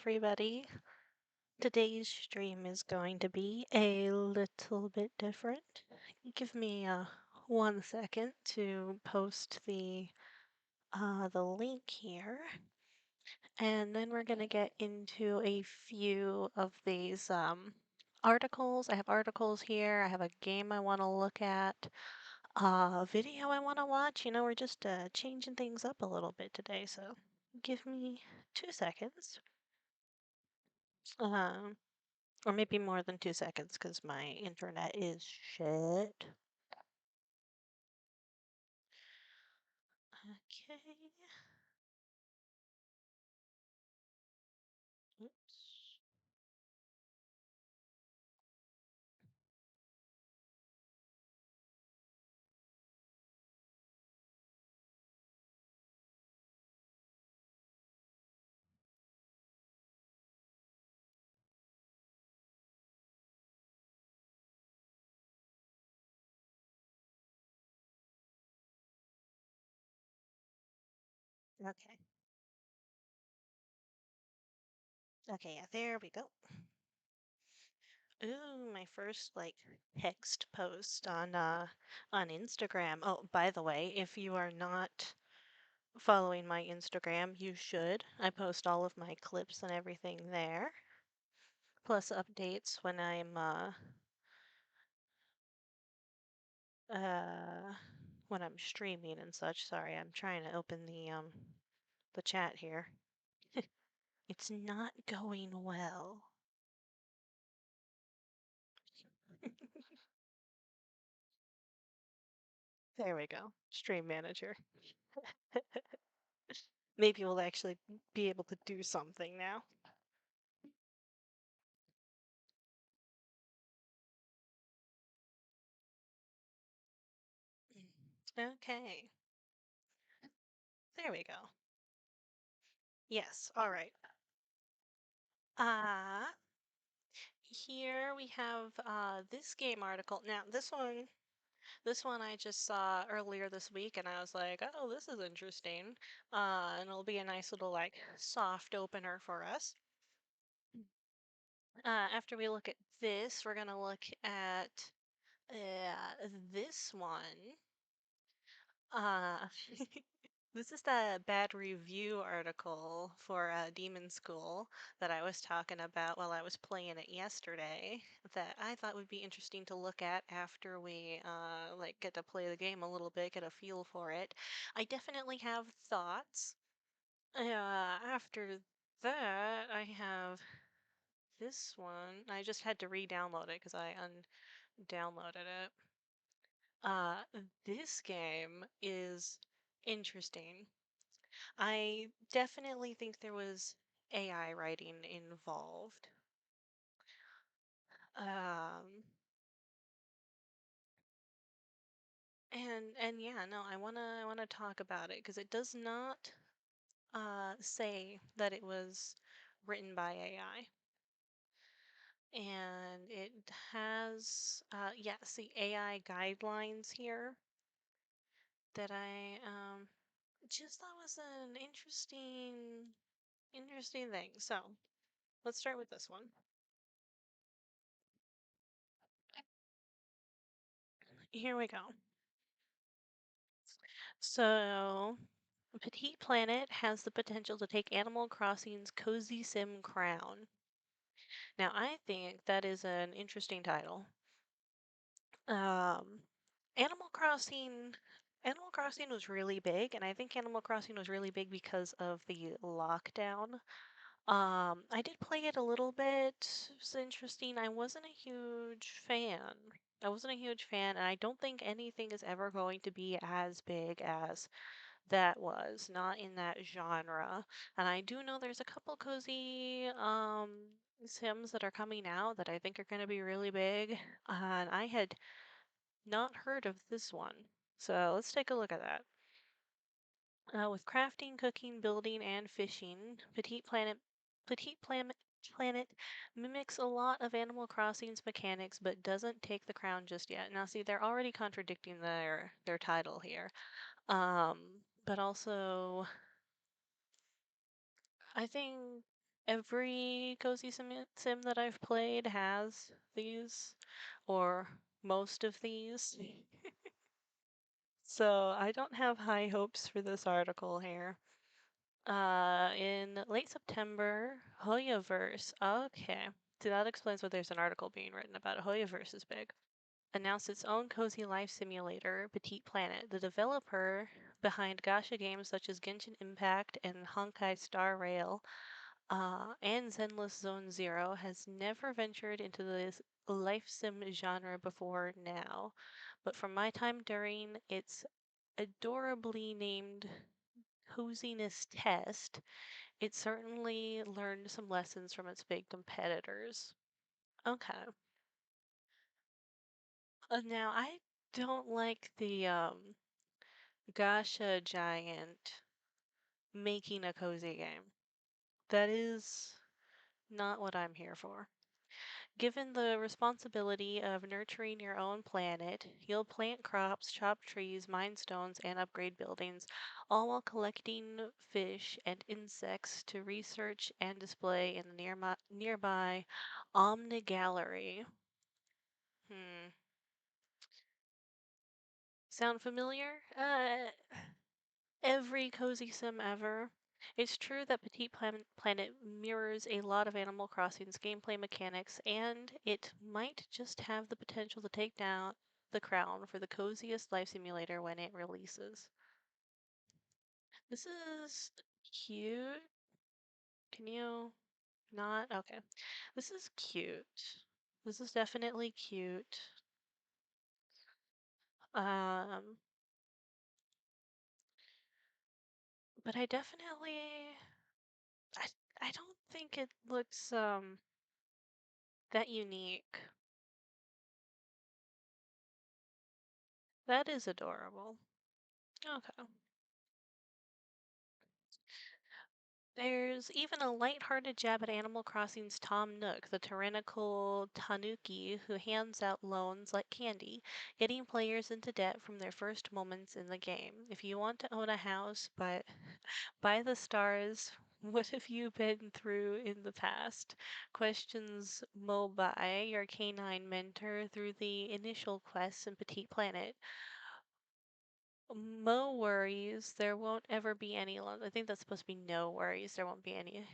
everybody. Today's stream is going to be a little bit different. Give me 1 second to post the link here, and then we're gonna get into a few of these articles. I have articles here. I have a game I want to look at, a video I want to watch. We're just changing things up a little bit today, so give me 2 seconds. Um, or maybe more than 2 seconds because my internet is shit. Okay. Oops. Okay. Okay, yeah, there we go. Ooh, my first text post on Instagram. Oh, by the way, if you are not following my Instagram, you should. I post all of my clips and everything there, plus updates uh when I'm streaming and such. Sorry, I'm trying to open the chat here. It's not going well. There we go. Stream manager. Maybe we'll actually be able to do something now. Okay. There we go. Yes. All right. Uh, Here we have this game article. Now, this one I just saw earlier this week, and I was like, "Oh, this is interesting." And it'll be a nice little soft opener for us. After we look at this, we're gonna look at this one. Uh, this is the bad review article for Demon School that I was talking about while I was playing it yesterday that I thought would be interesting to look at after we get to play the game a little bit, get a feel for it. I definitely have thoughts. After that, I have this one. I just had to re-download it because I undownloaded it. Uh, this game is interesting. I definitely think there was AI writing involved. Um, and yeah, no, I wanna talk about it because it does not say that it was written by AI. And it has yes, the AI guidelines here that I just thought was an interesting thing. So let's start with this one. Here we go. So, Petite Planet has the potential to take Animal Crossing's cozy sim crown. Now, I think that is an interesting title. Um, Animal Crossing, Animal Crossing was really big, and I think Animal Crossing was really big because of the lockdown. I did play it a little bit. It was interesting. I wasn't a huge fan. I wasn't a huge fan, and I don't think anything is ever going to be as big as that was, not in that genre. And I do know there's a couple cozy Sims that are coming out that I think are going to be really big. And I had not heard of this one. So let's take a look at that. With crafting, cooking, building, and fishing, Petite Planet mimics a lot of Animal Crossing's mechanics, but doesn't take the crown just yet. Now, see, they're already contradicting their title here. But also, I think. Every cozy sim that I've played has these, or most of these. So I don't have high hopes for this article here. In late September, Hoyaverse. Okay. So that explains why there's an article being written about it. Hoyaverse is big. Announced its own cozy life simulator, Petite Planet. The developer behind gacha games such as Genshin Impact and Honkai Star Rail and Zenless Zone Zero has never ventured into this life sim genre before now. But from my time during its adorably named coziness test, it certainly learned some lessons from its big competitors. Okay. Now I don't like the gacha giant making a cozy game. That is not what I'm here for. Given the responsibility of nurturing your own planet, you'll plant crops, chop trees, mine stones, and upgrade buildings, all while collecting fish and insects to research and display in the nearby Omni Gallery. Hmm. Sound familiar? Every cozy sim ever. It's true that Planet mirrors a lot of Animal Crossing's gameplay mechanics, and it might just have the potential to take down the crown for the coziest life simulator when it releases. This is cute. Can you not? Okay. This is cute. This is definitely cute. Um, but I, I don't think it looks, that unique. That is adorable. Okay. There's even a light-hearted jab at Animal Crossing's Tom Nook, the tyrannical tanuki who hands out loans like candy, getting players into debt from their first moments in the game. If you want to own a house, but by the stars, what have you been through in the past? Questions Mobai, your canine mentor, through the initial quests in Petite Planet. No worries, there won't ever be any loans. I think that's supposed to be no worries, there won't be any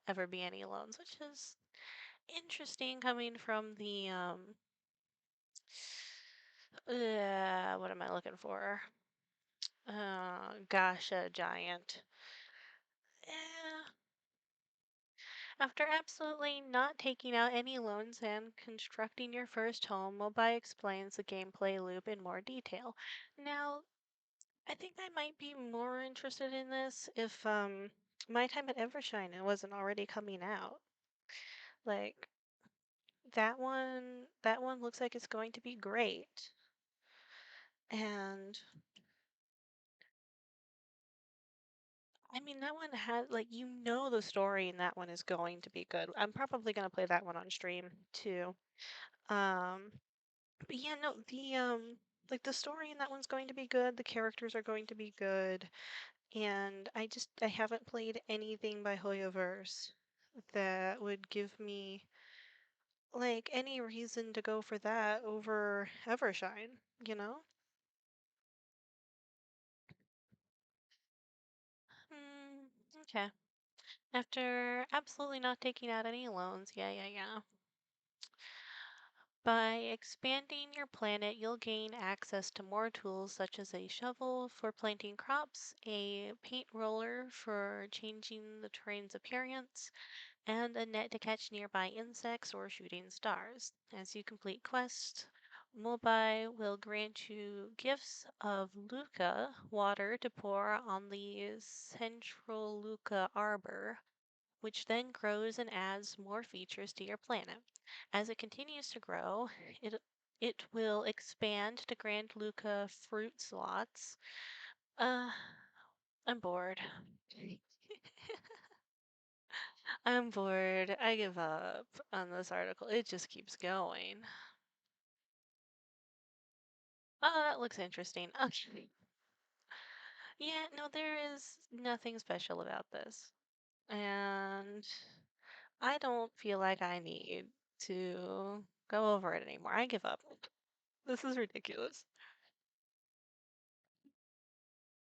ever be any loans, which is interesting coming from the what am I looking for? Gosh, a giant. Eh. After absolutely not taking out any loans and constructing your first home, Mobai explains the gameplay loop in more detail. Now, I think I might be more interested in this if My Time at Evershine wasn't already coming out. Like that one looks like it's going to be great. And I mean that one had like the story in that one is going to be good. I'm probably going to play that one on stream too. Um but yeah, no, the like the story in that one's going to be good. The characters are going to be good. And I haven't played anything by Hoyoverse that would give me like any reason to go for that over Evershine, you know? Hmm, okay. After absolutely not taking out any loans, yeah. By expanding your planet, you'll gain access to more tools such as a shovel for planting crops, a paint roller for changing the terrain's appearance, and a net to catch nearby insects or shooting stars. As you complete quests, Mobai will grant you gifts of Luca water to pour on the central Luca arbor, which then grows and adds more features to your planet. As it continues to grow, it it will expand to grant Luca fruit slots. Uh, I'm bored. I'm bored. I give up on this article. It just keeps going. Oh, that looks interesting. Okay. Yeah, no, there is nothing special about this. And I don't feel like I need to go over it anymore. I give up. This is ridiculous.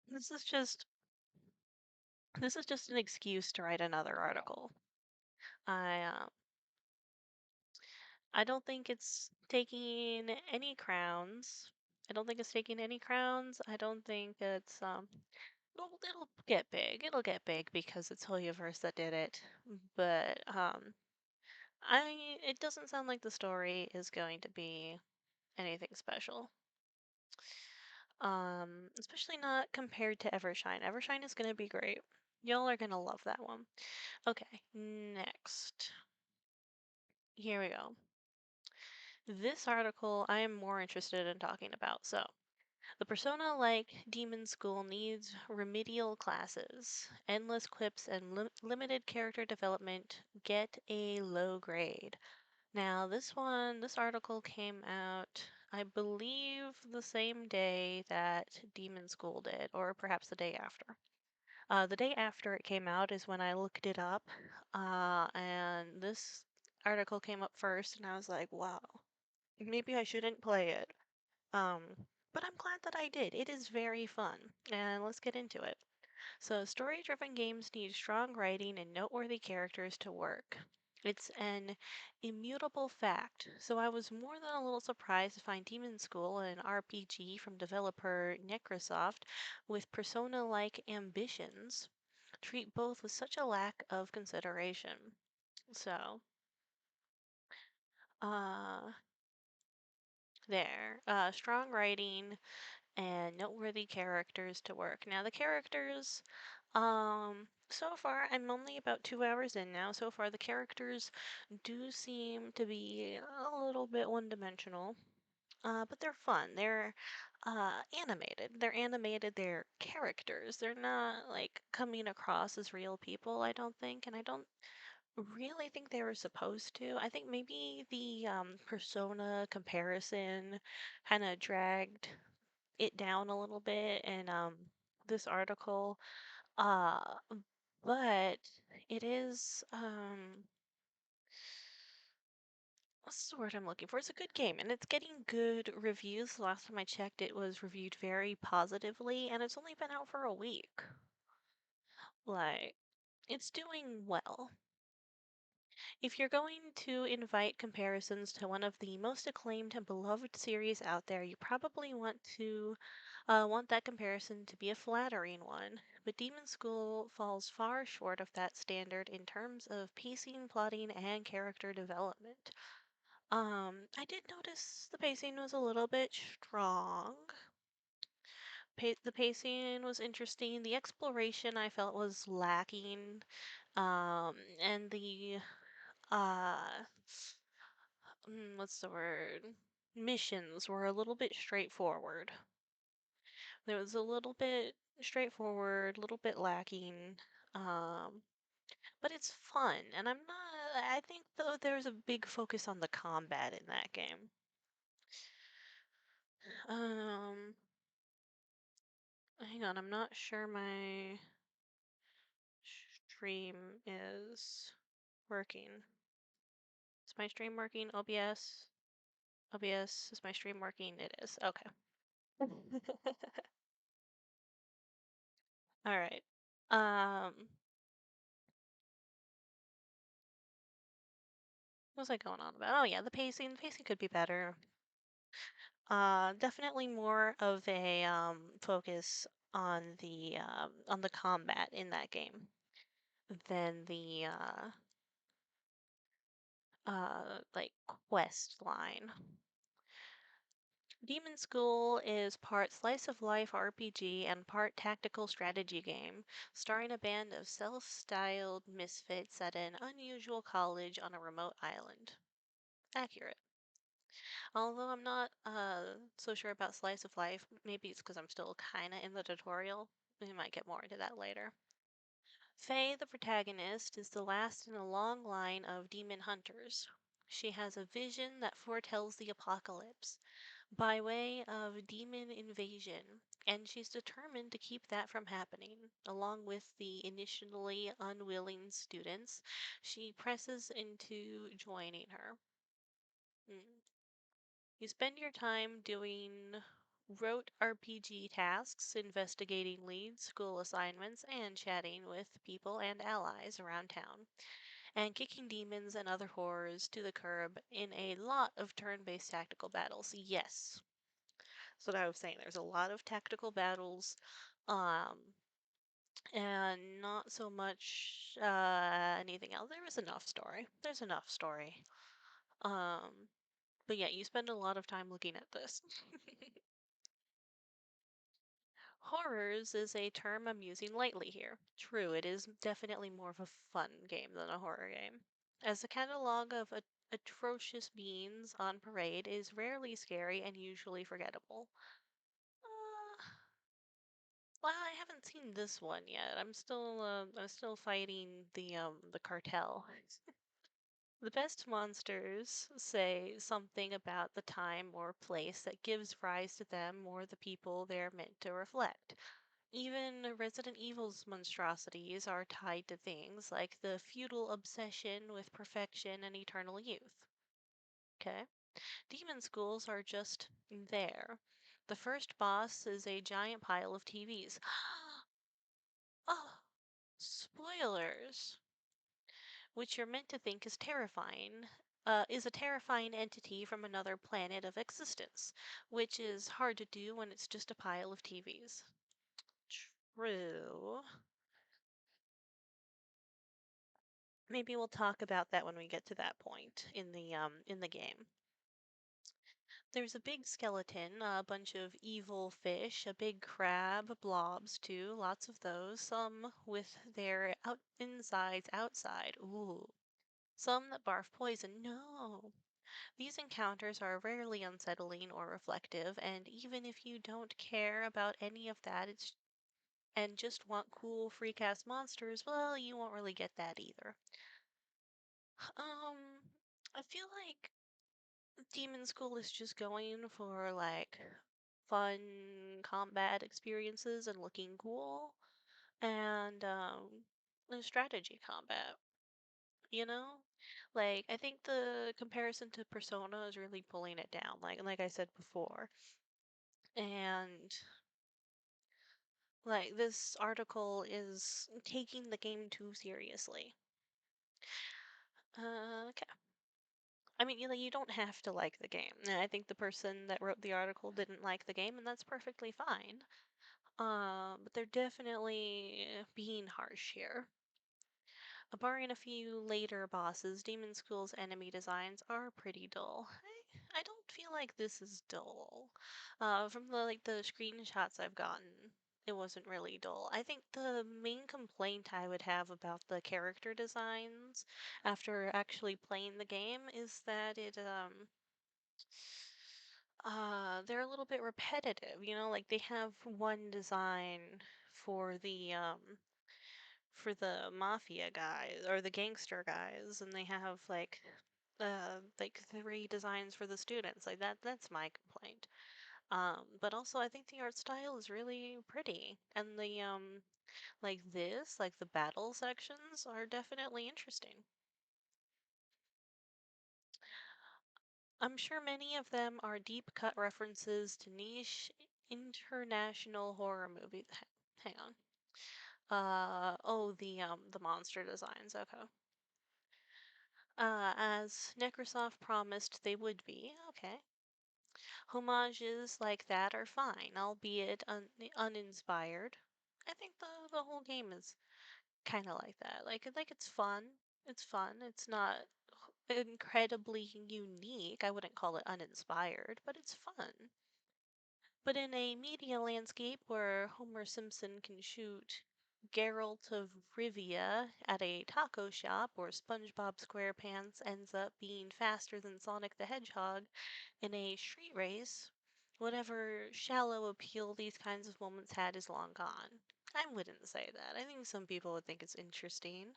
This is just this is just an excuse to write another article. I um I don't think it's taking any crowns. I don't think it's taking any crowns. I don't think it's it'll get big. It'll get big because it's Hoyoverse that did it. But it doesn't sound like the story is going to be anything special. Especially not compared to Evershine. Evershine is going to be great. Y'all are going to love that one. Okay, next. Here we go. This article I am more interested in talking about. So, the persona-like demon school needs remedial classes, endless quips, and limited character development get a low grade. Now, this article came out, I believe, the same day that Demon School did, or perhaps the day after. The day after it came out is when I looked it up, and this article came up first, and I was like, wow, maybe I shouldn't play it. Um, but I'm glad that I did. It is very fun, and let's get into it. So, story-driven games need strong writing and noteworthy characters to work. It's an immutable fact, so I was more than a little surprised to find Demon School, an RPG from developer Necrosoft with persona-like ambitions, treat both with such a lack of consideration. So, uh, strong writing and noteworthy characters to work. Now, the characters, so far, I'm only about 2 hours in now. So far, the characters do seem to be a little bit one-dimensional, but they're fun. They're animated. They're animated. They're characters. They're not like coming across as real people, I don't think, and I don't really think they were supposed to. I think maybe the persona comparison kind of dragged it down a little bit in this article. Uh, but it is what's the word I'm looking for? It's a good game and it's getting good reviews. The last time I checked, it was reviewed very positively, and it's only been out for a week. Like, it's doing well. If you're going to invite comparisons to one of the most acclaimed and beloved series out there, you probably want that comparison to be a flattering one. But Demon School falls far short of that standard in terms of pacing, plotting, and character development. I did notice the pacing was a little bit strong. The pacing was interesting. The exploration I felt was lacking. And the uh what's the word? Missions were a little bit straightforward. There was a little bit straightforward, a little bit lacking. Um, but it's fun, and I think though there's a big focus on the combat in that game. Um, hang on, I'm not sure my stream is working. Is my stream working? OBS? OBS, is my stream working? It is. Okay. All right. Um, what was I going on about? Oh yeah, the pacing. The pacing could be better. Definitely more of a focus on the combat in that game than the like quest line. Demon School is part slice of life RPG and part tactical strategy game, starring a band of self-styled misfits at an unusual college on a remote island. Accurate. Although I'm not so sure about slice of life, maybe it's because I'm still kind of in the tutorial. We might get more into that later. Faye, the protagonist, is the last in a long line of demon hunters. She has a vision that foretells the apocalypse by way of demon invasion and she's determined to keep that from happening. Along with the initially unwilling students, she presses into joining her. Mm. You spend your time doing rote RPG tasks, investigating leads, school assignments, and chatting with people and allies around town, and kicking demons and other horrors to the curb in a lot of turn based tactical battles. Yes. So what I was saying. There's a lot of tactical battles, um, and not so much anything else. There is enough story. There's enough story. Um, but yeah, you spend a lot of time looking at this. Horrors is a term I'm using lightly here. True, it is definitely more of a fun game than a horror game. As a catalog of atrocious beings on parade is rarely scary and usually forgettable. Uh, well, I haven't seen this one yet. I'm still fighting the cartel. The best monsters say something about the time or place that gives rise to them or the people they're meant to reflect. Even Resident Evil's monstrosities are tied to things like the feudal obsession with perfection and eternal youth. Okay? Demon schools are just there. The first boss is a giant pile of TVs. Oh, spoilers! Which you're meant to think is terrifying. Is a terrifying entity from another planet of existence, which is hard to do when it's just a pile of TVs. True. Maybe we'll talk about that when we get to that point in the game. There's a big skeleton, a bunch of evil fish, a big crab, blobs too, lots of those, some with their insides outside. Ooh. Some that barf poison. No. These encounters are rarely unsettling or reflective, and even if you don't care about any of that, and just want cool freak ass monsters, well, you won't really get that either. Um, I feel like Demon School is just going for like fun combat experiences and looking cool and the strategy combat, you know? Like I think the comparison to Persona is really pulling it down, like I said before. And like this article is taking the game too seriously. Okay. I mean, you don't have to like the game. I think the person that wrote the article didn't like the game, and that's perfectly fine. But they're definitely being harsh here. Barring a few later bosses, Demon School's enemy designs are pretty dull. I don't feel like this is dull. From the screenshots I've gotten, it wasn't really dull. I think the main complaint I would have about the character designs after actually playing the game is that they're a little bit repetitive, like they have one design for the mafia guys or the gangster guys, and they have like three designs for the students. Like that's my complaint. But also I think the art style is really pretty, and like the battle sections are definitely interesting. I'm sure many of them are deep cut references to niche international horror movies. Hang on. Oh, the monster designs. Okay. As Necrosoft promised they would be. Okay. Homages like that are fine, albeit uninspired. I think the whole game is kind of like that. Like it's fun. It's fun. It's not incredibly unique. I wouldn't call it uninspired, but it's fun. But in a media landscape where Homer Simpson can shoot Geralt of Rivia at a taco shop, or SpongeBob SquarePants ends up being faster than Sonic the Hedgehog in a street race, whatever shallow appeal these kinds of moments had is long gone. I wouldn't say that. I think some people would think it's interesting.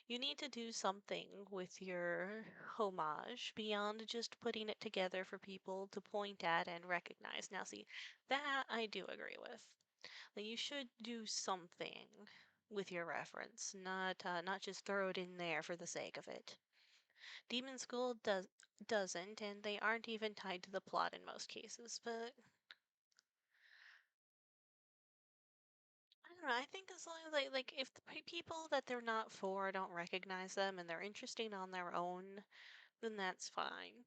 You need to do something with your homage beyond just putting it together for people to point at and recognize. Now, see, that I do agree with. That you should do something with your reference, not just throw it in there for the sake of it. Demon School doesn't, and they aren't even tied to the plot in most cases. But I don't know. I think as long as like if the people that they're not for don't recognize them and they're interesting on their own, then that's fine.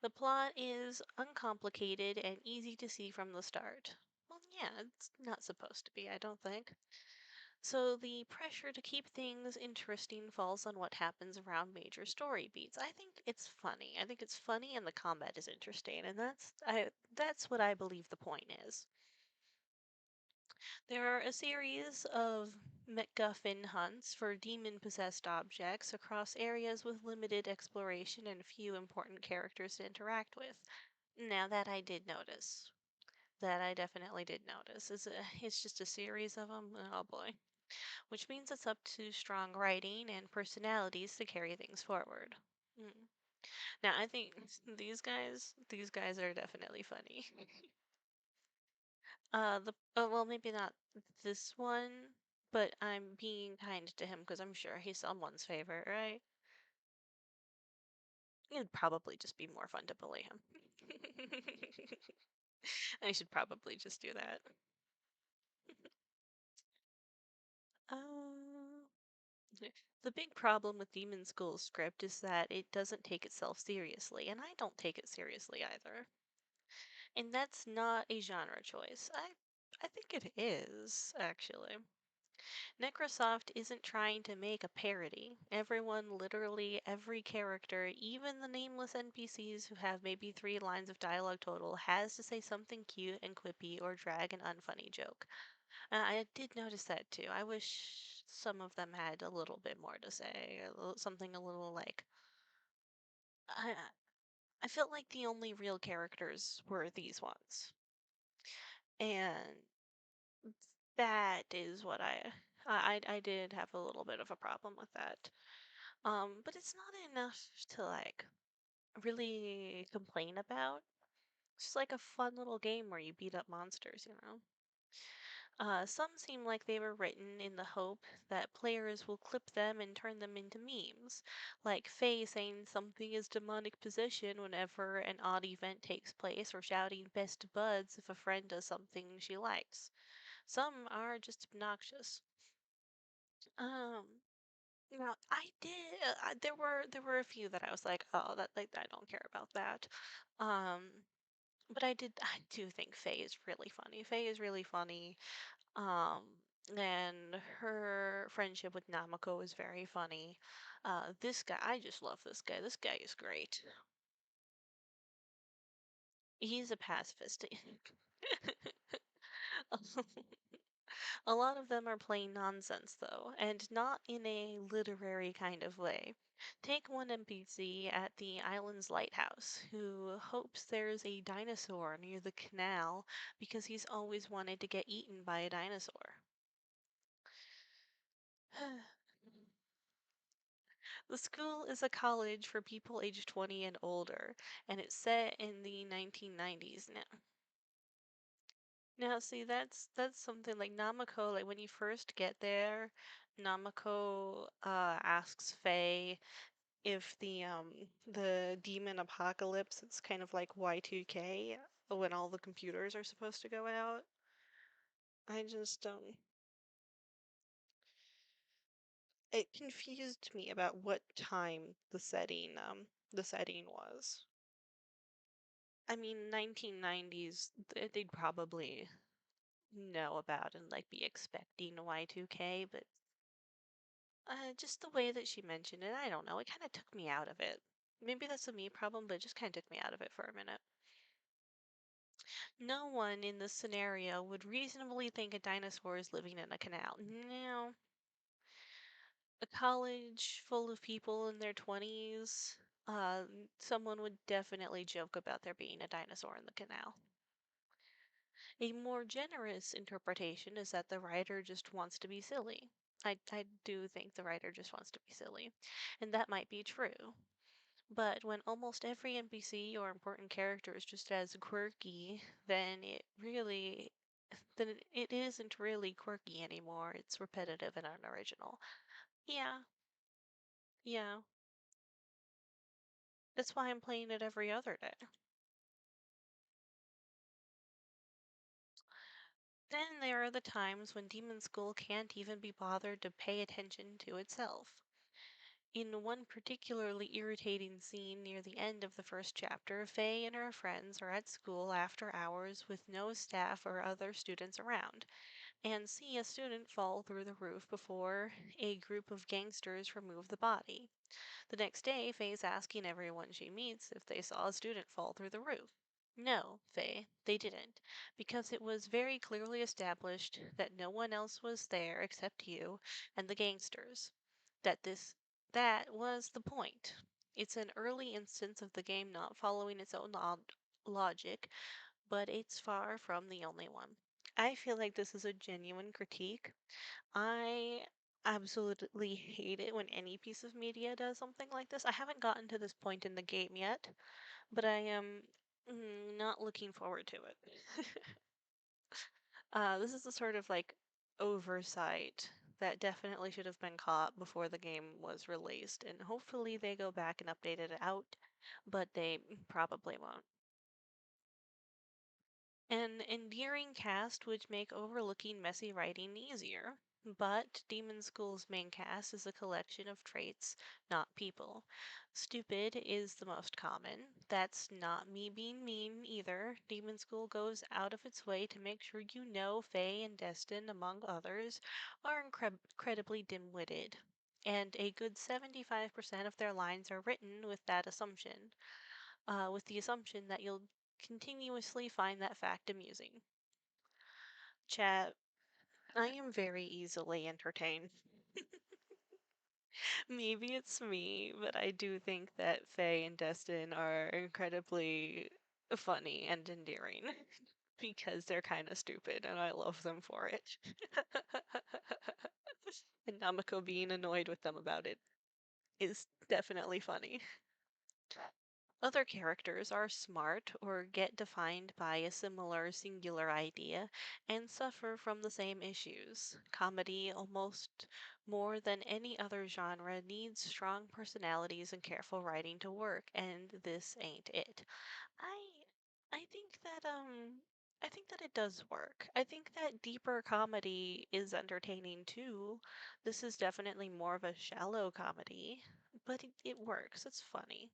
The plot is uncomplicated and easy to see from the start. Well, yeah, it's not supposed to be, I don't think. So the pressure to keep things interesting falls on what happens around major story beats. I think it's funny. I think it's funny and the combat is interesting, and that's what I believe the point is. There are a series of MacGuffin hunts for demon-possessed objects across areas with limited exploration and few important characters to interact with. Now that I did notice. That I definitely did notice. It's just a series of them. Oh boy. Which means it's up to strong writing and personalities to carry things forward. Mm. Now, I think these guys are definitely funny. Well, maybe not this one, but I'm being kind to him because I'm sure he's someone's favorite, right? It'd probably just be more fun to bully him. I should probably just do that. Uh, the big problem with Demon School's script is that it doesn't take itself seriously, and I don't take it seriously either. And that's not a genre choice. I think it is, actually. Necrosoft isn't trying to make a parody. Everyone, literally every character, even the nameless NPCs who have maybe 3 lines of dialogue total, has to say something cute and quippy or drag an unfunny joke. I did notice that too. I wish some of them had a little bit more to say, something a little like. I I felt like the only real characters were these ones, and that is what I did have a little bit of a problem with that. But it's not enough to like really complain about. It's just like a fun little game where you beat up monsters, you know? Some seem like they were written in the hope that players will clip them and turn them into memes, like Faye saying something is demonic possession whenever an odd event takes place, or shouting best buds if a friend does something she likes. Some are just obnoxious. Um, Now, I did. There were a few that I was like, oh, that like I don't care about that. Um, but I do think Faye is really funny. Faye is really funny. Um, and her friendship with Namako is very funny. This guy, I just love this guy. This guy is great. He's a pacifist. A lot of them are plain nonsense, though, and not in a literary kind of way. Take one NPC at the island's lighthouse who hopes there's a dinosaur near the canal because he's always wanted to get eaten by a dinosaur. The school is a college for people aged 20 and older, and it's set in the 1990s now. Now, see, that's something like Namako, like when you first get there, Namako asks Faye if the demon apocalypse, it's kind of like Y2K when all the computers are supposed to go out. I just it confused me about what time the setting was. I mean, 1990s, they'd probably know about and like be expecting Y2K, but just the way that she mentioned it, I don't know, it kind of took me out of it. Maybe that's a me problem, but it just kind of took me out of it for a minute. No one in this scenario would reasonably think a dinosaur is living in a canal. No, a college full of people in their 20s, someone would definitely joke about there being a dinosaur in the canal. A more generous interpretation is that the writer just wants to be silly. I do think the writer just wants to be silly, and that might be true. But when almost every NPC or important character is just as quirky, then it isn't really quirky anymore. It's repetitive and unoriginal. Yeah, yeah. That's why I'm playing it every other day. Then there are the times when Demon School can't even be bothered to pay attention to itself. In one particularly irritating scene near the end of the first chapter, Faye and her friends are at school after hours with no staff or other students around, and see a student fall through the roof before a group of gangsters remove the body. The next day, Faye's asking everyone she meets if they saw a student fall through the roof. No, Faye, they didn't, because it was very clearly established that no one else was there except you and the gangsters. That this that was the point. It's an early instance of the game not following its own logic, but it's far from the only one. I feel like this is a genuine critique. I absolutely hate it when any piece of media does something like this. I haven't gotten to this point in the game yet, but I am not looking forward to it. This is the sort of like oversight that definitely should have been caught before the game was released, and hopefully they go back and update it out, but they probably won't. An endearing cast would make overlooking messy writing easier, but Demon School's main cast is a collection of traits, not people. Stupid is the most common. That's not me being mean either. Demon School goes out of its way to make sure you know Faye and Destin, among others, are incredibly dim-witted. And a good 75% of their lines are written with that assumption, with the assumption that you'll continuously find that fact amusing. Chat, I am very easily entertained. Maybe it's me, but I do think that Faye and Destin are incredibly funny and endearing because they're kind of stupid and I love them for it. And Namiko being annoyed with them about it is definitely funny. Other characters are smart or get defined by a similar singular idea and suffer from the same issues. Comedy, almost more than any other genre, needs strong personalities and careful writing to work, and this ain't it. I I think that I think that it does work. I think that deeper comedy is entertaining too. This is definitely more of a shallow comedy, but it works. It's funny.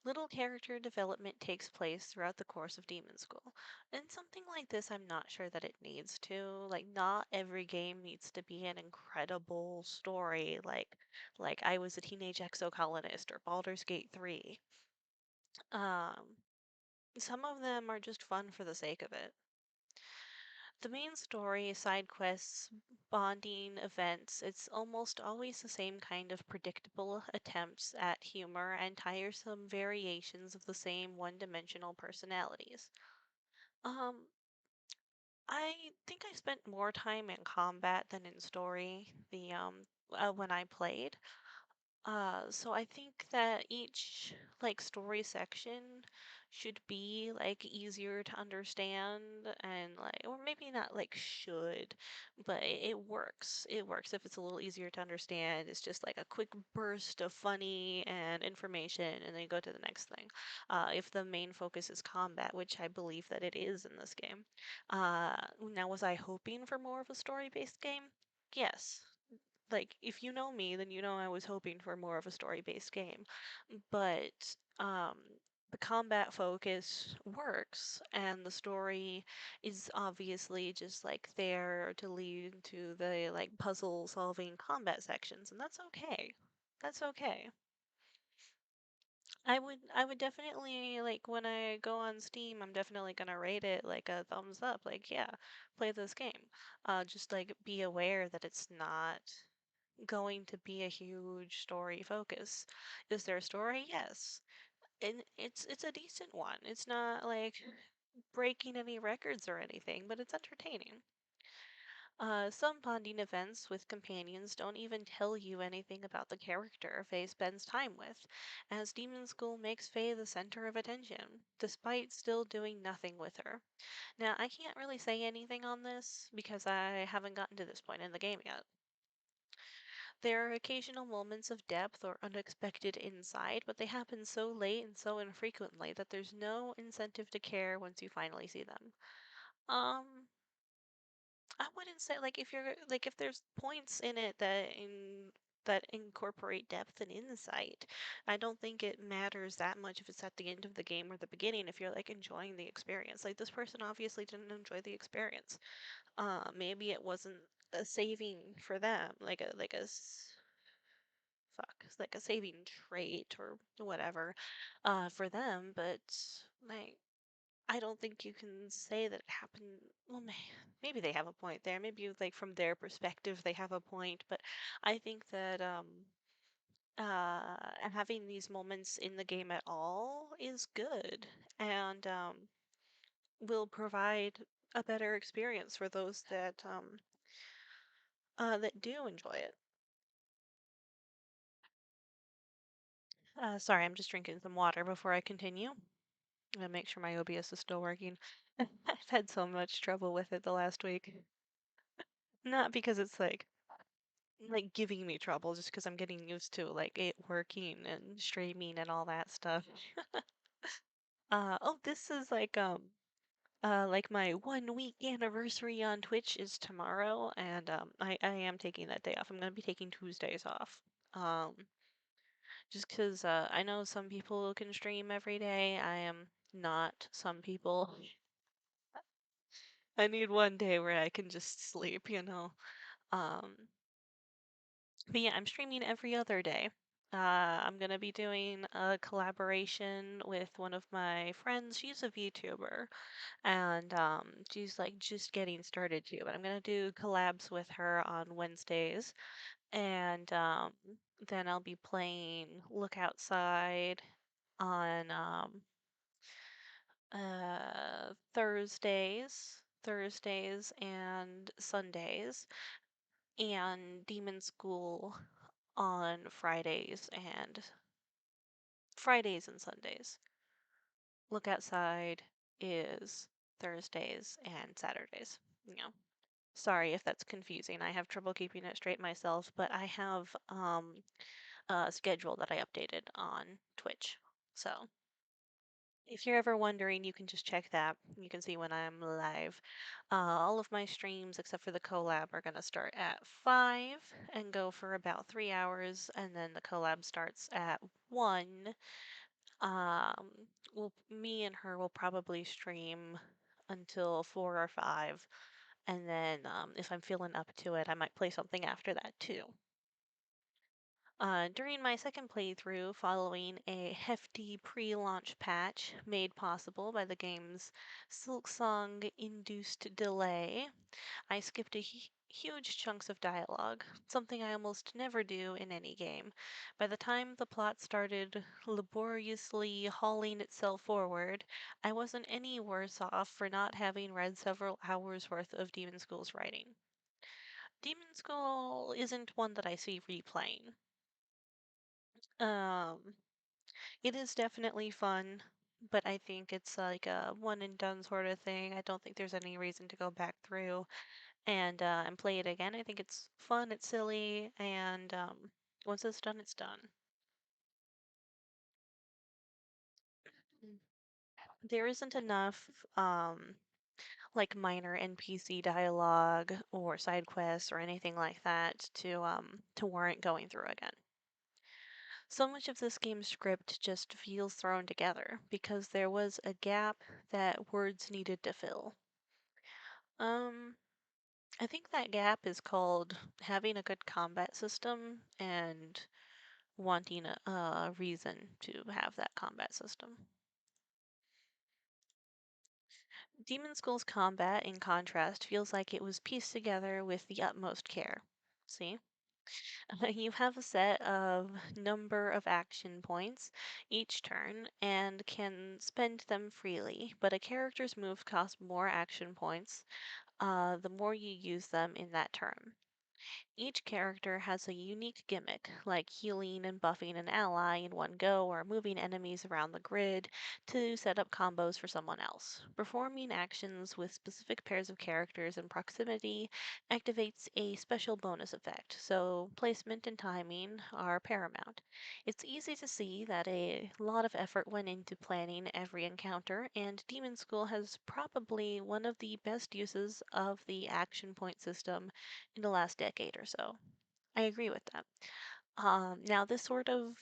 Little character development takes place throughout the course of Demon School. And something like this, I'm not sure that it needs to. Like, not every game needs to be an incredible story, like I Was a Teenage Exocolonist or Baldur's Gate 3. Um, some of them are just fun for the sake of it. The main story, side quests, bonding events, it's almost always the same kind of predictable attempts at humor and tiresome variations of the same one-dimensional personalities. Um, I think I spent more time in combat than in story when I played. So I think that each like story section should be like easier to understand and like or maybe not like should, but it works. It works if it's a little easier to understand. It's just like a quick burst of funny and information and then you go to the next thing. If the main focus is combat, which I believe that it is in this game. Now was I hoping for more of a story-based game? Yes, like if you know me, then you know I was hoping for more of a story-based game. But the combat focus works and the story is obviously just like there to lead to the like puzzle solving combat sections and that's okay. That's okay. I would definitely like when I go on Steam, I'm definitely gonna rate it like a thumbs up. Like, yeah, play this game. Just like be aware that it's not going to be a huge story focus. Is there a story? Yes. And it's a decent one. It's not like breaking any records or anything, but it's entertaining. Some bonding events with companions don't even tell you anything about the character Faye spends time with, as Demon School makes Faye the center of attention, despite still doing nothing with her. Now, I can't really say anything on this because I haven't gotten to this point in the game yet. There are occasional moments of depth or unexpected insight, but they happen so late and so infrequently that there's no incentive to care once you finally see them. Um, I wouldn't say like if you're like if there's points in it that incorporate depth and insight, I don't think it matters that much if it's at the end of the game or the beginning if you're like enjoying the experience. Like this person obviously didn't enjoy the experience. Maybe it wasn't a saving for them, like a saving trait or whatever, for them, but like I don't think you can say that it happened. Well, maybe they have a point there. Maybe like from their perspective they have a point, but I think that having these moments in the game at all is good and will provide a better experience for those that do enjoy it. Sorry, I'm just drinking some water before I continue. I'm gonna make sure my OBS is still working. I've had so much trouble with it the last week. Not because it's like giving me trouble, just because I'm getting used to like it working and streaming and all that stuff. Oh, this is like my 1 week anniversary on Twitch is tomorrow, and I am taking that day off. I'm gonna be taking Tuesdays off. Um, just because I know some people can stream every day. I am not some people. I need one day where I can just sleep. Um, but yeah, I'm streaming every other day. I'm gonna be doing a collaboration with one of my friends. She's a VTuber, and she's like just getting started too. But I'm gonna do collabs with her on Wednesdays, and then I'll be playing Look Outside on Thursdays and Sundays, and Demon School on Fridays and Sundays. Look Outside is Thursdays and Saturdays. Sorry if that's confusing. I have trouble keeping it straight myself, but I have a schedule that I updated on Twitch. So if you're ever wondering, you can just check that. You can see when I'm live. All of my streams, except for the collab, are going to start at 5 and go for about 3 hours, and then the collab starts at 1. Um, me and her will probably stream until 4 or 5, and then if I'm feeling up to it, I might play something after that too. During my second playthrough, following a hefty pre-launch patch made possible by the game's Silksong-induced delay, I skipped huge chunks of dialogue, something I almost never do in any game. By the time the plot started laboriously hauling itself forward, I wasn't any worse off for not having read several hours worth of Demon School's writing. Demon School isn't one that I see replaying. Um, it is definitely fun, but I think it's like a one and done sort of thing. I don't think there's any reason to go back through and play it again. I think it's fun, it's silly, and once it's done, it's done. Mm. There isn't enough like minor NPC dialogue or side quests or anything like that to warrant going through again. So much of this game's script just feels thrown together because there was a gap that words needed to fill. Um, I think that gap is called having a good combat system and wanting a reason to have that combat system. Demon School's combat, in contrast, feels like it was pieced together with the utmost care. See? You have a set of number of action points each turn and can spend them freely, but a character's move costs more action points the more you use them in that turn. Each character has a unique gimmick, like healing and buffing an ally in one go or moving enemies around the grid to set up combos for someone else. Performing actions with specific pairs of characters in proximity activates a special bonus effect, so placement and timing are paramount. It's easy to see that a lot of effort went into planning every encounter, and Demon School has probably one of the best uses of the action point system in the last decade or so. I agree with that. Now, this sort of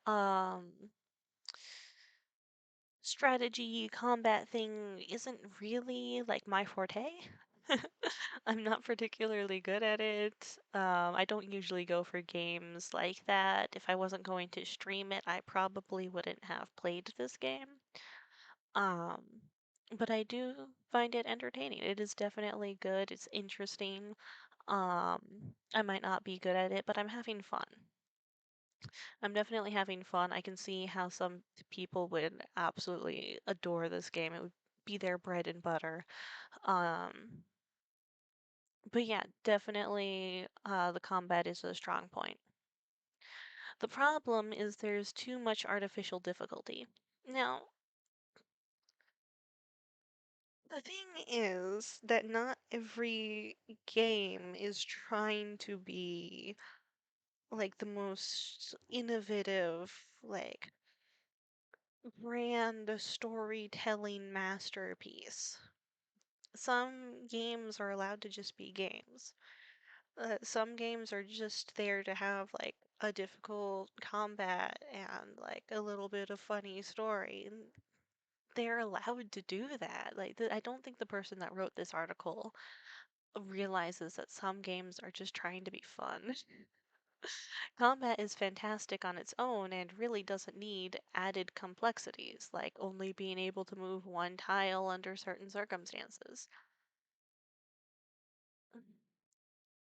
um, strategy combat thing isn't really like my forte. I'm not particularly good at it. I don't usually go for games like that. If I wasn't going to stream it, I probably wouldn't have played this game. Um, but I do find it entertaining. It is definitely good. It's interesting. Um, I might not be good at it, but I'm having fun. I'm definitely having fun. I can see how some people would absolutely adore this game. It would be their bread and butter. Um, but yeah, definitely the combat is a strong point. The problem is there's too much artificial difficulty. Now, the thing is that not every game is trying to be like the most innovative, like grand storytelling masterpiece. Some games are allowed to just be games. Some games are just there to have like a difficult combat and like a little bit of funny story. And they're allowed to do that. Like, I don't think the person that wrote this article realizes that some games are just trying to be fun. Combat is fantastic on its own and really doesn't need added complexities, like only being able to move one tile under certain circumstances.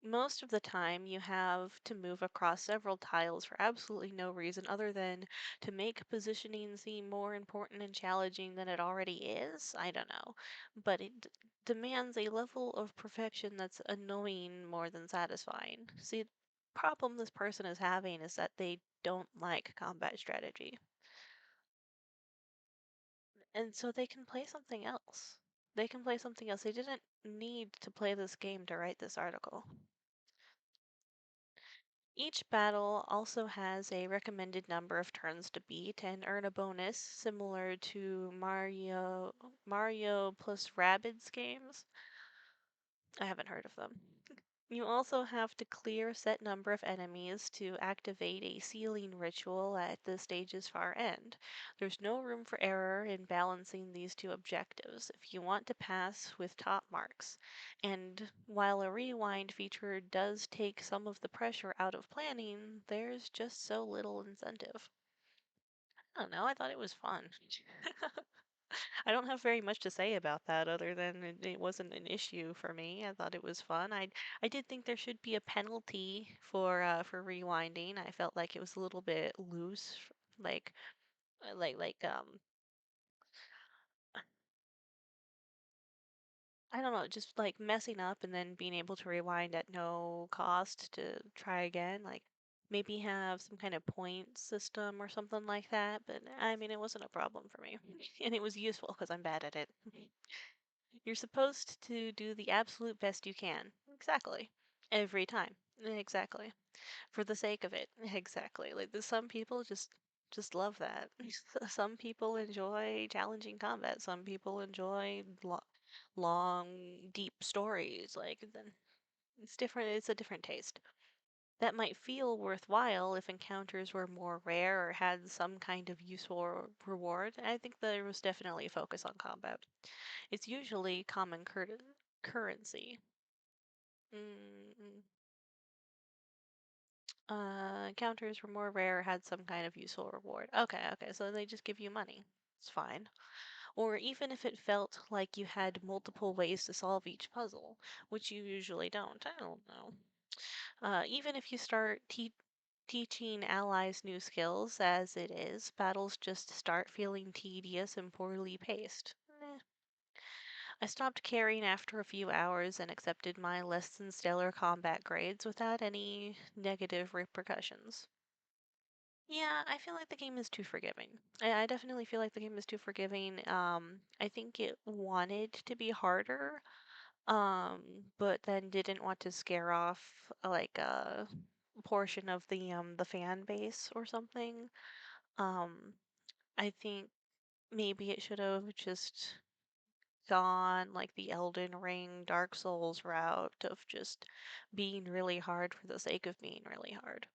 Most of the time, you have to move across several tiles for absolutely no reason other than to make positioning seem more important and challenging than it already is. I don't know. But it demands a level of perfection that's annoying more than satisfying. See, the problem this person is having is that they don't like combat strategy. And so they can play something else. They can play something else. They didn't need to play this game to write this article. Each battle also has a recommended number of turns to beat and earn a bonus similar to Mario plus Rabbids games. I haven't heard of them. You also have to clear a set number of enemies to activate a sealing ritual at the stage's far end. There's no room for error in balancing these two objectives if you want to pass with top marks. And while a rewind feature does take some of the pressure out of planning, there's just so little incentive. I don't know, I thought it was fun. I don't have very much to say about that other than it wasn't an issue for me. I thought it was fun. I did think there should be a penalty for rewinding. I felt like it was a little bit loose, like like I don't know, just like messing up and then being able to rewind at no cost to try again. Like maybe have some kind of point system or something like that. But I mean, it wasn't a problem for me, and it was useful because I'm bad at it. You're supposed to do the absolute best you can. Exactly. Every time. Exactly. For the sake of it. Exactly. Like some people just love that. Some people enjoy challenging combat. Some people enjoy long, deep stories. Like then it's different. It's a different taste. That might feel worthwhile if encounters were more rare or had some kind of useful reward. I think there was definitely a focus on combat. It's usually common currency. Mm, encounters were more rare, had some kind of useful reward. Okay, okay, so they just give you money. It's fine. Or even if it felt like you had multiple ways to solve each puzzle, which you usually don't. I don't know. Even if you start teaching allies new skills, as it is, battles just start feeling tedious and poorly paced. I stopped caring after a few hours and accepted my less than stellar combat grades without any negative repercussions. Yeah, I feel like the game is too forgiving. I definitely feel like the game is too forgiving. I think it wanted to be harder, but then didn't want to scare off like a portion of the fan base or something. Um, I think maybe it should have just gone like the Elden Ring, Dark Souls route of just being really hard for the sake of being really hard.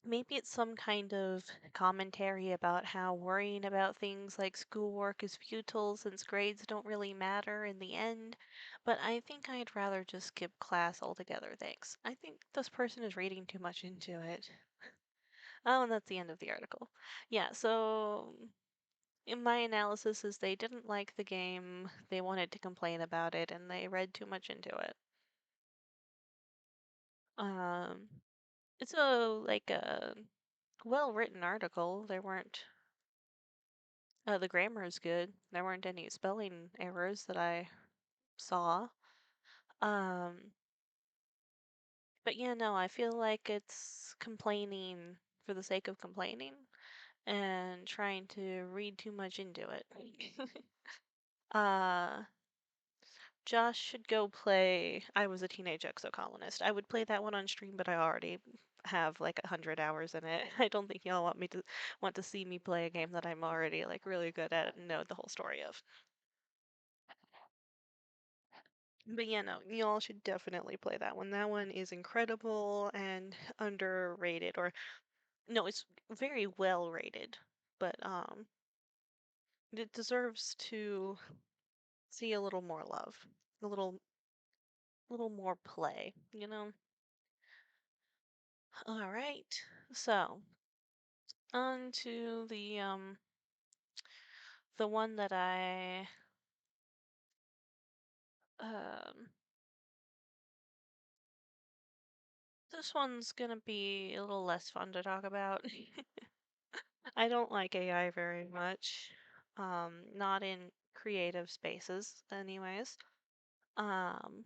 Maybe it's some kind of commentary about how worrying about things like schoolwork is futile since grades don't really matter in the end, but I think I'd rather just skip class altogether, thanks. I think this person is reading too much into it. Oh, and that's the end of the article. Yeah, so in my analysis is they didn't like the game, they wanted to complain about it, and they read too much into it. Um, it's a well-written article. There weren't the grammar is good. There weren't any spelling errors that I saw. Um, but yeah, no, I feel like it's complaining for the sake of complaining and trying to read too much into it. uh, Josh should go play I Was a Teenage Exocolonist. I would play that one on stream, but I already have like 100 hours in it. I don't think y'all want to see me play a game that I'm already like really good at and know the whole story of. But yeah, no, y'all should definitely play that one. That one is incredible and underrated, or no, it's very well rated, but it deserves to see a little more love, a little more play, you know? All right. So, on to the one that I um this one's gonna be a little less fun to talk about. I don't like AI very much. Not in creative spaces anyways. Um,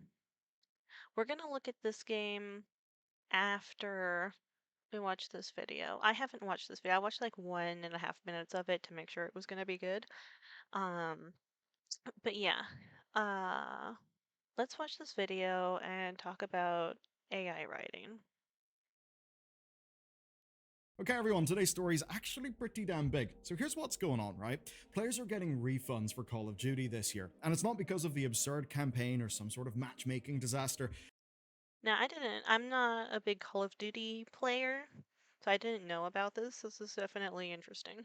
we're gonna look at this game after we watch this video. I haven't watched this video. I watched like 1.5 minutes of it to make sure it was gonna be good. Um, but yeah. Uh, let's watch this video and talk about AI writing. Okay, everyone, today's story is actually pretty damn big. So here's what's going on, right? Players are getting refunds for Call of Duty this year, and it's not because of the absurd campaign or some sort of matchmaking disaster. Now, I'm not a big Call of Duty player, so I didn't know about this. This is definitely interesting.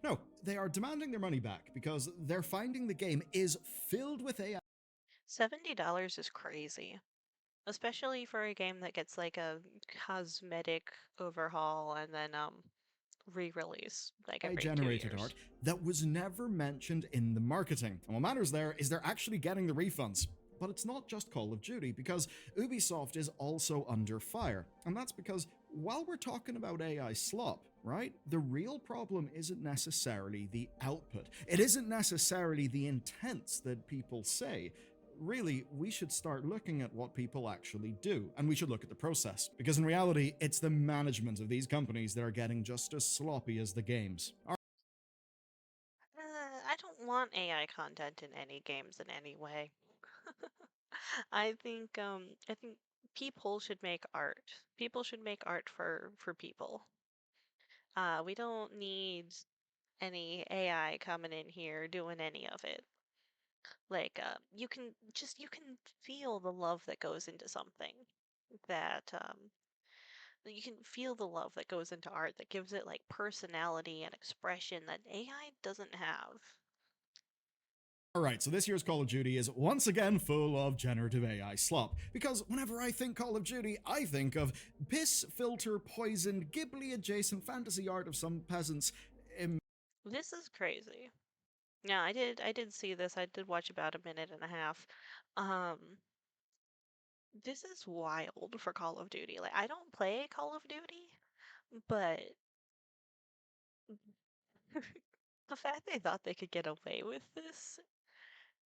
No, they are demanding their money back because they're finding the game is filled with AI $70 is crazy, especially for a game that gets like a cosmetic overhaul and then re-release like every two generated art years. that was never mentioned in the marketing. And what matters there is they're actually getting the refunds. But it's not just Call of Duty, because Ubisoft is also under fire. And that's because while we're talking about AI slop, right, the real problem isn't necessarily the output. It isn't necessarily the intents that people say. Really, we should start looking at what people actually do, and we should look at the process. Because in reality, it's the management of these companies that are getting just as sloppy as the games. I don't want AI content in any games in any way. I think people should make art. People should make art for people. We don't need any AI coming in here doing any of it. Like, you can feel the love that goes into something. That you can feel the love that goes into art that gives it like personality and expression that AI doesn't have. Alright, so this year's Call of Duty is once again full of generative AI slop, because whenever I think Call of Duty, I think of piss, filter, poisoned, Ghibli adjacent fantasy art of some peasants. This is crazy. Yeah, I did see this. I did watch about a minute and a half. Um, this is wild for Call of Duty. Like, I don't play Call of Duty, but the fact they thought they could get away with this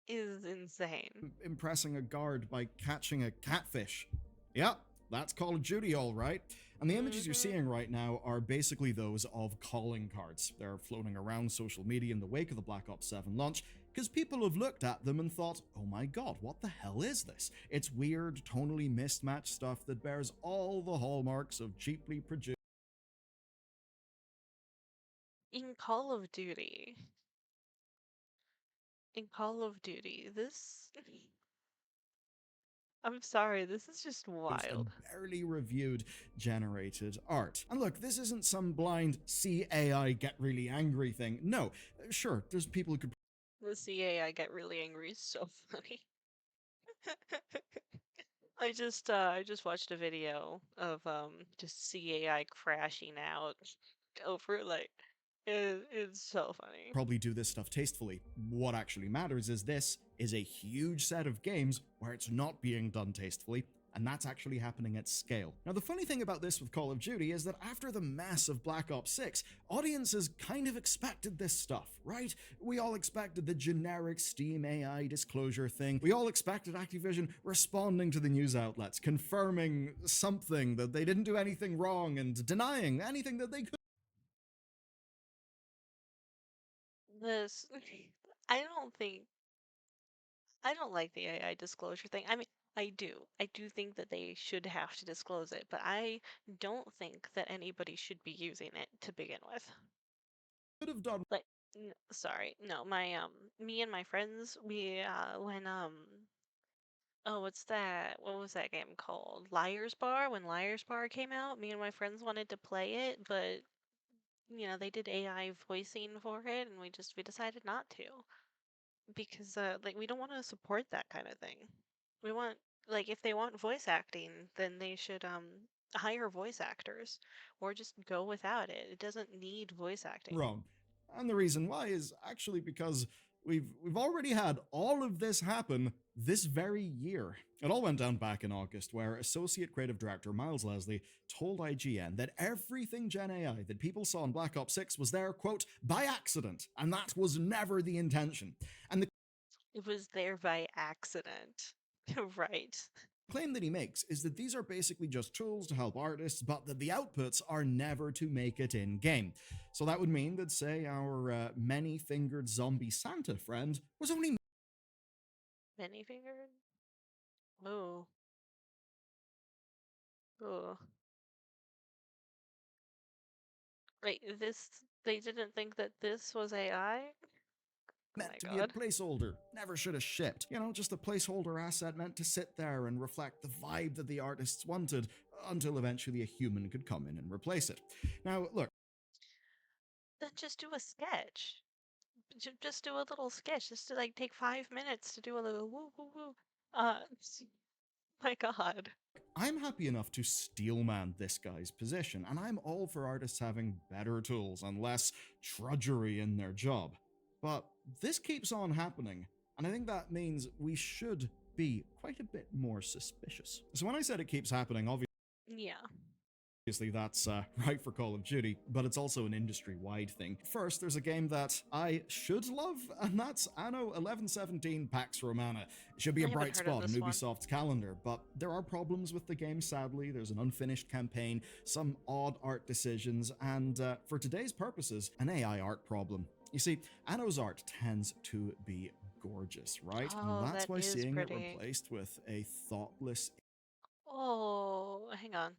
is insane. Impressing a guard by catching a catfish. Yep, that's Call of Duty, all right. And the images you're Mm-hmm. seeing right now are basically those of calling cards. They're floating around social media in the wake of the Black Ops 7 launch because people have looked at them and thought, oh my god, what the hell is this? It's weird, tonally mismatched stuff that bears all the hallmarks of cheaply produced. In Call of Duty, this. I'm sorry, this is just And wild. barely reviewed generated art. And look, this isn't some blind see AI get really angry thing. No, sure, there's people who could The CA I get really angry is so funny. I just watched a video of just CAI crashing out over like it's so funny. probably do this stuff tastefully. What actually matters is this is a huge set of games where it's not being done tastefully, and that's actually happening at scale. Now, the funny thing about this with Call of Duty is that after the mess of Black Ops 6, audiences kind of expected this stuff, right? We all expected the generic Steam AI disclosure thing. We all expected Activision responding to the news outlets, confirming something that they didn't do anything wrong and denying anything that they could. This I don't think I don't like the AI disclosure thing. I mean, I do think that they should have to disclose it, but I don't think that anybody should be using it to begin with. Have done Like, sorry, no, me and my friends, we oh, what's that? What was that game called? Liar's Bar? When Liar's Bar came out, me and my friends wanted to play it, but they did AI voicing for it, and we decided not to because like we don't want to support that kind of thing. We want like if they want voice acting, then they should hire voice actors or just go without it. It doesn't need voice acting. wrong. And the reason why is actually because we've already had all of this happen this very year. It all went down back in August, where Associate Creative Director Miles Leslie told IGN that everything Gen AI that people saw in Black Ops 6 was there, quote, by accident, and that was never the intention. And the It was there by accident. Right. claim that he makes is that these are basically just tools to help artists, but that the outputs are never to make it in game. So that would mean that, say, our many fingered zombie Santa friend was only Many fingered? Oh. Oh. Wait, they didn't think that this was AI? Oh my meant to be a god. placeholder, never should have shipped. You know, just a placeholder asset meant to sit there and reflect the vibe that the artists wanted until eventually a human could come in and replace it. Now, look, Then just do a sketch. Just do a little sketch. Just to like take 5 minutes to do a little woo woo woo. My god. I'm happy enough to steelman this guy's position, and I'm all for artists having better tools and less drudgery in their job. But this keeps on happening, and I think that means we should be quite a bit more suspicious. So when I said it keeps happening, Yeah. obviously that's right for Call of Duty, but it's also an industry-wide thing. First, there's a game that I should love, and that's Anno 1117 Pax Romana. It should be I a haven't bright heard of spot in this one. Ubisoft's calendar, but there are problems with the game, sadly. There's an unfinished campaign, some odd art decisions, and for today's purposes, an AI art problem. You see, Anno's art tends to be gorgeous, right? And Oh, that's that why is seeing it pretty. replaced with a thoughtless Oh, hang on.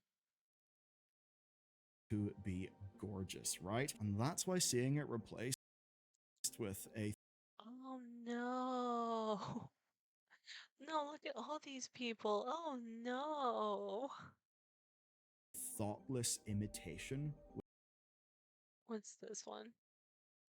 to be gorgeous, right? And that's why seeing it replaced with a Oh no. No, look at all these people. Oh no. thoughtless imitation What's this one?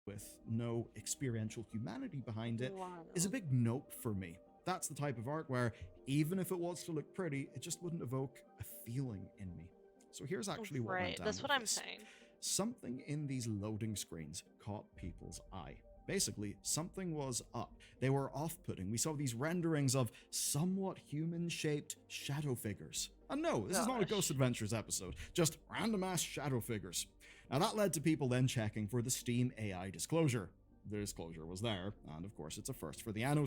with no experiential humanity behind it is a Wild. big nope for me. That's the type of art where, even if it was to look pretty, it just wouldn't evoke a feeling in me. So here's actually what went Right. down That's what with I'm this. saying. Something in these loading screens caught people's eye. Basically, something was up. They were off putting. We saw these renderings of somewhat human shaped shadow figures. And no, this is not a Ghost Gosh. Adventures episode, just random ass shadow figures. Now, that led to people then checking for the Steam AI disclosure. The disclosure was there, and of course, it's a first for the Anno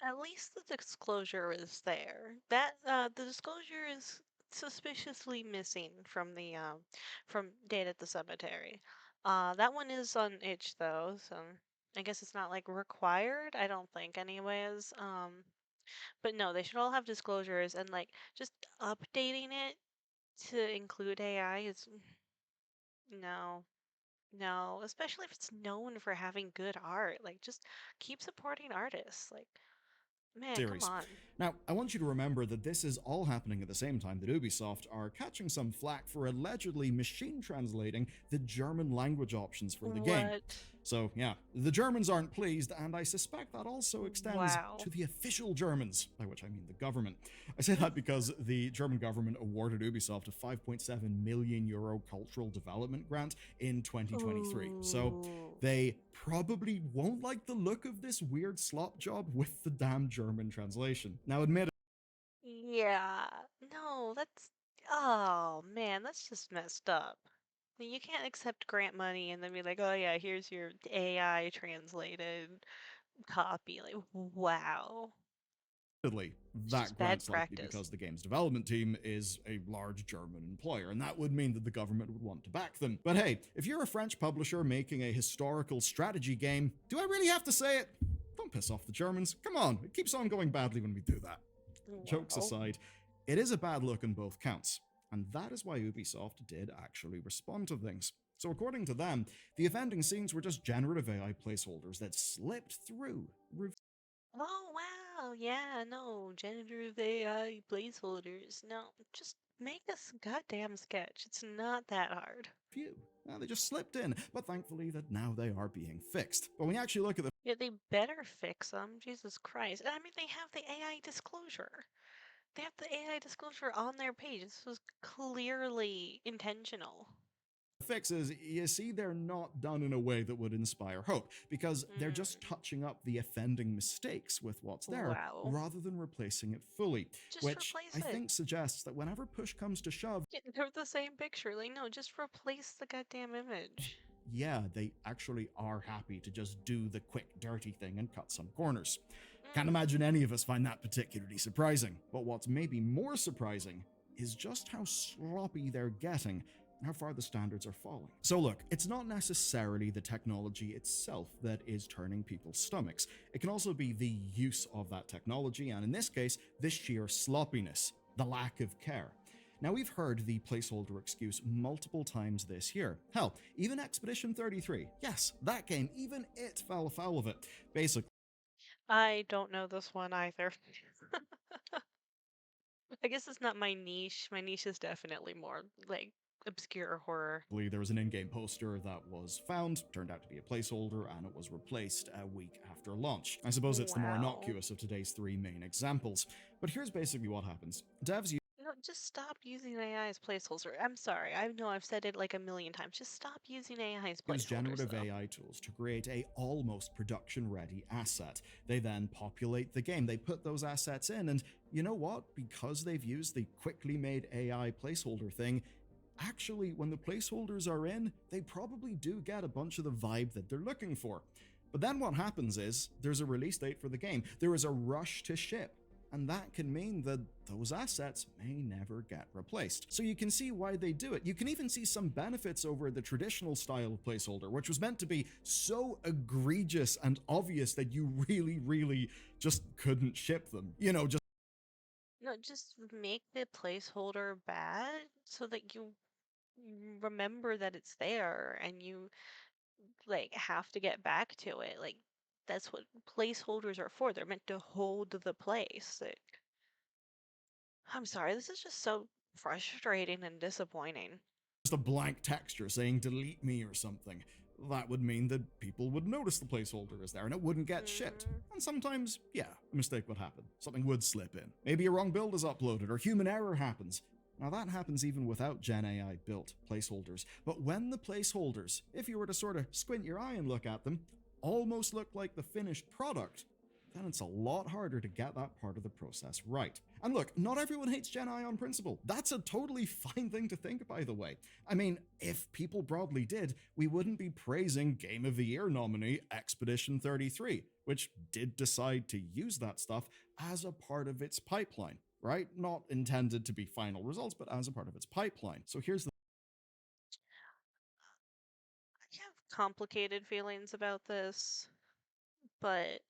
At least the disclosure is there. The disclosure is suspiciously missing from Date at the Cemetery. That one is on itch though, so I guess it's not like required. I don't think anyways. But no, they should all have disclosures and like just updating it to include AI is no. No, especially if it's known for having good art. Like just keep supporting artists. Like, man, come Series. on. Now, I want you to remember that this is all happening at the same time that Ubisoft are catching some flack for allegedly machine translating the German language options for the game. What? So, yeah, the Germans aren't pleased, and I suspect that also extends Wow. to the official Germans, by which I mean the government. I say that because the German government awarded Ubisoft a 5.7 million euro cultural development grant in 2023. So, Ooh. they probably won't like the look of this weird slop job with the damn German translation. Now, admit Yeah. No, oh man, that's just messed up. You can't accept grant money and then be like, oh yeah, here's your AI translated copy. Like, wow. It's that just bad grant's likely practice. because the game's development team is a large German employer, and that would mean that the government would want to back them. But hey, if you're a French publisher making a historical strategy game, do I really have to say it? Don't piss off the Germans. Come on, it keeps on going badly when we do that. Jokes Wow. aside, it is a bad look on both counts, and that is why Ubisoft did actually respond to things. So, according to them, the offending scenes were just generative AI placeholders that slipped through Oh wow, yeah, no, generative AI placeholders. No, just make a goddamn sketch. It's not that hard. review. They just slipped in, but thankfully that now they are being fixed. But when we actually look at the Yeah, they better fix them. Jesus Christ. And I mean, they have the AI disclosure. They have the AI disclosure on their page. This was clearly intentional. fixes, you see, they're not done in a way that would inspire hope because they're just Mm, touching up the offending mistakes with what's there wow. rather than replacing it fully, Just which replace I it. think suggests that whenever push comes to shove, Yeah, they're the same picture. Like, no, just replace the goddamn image. yeah, they actually are happy to just do the quick, dirty thing and cut some corners. Can't imagine Mm. any of us find that particularly surprising, but what's maybe more surprising is just how sloppy they're getting and how far the standards are falling. So, look, it's not necessarily the technology itself that is turning people's stomachs. It can also be the use of that technology, and in this case, the sheer sloppiness, the lack of care. Now, we've heard the placeholder excuse multiple times this year. Hell, even Expedition 33, yes, that game, even it fell foul of it. Basically, I don't know this one either. I guess it's not my niche. My niche is definitely more like obscure horror. there was an in-game poster that was found, turned out to be a placeholder, and it was replaced a week after launch. I suppose it's the more Wow. innocuous of today's three main examples. But here's basically what happens. Devs No, just stop using AI as placeholder. I'm sorry. I know I've said it like a million times. Just stop using AI as use placeholders, generative though. AI tools to create a almost production-ready asset. They then populate the game. They put those assets in, and you know what? Because they've used the quickly made AI placeholder thing, actually, when the placeholders are in, they probably do get a bunch of the vibe that they're looking for. But then what happens is there's a release date for the game. There is a rush to ship. And that can mean that those assets may never get replaced. So you can see why they do it. You can even see some benefits over the traditional style of placeholder, which was meant to be so egregious and obvious that you really just couldn't ship them. You know, just No, just make the placeholder bad so that you remember that it's there and you like have to get back to it. Like that's what placeholders are for. They're meant to hold the place. I'm sorry, this is just so frustrating and disappointing. a blank texture saying delete me or something. That would mean that people would notice the placeholder is there and it wouldn't get shipped. Mm, And sometimes, yeah, a mistake would happen. Something would slip in. Maybe a wrong build is uploaded or human error happens. Now, that happens even without Gen AI built placeholders. But when the placeholders, if you were to sort of squint your eye and look at them, almost look like the finished product, then it's a lot harder to get that part of the process right. And look, not everyone hates Gen I on principle. That's a totally fine thing to think, by the way. I mean, if people broadly did, we wouldn't be praising Game of the Year nominee Expedition 33, which did decide to use that stuff as a part of its pipeline, right? Not intended to be final results, but as a part of its pipeline. So here's the I have complicated feelings about this, but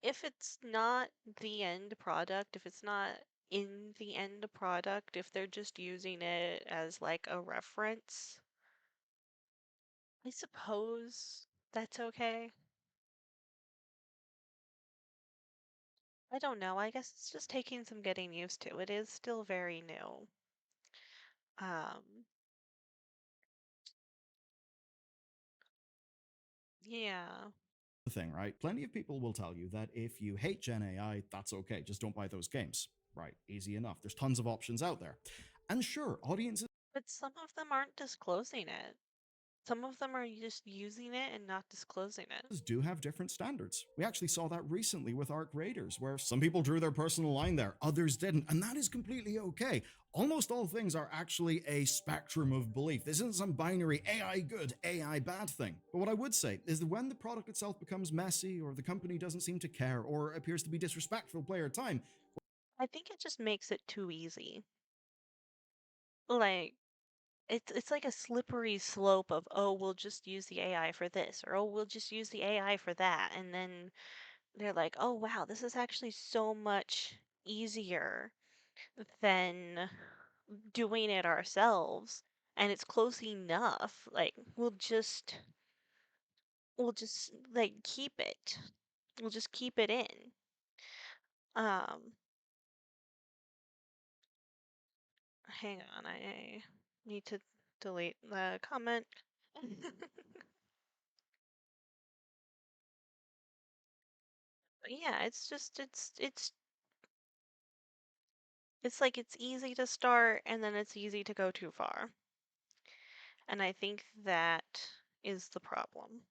if it's not the end product, if it's not in the end product, if they're just using it as like a reference, I suppose that's okay. I don't know. I guess it's just taking some getting used to. It is still very new. Um, yeah. thing, right? Plenty of people will tell you that if you hate Gen AI, that's okay. Just don't buy those games. Right, easy enough. There's tons of options out there. And sure, audiences But some of them aren't disclosing it. Some of them are just using it and not disclosing it. do have different standards. We actually saw that recently with Arc Raiders, where some people drew their personal line there, others didn't, and that is completely okay. Almost all things are actually a spectrum of belief. This isn't some binary AI good, AI bad thing. But what I would say is that when the product itself becomes messy, or the company doesn't seem to care, or appears to be disrespectful of player time, I think it just makes it too easy. Like, it's like a slippery slope of, oh, we'll just use the AI for this, or oh, we'll just use the AI for that. And then they're like, oh, wow, this is actually so much easier than doing it ourselves. And it's close enough. Like, we'll just like keep it. We'll just keep it in. Um, Hang on, I need to delete the comment. Yeah, it's just it's like it's easy to start and then it's easy to go too far. And I think that is the problem.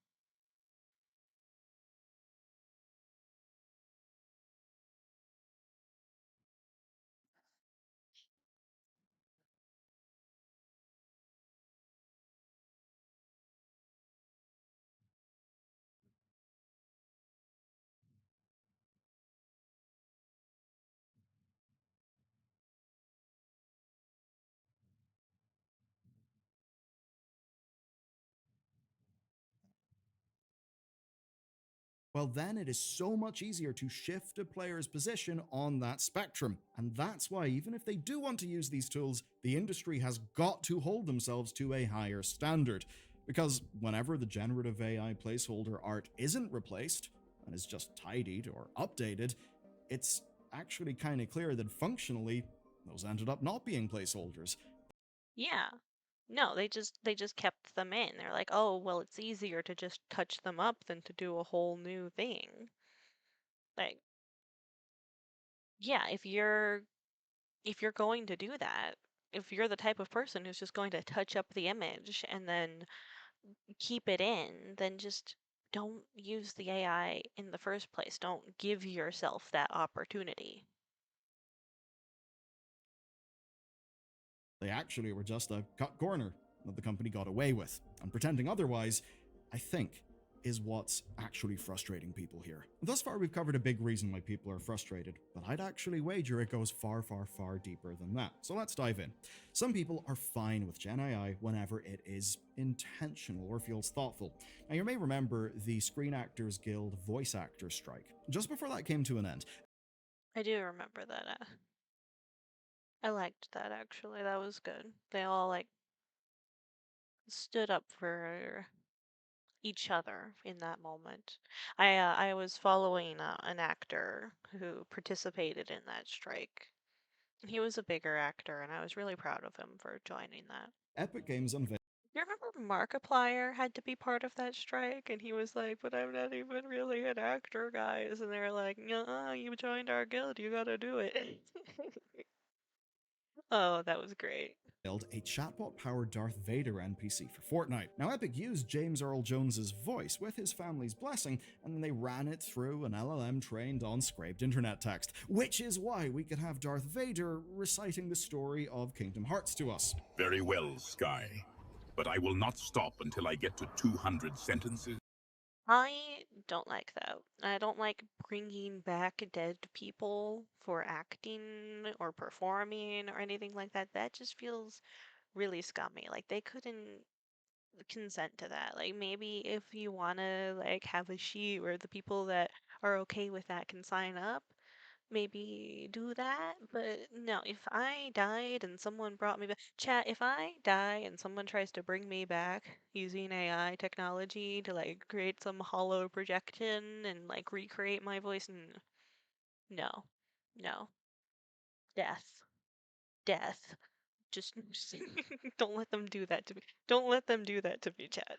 well, then it is so much easier to shift a player's position on that spectrum. And that's why, even if they do want to use these tools, the industry has got to hold themselves to a higher standard. Because whenever the generative AI placeholder art isn't replaced and is just tidied or updated, it's actually kind of clear that functionally, those ended up not being placeholders. Yeah. No, they just kept them in. They're like, "Oh, well, it's easier to just touch them up than to do a whole new thing." Like, yeah, if you're going to do that, if you're the type of person who's just going to touch up the image and then keep it in, then just don't use the AI in the first place. Don't give yourself that opportunity. They actually were just a cut corner that the company got away with. And pretending otherwise, I think, is what's actually frustrating people here. Thus far, we've covered a big reason why people are frustrated, but I'd actually wager it goes far, far, far deeper than that. So let's dive in. Some people are fine with Gen AI whenever it is intentional or feels thoughtful. Now, you may remember the Screen Actors Guild voice actor strike. Just before that came to an end, I do remember that. I liked that actually. That was good. They all like stood up for each other in that moment. I was following an actor who participated in that strike. He was a bigger actor, and I was really proud of him for joining that. Epic Games unveiled You remember Markiplier had to be part of that strike, and he was like, "But I'm not even really an actor, guys." And they're like, "Nah, you joined our guild, you gotta do it." Oh, that was great. build a chatbot-powered Darth Vader NPC for Fortnite. Now, Epic used James Earl Jones's voice with his family's blessing, and then they ran it through an LLM trained on scraped internet text, which is why we could have Darth Vader reciting the story of Kingdom Hearts to us. Very well, Sky. But I will not stop until I get to 200 sentences. I don't like that. I don't like bringing back dead people for acting or performing or anything like that. That just feels really scummy. Like they couldn't consent to that. Like maybe if you want to like have a sheet where the people that are okay with that can sign up, maybe do that. But no, if I died and someone brought me back, chat, if I die and someone tries to bring me back using AI technology to like create some hollow projection and like recreate my voice, no, no, death, death. Just don't let them do that to me. Don't let them do that to me, chat.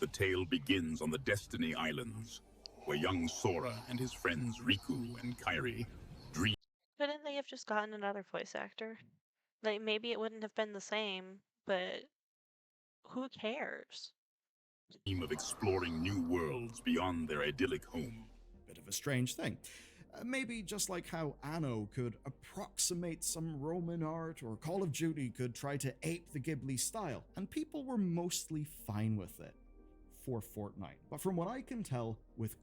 The tale begins on the Destiny Islands, where young Sora and his friends Riku and Kairi dream Couldn't they have just gotten another voice actor? Like maybe it wouldn't have been the same, but who cares? of exploring new worlds beyond their idyllic home. Bit of a strange thing. Maybe just like how Anno could approximate some Roman art, or Call of Duty could try to ape the Ghibli style, and people were mostly fine with it for Fortnite. But from what I can tell, with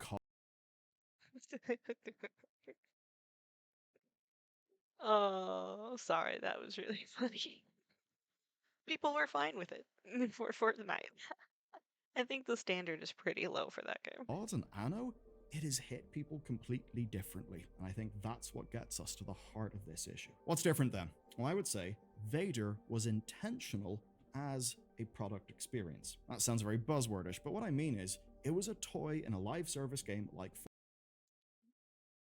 Oh, sorry, that was really funny. People were fine with it for Fortnite. I think the standard is pretty low for that game. COD and Anno, it has hit people completely differently, and I think that's what gets us to the heart of this issue. What's different then? Well, I would say Vader was intentional as a product experience. That sounds very buzzwordish, but what I mean is, it was a toy in a live service game like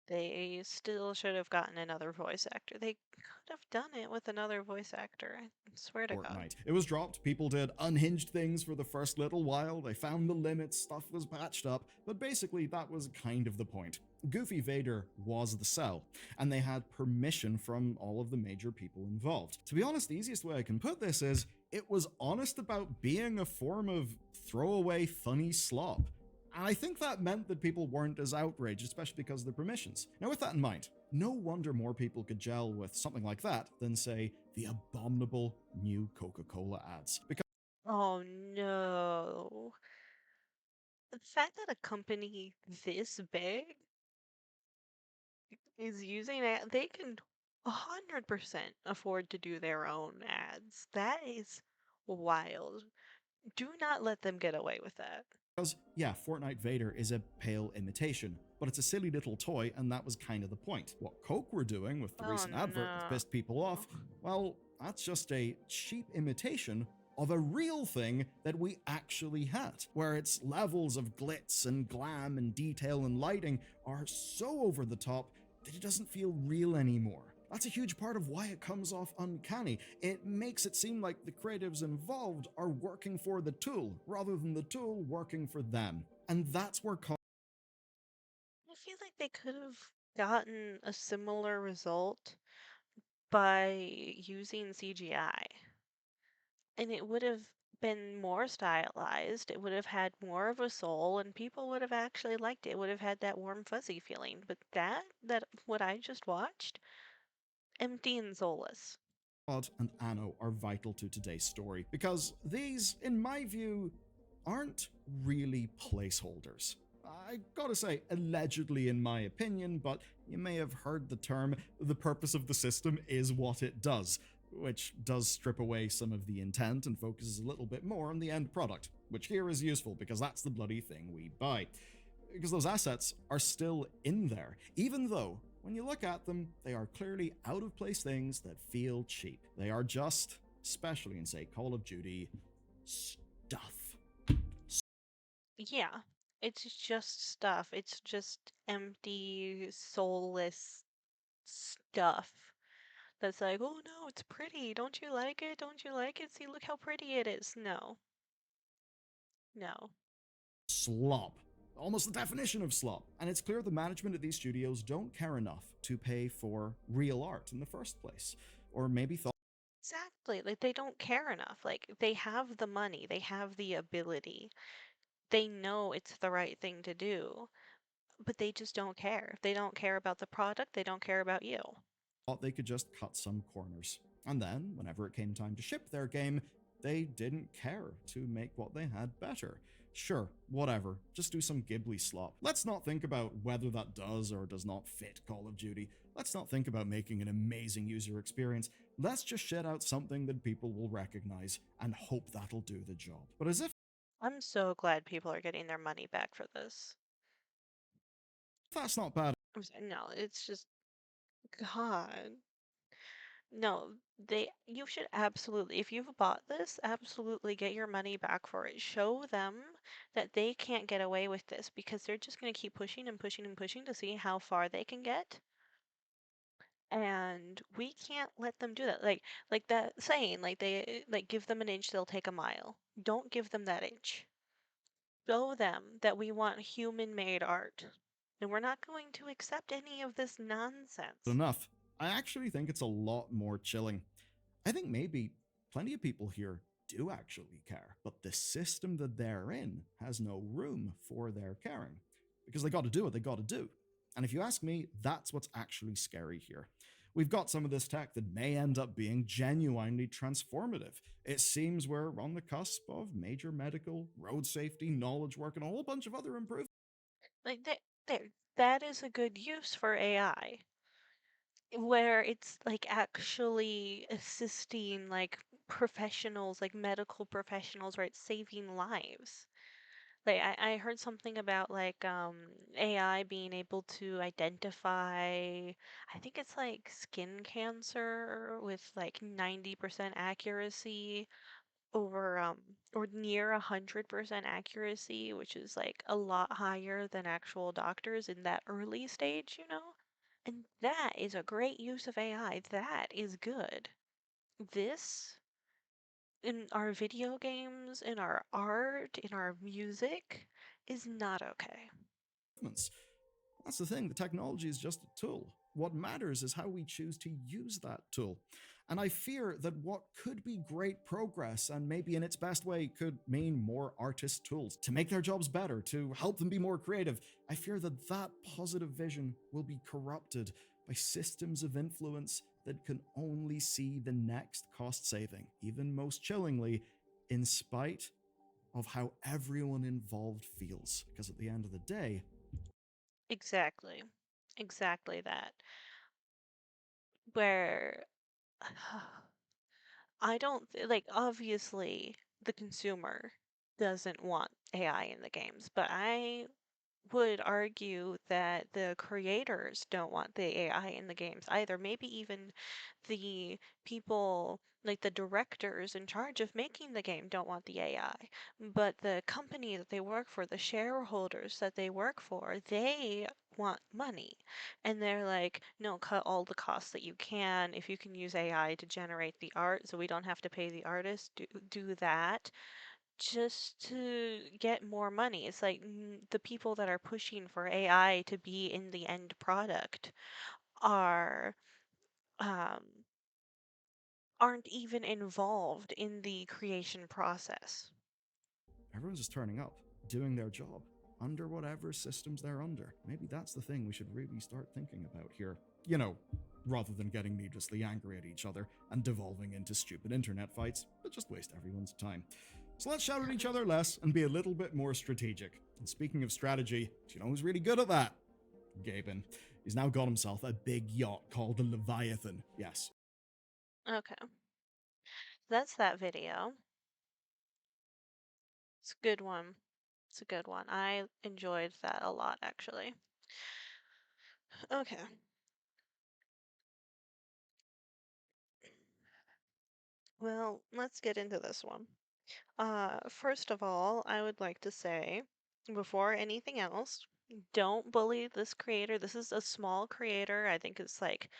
They still should have gotten another voice actor. They could have done it with another voice actor. I swear to God. Fortnite. It was dropped, people did unhinged things for the first little while, they found the limits, stuff was patched up, but basically that was kind of the point. Goofy Vader was the sell, and they had permission from all of the major people involved. To be honest, the easiest way I can put this is, it was honest about being a form of throwaway funny slop. And I think that meant that people weren't as outraged, especially because of the permissions. Now, with that in mind, no wonder more people could gel with something like that than, say, the abominable new Coca-Cola ads. Because Oh no. The fact that a company this big is using it, they can 100% afford to do their own ads. That is wild. Do not let them get away with that. yeah, Fortnite Vader is a pale imitation, but it's a silly little toy, and that was kind of the point. What Coke were doing with the Oh recent advert that no. pissed people off, well, that's just a cheap imitation of a real thing that we actually had, where its levels of glitz and glam and detail and lighting are so over the top that it doesn't feel real anymore. That's a huge part of why it comes off uncanny. It makes it seem like the creatives involved are working for the tool, rather than the tool working for them. And that's where I feel like they could have gotten a similar result by using CGI. And it would have been more stylized, it would have had more of a soul, and people would have actually liked it. It would have had that warm, fuzzy feeling. But that what I just watched, empty and soulless. Todd and Anno are vital to today's story, because these, in my view, aren't really placeholders. I gotta say, allegedly in my opinion, but you may have heard the term, the purpose of the system is what it does, which does strip away some of the intent and focuses a little bit more on the end product, which here is useful because that's the bloody thing we buy. Because those assets are still in there, even though when you look at them, they are clearly out of place things that feel cheap. They are just, especially in, say, Call of Duty, stuff. Yeah, it's just stuff. It's just empty, soulless stuff. That's like, oh no, it's pretty. Don't you like it? Don't you like it? See, look how pretty it is. No, no. Slop. Almost the definition of slop. And it's clear the management of these studios don't care enough to pay for real art in the first place. or maybe thought Exactly. Like they don't care enough. Like they have the money, they have the ability. They know it's the right thing to do, but they just don't care. They don't care about the product, they don't care about you. they could just cut some corners. And then, whenever it came time to ship their game, they didn't care to make what they had better. Sure, whatever, just do some Ghibli slop. Let's not think about whether that does or does not fit Call of Duty. Let's not think about making an amazing user experience. Let's just shit out something that people will recognize and hope that'll do the job. But as if I'm so glad people are getting their money back for this. that's not bad No, it's just God. No, you should absolutely, if you've bought this, absolutely get your money back for it. Show them that they can't get away with this because they're just going to keep pushing and pushing and pushing to see how far they can get. And we can't let them do that. Like that saying, like give them an inch, they'll take a mile. Don't give them that inch. Show them that we want human-made art. And we're not going to accept any of this nonsense. enough. I actually think it's a lot more chilling. I think maybe plenty of people here do actually care, but the system that they're in has no room for their caring because they got to do what they got to do. And if you ask me, that's what's actually scary here. We've got some of this tech that may end up being genuinely transformative. It seems we're on the cusp of major medical, road safety, knowledge work, and a whole bunch of other improvements. Like that is a good use for AI, where it's like actually assisting like professionals, like medical professionals, right, saving lives. Like I heard something about like AI being able to identify, I think it's like skin cancer with like 90% accuracy over or near 100% accuracy, which is like a lot higher than actual doctors in that early stage, you know? And that is a great use of AI. That is good. This in our video games, in our art, in our music is not okay. That's the thing, the technology is just a tool. What matters is how we choose to use that tool. And I fear that what could be great progress and maybe in its best way could mean more artist tools to make their jobs better, to help them be more creative. I fear that that positive vision will be corrupted by systems of influence that can only see the next cost saving, even most chillingly, in spite of how everyone involved feels. Because at the end of the day, Exactly. Exactly that. Where like obviously the consumer doesn't want AI in the games, but I would argue that the creators don't want the AI in the games either. Maybe even the people, like the directors in charge of making the game, don't want the AI. But the company that they work for, the shareholders that they work for, they want money. And they're like, no, cut all the costs that you can. If you can use AI to generate the art so we don't have to pay the artist, do that just to get more money. It's like the people that are pushing for AI to be in the end product are um, aren't even involved in the creation process. everyone's just turning up, doing their job, under whatever systems they're under. Maybe that's the thing we should really start thinking about here. You know, rather than getting needlessly angry at each other and devolving into stupid internet fights that just waste everyone's time. So let's shout at each other less and be a little bit more strategic. And speaking of strategy, do you know who's really good at that? Gaben. He's now got himself a big yacht called the Leviathan. Yes. Okay, that's that video. It's a good one. It's a good one. I enjoyed that a lot, actually. Okay. Well, let's get into this one. First of all, I would like to say, before anything else, don't bully this creator. This is a small creator. I think it's like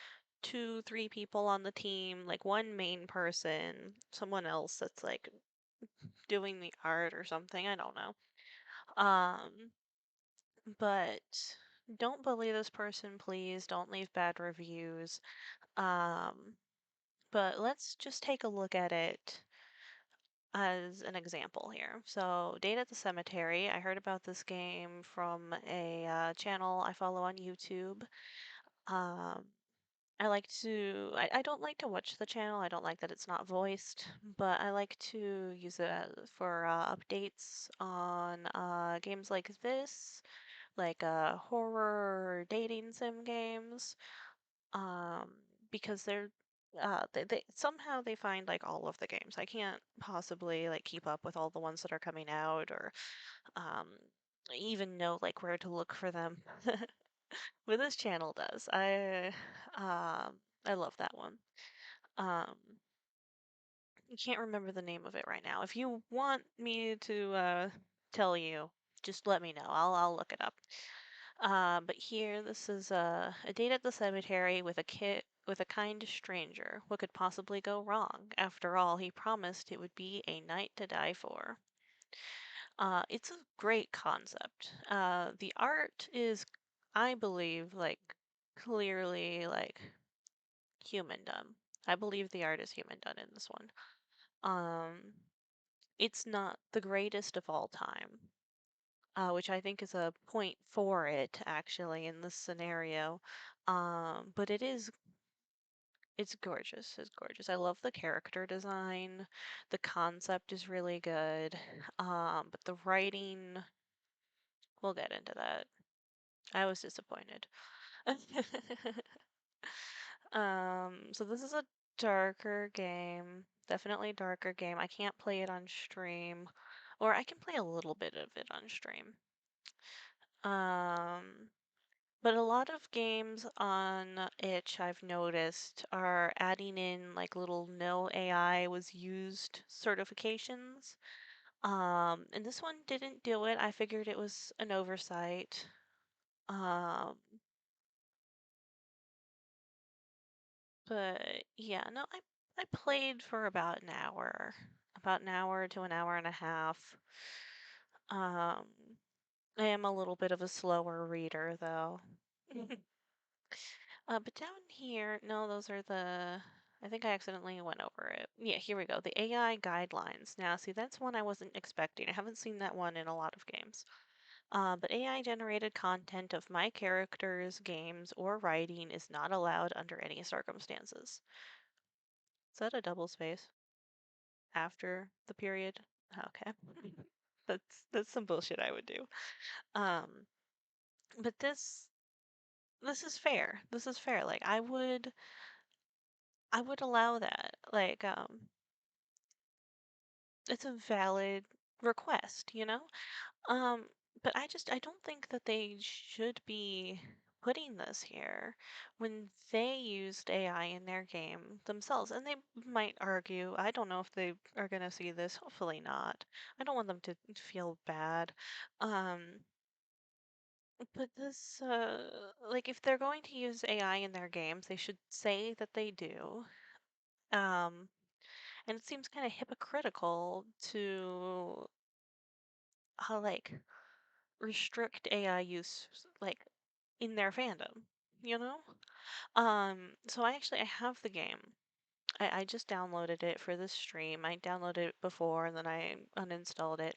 two, three people on the team, like one main person, someone else that's like doing the art or something. I don't know. Um, but don't bully this person, please. Don't leave bad reviews. Um, But let's just take a look at it as an example here. So, Date at the Cemetery, I heard about this game from a channel I follow on YouTube. Um, I don't like to watch the channel. I don't like that it's not voiced, but I like to use it for updates on games like this, like horror dating sim games, um, because they somehow they find like all of the games. I can't possibly like keep up with all the ones that are coming out or um, even know like where to look for them. But this channel does. I love that one. Um, I can't remember the name of it right now. If you want me to tell you, just let me know. I'll look it up. But here, this is a date at the cemetery with a kid with a kind stranger. What could possibly go wrong? After all, he promised it would be a night to die for. It's a great concept. The art is, I believe, like clearly like human done. I believe the art is human done in this one. Um, it's not the greatest of all time, which I think is a point for it actually in this scenario. But it's gorgeous. It's gorgeous. I love the character design. The concept is really good. But the writing, we'll get into that. I was disappointed. So this is a darker game. Definitely darker game. I can't play it on stream, or I can play a little bit of it on stream. Um, but a lot of games on itch I've noticed are adding in like little no AI was used certifications. And this one didn't do it. I figured it was an oversight. Um, but yeah, no, I played for about an hour to an hour and a half. Um, I am a little bit of a slower reader though. But down here, no, those are the. I think I accidentally went over it. Yeah, here we go. The AI guidelines. Now, see, that's one I wasn't expecting. I haven't seen that one in a lot of games. But AI generated content of my characters, games, or writing is not allowed under any circumstances. Is that a double space after the period? Okay. That's some bullshit I would do. Um, but this is fair. This is fair. Like I would allow that. Like it's a valid request, you know? Um, but I don't think that they should be putting this here when they used AI in their game themselves. And they might argue, I don't know if they are going to see this, hopefully not. I don't want them to feel bad. Um, but this, like, if they're going to use AI in their games, they should say that they do. Um, and it seems kind of hypocritical to, like, restrict AI use like in their fandom, you know? So I have the game. I just downloaded it for this stream. I downloaded it before and then I uninstalled it.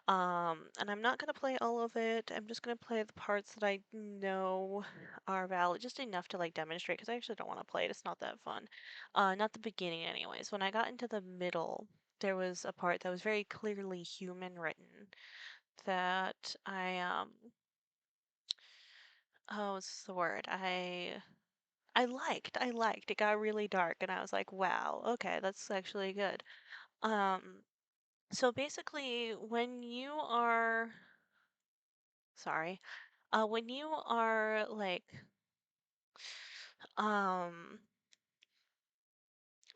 And I'm not gonna play all of it. I'm just gonna play the parts that I know are valid, just enough to like demonstrate because I actually don't want to play it. It's not that fun. Not the beginning anyways. When I got into the middle, there was a part that was very clearly human written that oh, what's the word? I liked. It got really dark and I was like, wow, okay, that's actually good. Um, so basically when you are sorry, when you are like um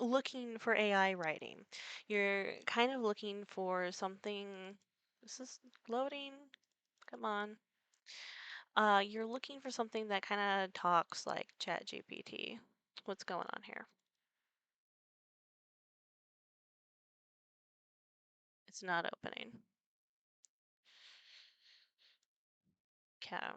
looking for AI writing, you're kind of looking for something. This is loading. Come on. You're looking for something that kind of talks like ChatGPT. What's going on here? It's not opening. Okay.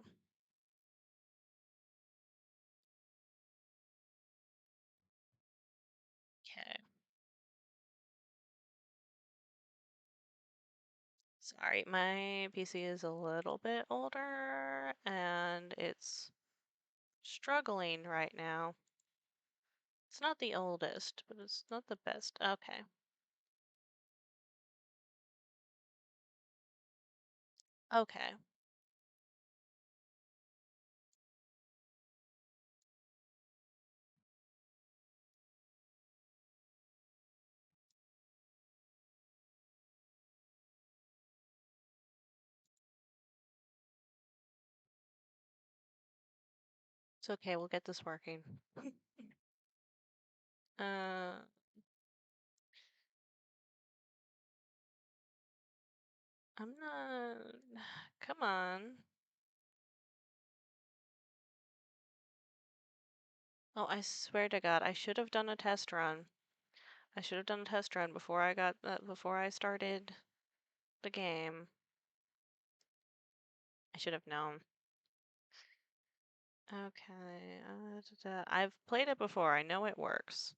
Sorry, my PC is a little bit older and it's struggling right now. It's not the oldest, but it's not the best. Okay. Okay. It's okay, we'll get this working. Uh, I'm not... Come on. Oh, I swear to God, I should have done a test run. I should have done a test run before before I started the game. I should have known. Okay, I've played it before. I know it works.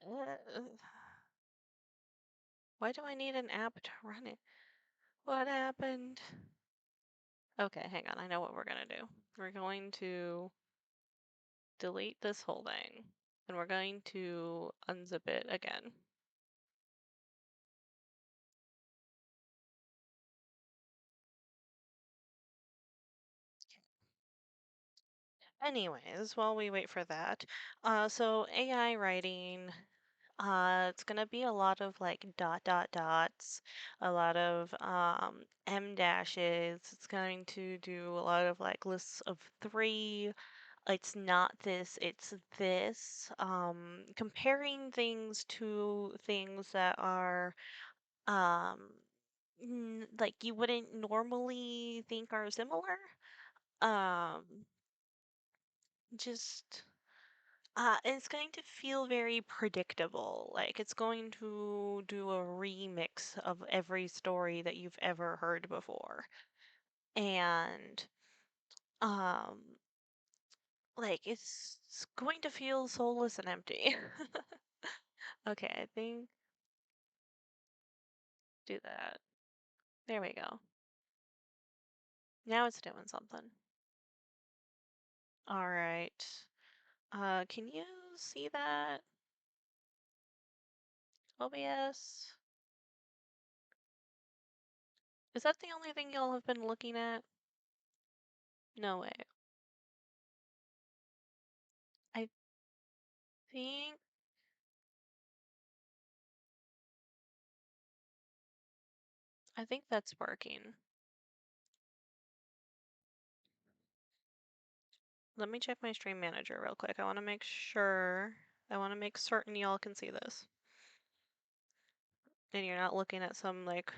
Uh, why do I need an app to run it? What happened? Okay, hang on. I know what we're gonna do. We're going to delete this whole thing, and we're going to unzip it again. Anyways, while we wait for that, so AI writing, it's gonna be a lot of like dots, a lot of M dashes. It's going to do a lot of like lists of three. It's not this, it's this. Comparing things to things that are um like you wouldn't normally think are similar. Um, just it's going to feel very predictable. Like it's going to do a remix of every story that you've ever heard before. And um like it's going to feel soulless and empty. Okay, I think do that. There we go. Now it's doing something. All right. Can you see that? OBS? Is that the only thing y'all have been looking at? No way. I think I think that's working. Let me check my stream manager real quick. I want to make sure. I want to make certain y'all can see this. And you're not looking at some like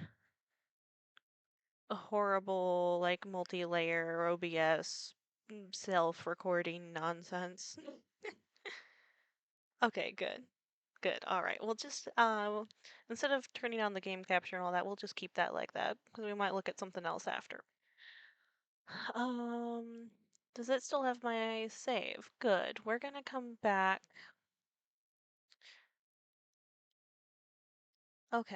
horrible like multi-layer OBS self-recording nonsense. Okay, good. Good. All right. We'll just instead of turning on the game capture and all that, we'll just keep that like that because we might look at something else after. Um, does it still have my save? Good. We're gonna come back. Okay.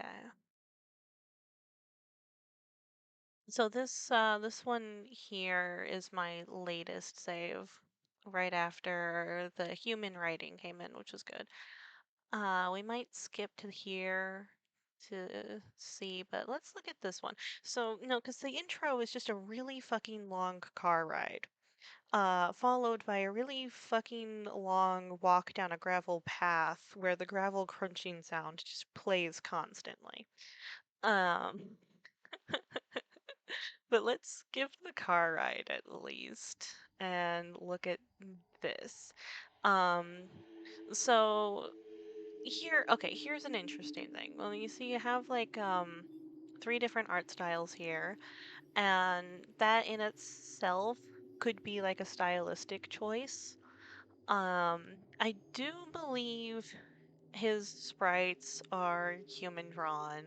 So this one here is my latest save right after the human writing came in, which is good. We might skip to here to see, but let's look at this one. So, no, because the intro is just a really fucking long car ride, followed by a really fucking long walk down a gravel path where the gravel crunching sound just plays constantly. Um, but let's skip the car ride at least and look at this. Um, so here, okay, here's an interesting thing. Well, you see, you have like three different art styles here, and that in itself could be like a stylistic choice. I do believe his sprites are human drawn.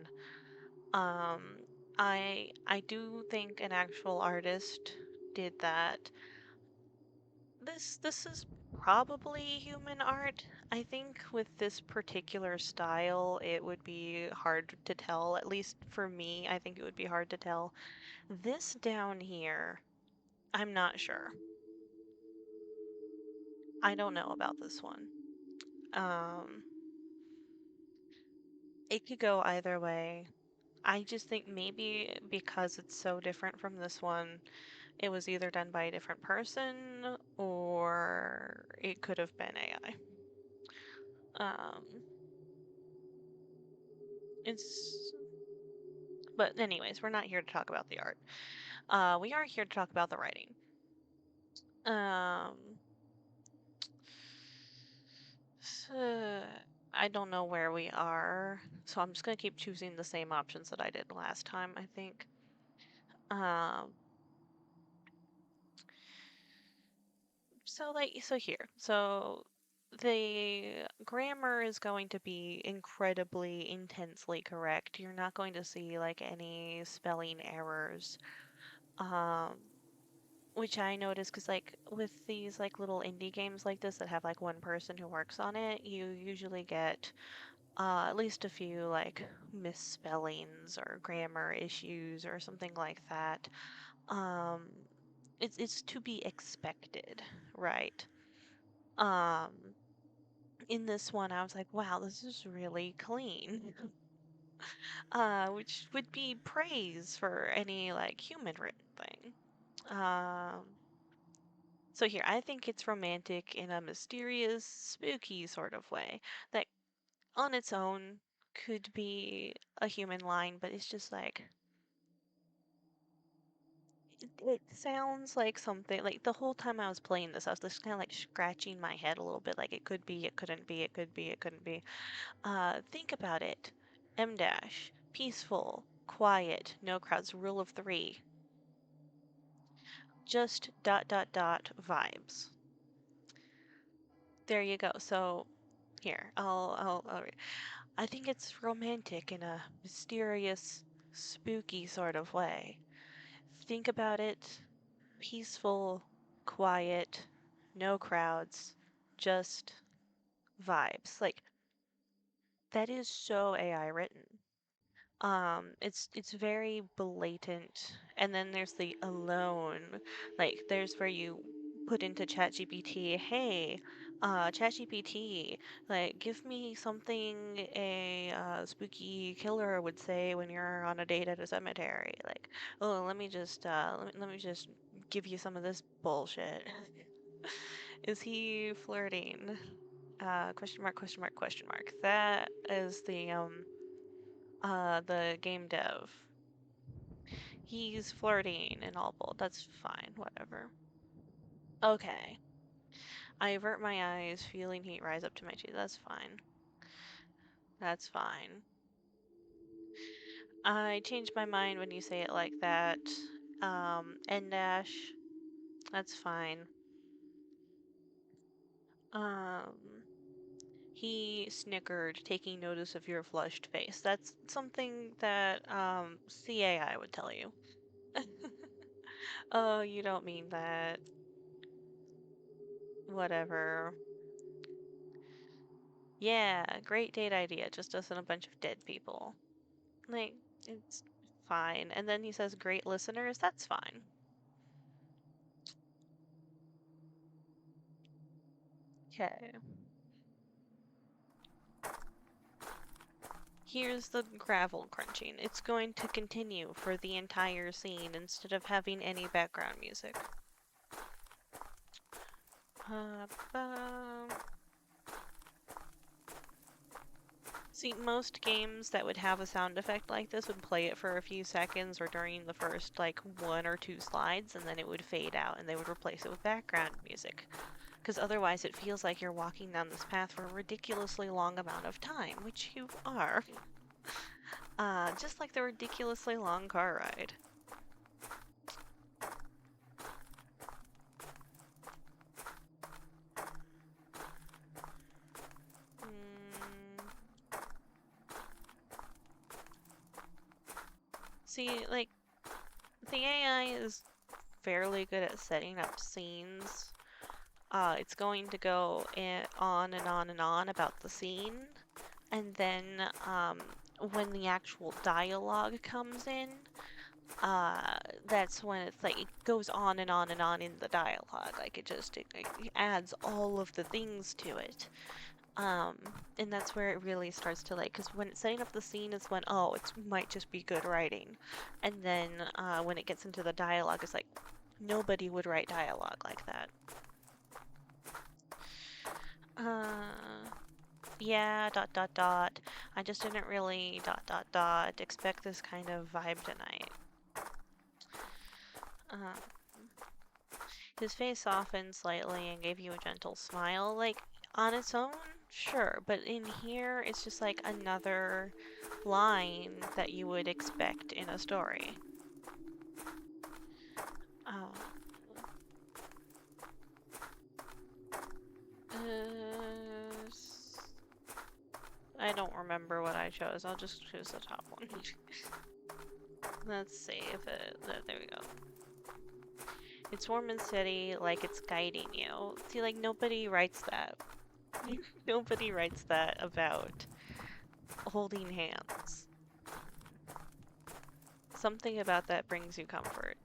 Um, I do think an actual artist did that. this is probably human art. I think with this particular style, it would be hard to tell. At least for me, I think it would be hard to tell. This down here, I'm not sure. I don't know about this one. Um, it could go either way. I just think maybe because it's so different from this one, it was either done by a different person or it could have been AI. Um, it's, but anyways, we're not here to talk about the art. We are here to talk about the writing. Um, so I don't know where we are, so I'm just gonna keep choosing the same options that I did last time, I think. Um, so here. So the grammar is going to be incredibly intensely correct. You're not going to see like any spelling errors. Um, which I notice because like with these like little indie games like this that have like one person who works on it, you usually get at least a few like misspellings or grammar issues or something like that. Um, it's to be expected, right? Um, in this one, I was like, wow, this is really clean, which would be praise for any like human written thing. Um, so here, I think it's romantic in a mysterious, spooky sort of way that on its own could be a human line, but it's just like it sounds like something like the whole time I was playing this, I was just kind of like scratching my head a little bit, like it could be, it couldn't be, it could be, it couldn't be. Think about it. M dash, peaceful, quiet, no crowds, rule of three. Just dot dot dot vibes. There you go. So here, I'll read. I think it's romantic in a mysterious, spooky sort of way. Think about it. Peaceful, quiet, no crowds, just vibes. Like that is so AI written. It's very blatant. And then there's the alone. Like there's where you put into ChatGPT, hey, ChatGPT, like give me something a spooky killer would say when you're on a date at a cemetery. Like, oh, let me just give you some of this bullshit. Is he flirting? Question mark, question mark, question mark. That is the game dev. He's flirting and all bold. That's fine, whatever. Okay. I avert my eyes, feeling heat rise up to my cheeks. That's fine. That's fine. I change my mind when you say it like that. N dash. That's fine. Um, he snickered, taking notice of your flushed face. That's something that, CAI would tell you. Oh, you don't mean that. Whatever. Yeah, great date idea, just us and a bunch of dead people. Like, it's fine. And then he says, great listeners, that's fine. Okay. Here's the gravel crunching. It's going to continue for the entire scene instead of having any background music. Ba. See, most games that would have a sound effect like this would play it for a few seconds or during the first, like, one or two slides, and then it would fade out, and they would replace it with background music. Because otherwise it feels like you're walking down this path for a ridiculously long amount of time, which you are. Just like the ridiculously long car ride. Mm. See, like, the AI is fairly good at setting up scenes. it's going to go on and on and on about the scene, and then when the actual dialogue comes in, that's when it's like it goes on and on and on in the dialogue. Like it adds all of the things to it. Um, and that's where it really starts to like, because when it's setting up the scene is when, oh, it might just be good writing. And then when it gets into the dialogue, it's like, nobody would write dialogue like that. Yeah, dot dot dot. I just didn't really dot dot dot expect this kind of vibe tonight. His face softened slightly and gave you a gentle smile. Like, on its own, sure, but in here, it's just like another line that you would expect in a story. Oh. I don't remember what I chose. I'll just choose the top one. Let's see if it... There we go. It's warm and steady, like it's guiding you. See, like, nobody writes that. Nobody writes that about holding hands. Something about that brings you comfort.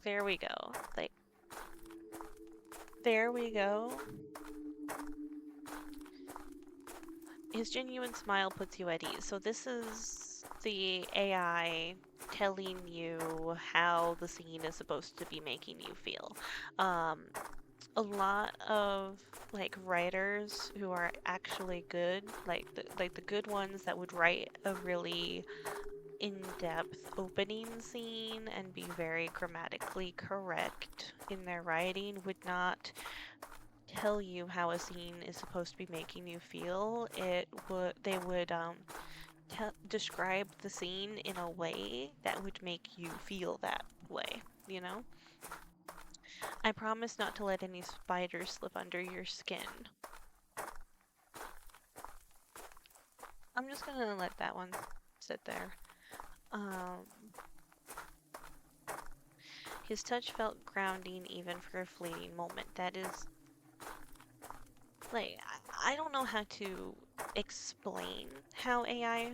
There we go. Like, there we go. His genuine smile puts you at ease. So this is the AI telling you how the scene is supposed to be making you feel. A lot of like writers who are actually good, like the good ones that would write a really in-depth opening scene and be very grammatically correct in their writing, would not tell you how a scene is supposed to be making you feel. They would describe the scene in a way that would make you feel that way, you know? I promise not to let any spiders slip under your skin. I'm just gonna let that one sit there. His touch felt grounding even for a fleeting moment. That is... Like, I don't know how to explain how AI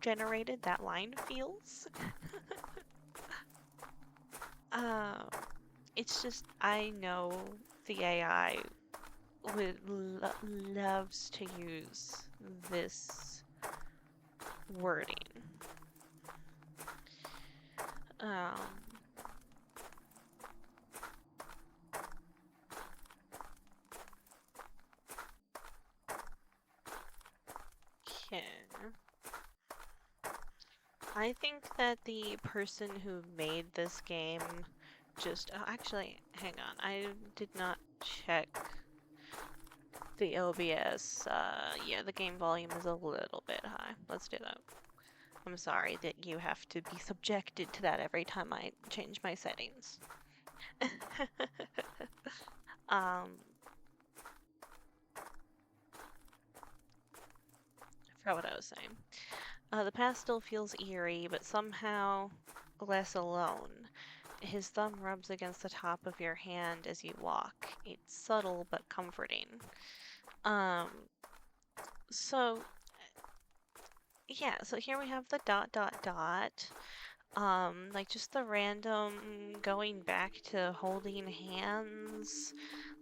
generated that line feels. It's just, I know the AI loves to use this wording. Okay. I think that the person who made this game just... Oh, actually, hang on. I did not check the OBS. Yeah, the game volume is a little bit high. Let's do that. I'm sorry that you have to be subjected to that every time I change my settings. I forgot what I was saying. The past still feels eerie, but somehow less alone. His thumb rubs against the top of your hand as you walk. It's subtle but comforting. So yeah, so here we have the dot dot dot. Like just the random going back to holding hands,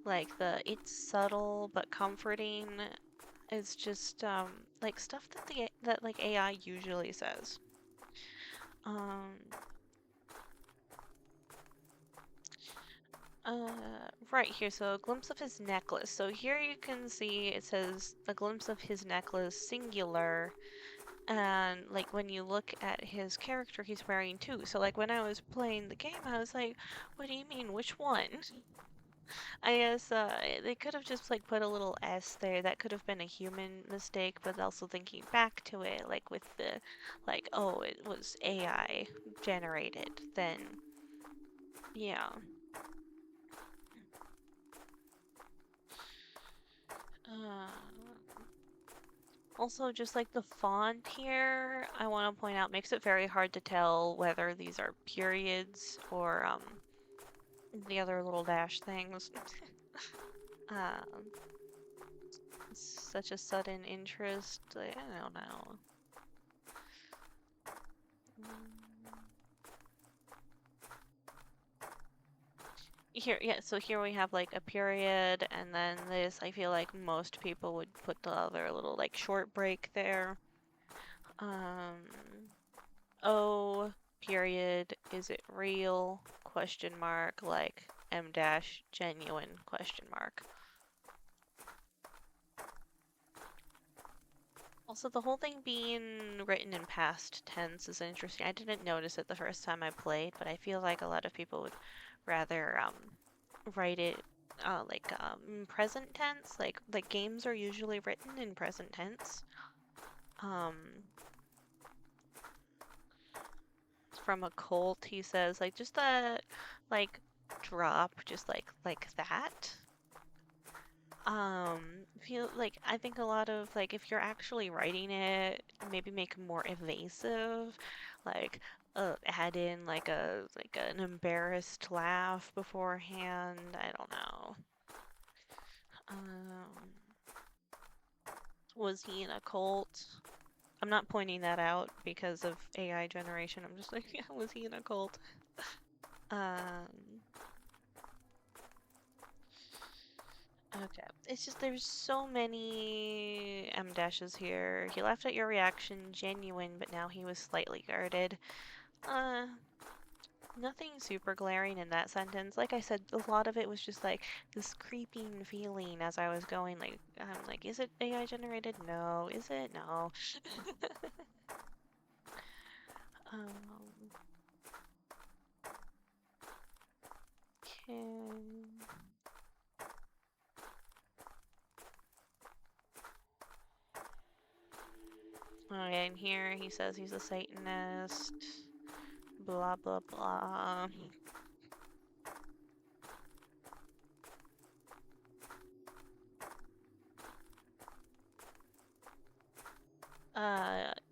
like it's subtle but comforting. It's just like stuff that like AI usually says. Right here, so a glimpse of his necklace. So here you can see it says a glimpse of his necklace, singular. And like when you look at his character, he's wearing two. So like when I was playing the game, I was like, what do you mean, which one? I guess they could have just like put a little S there. That could have been a human mistake, but also thinking back to it, like with the, like, oh, it was AI generated, then, yeah. Also, just like the font here, I want to point out, makes it very hard to tell whether these are periods or the other little dash things. um, Such a sudden interest. I don't know. Here, yeah, so here we have like a period, and then this, I feel like most people would put the other little like short break there. Oh, period, is it real? Question mark, like M dash genuine question mark. Also, the whole thing being written in past tense is interesting. I didn't notice it the first time I played, but I feel like a lot of people would rather write it present tense. Like games are usually written in present tense. From a cult, he says like just that like drop, just like that. Feel like I think a lot of like if you're actually writing it, maybe make it more evasive, like add in like an embarrassed laugh beforehand. I don't know. Um, was he in a cult? I'm not pointing that out because of AI generation. I'm just like, yeah, was he in a cult? Um, Okay, it's just there's so many M dashes here. He laughed at your reaction, genuine, but now he was slightly guarded. Uh, Nothing super glaring in that sentence. Like I said, a lot of it was just like this creeping feeling as I was going. Like I'm like, is it AI generated? No. Is it? No. Okay. Okay, and here he says he's a Satanist. Blah blah blah.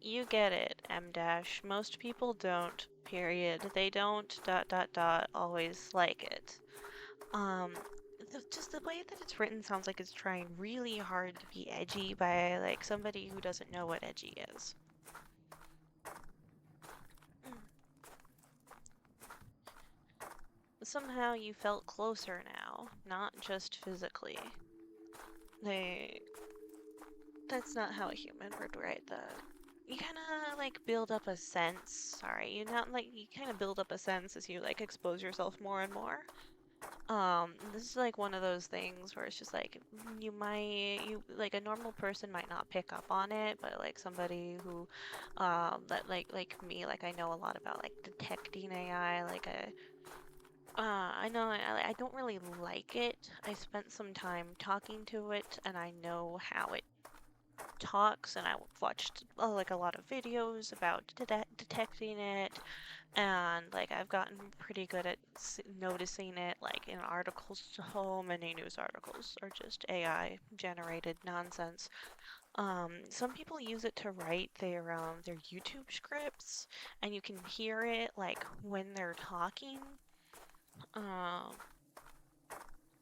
You get it, M dash. Most people don't, period. They don't, dot, dot, dot, always like it. Just the way that it's written sounds like it's trying really hard to be edgy by, like, somebody who doesn't know what edgy is. Somehow you felt closer now, not just physically. That's not how a human would write that. You kind of like build up a sense. Sorry, you kind of build up a sense as you like expose yourself more and more. This is like one of those things where it's just like you like a normal person might not pick up on it, but like somebody who, that like me, like I know a lot about like detecting AI, I know I don't really like it. I spent some time talking to it, and I know how it talks, and I watched like a lot of videos about detecting it, and like I've gotten pretty good at noticing it like in articles. So many news articles are just AI generated nonsense. Some people use it to write their YouTube scripts, and you can hear it like when they're talking. Um,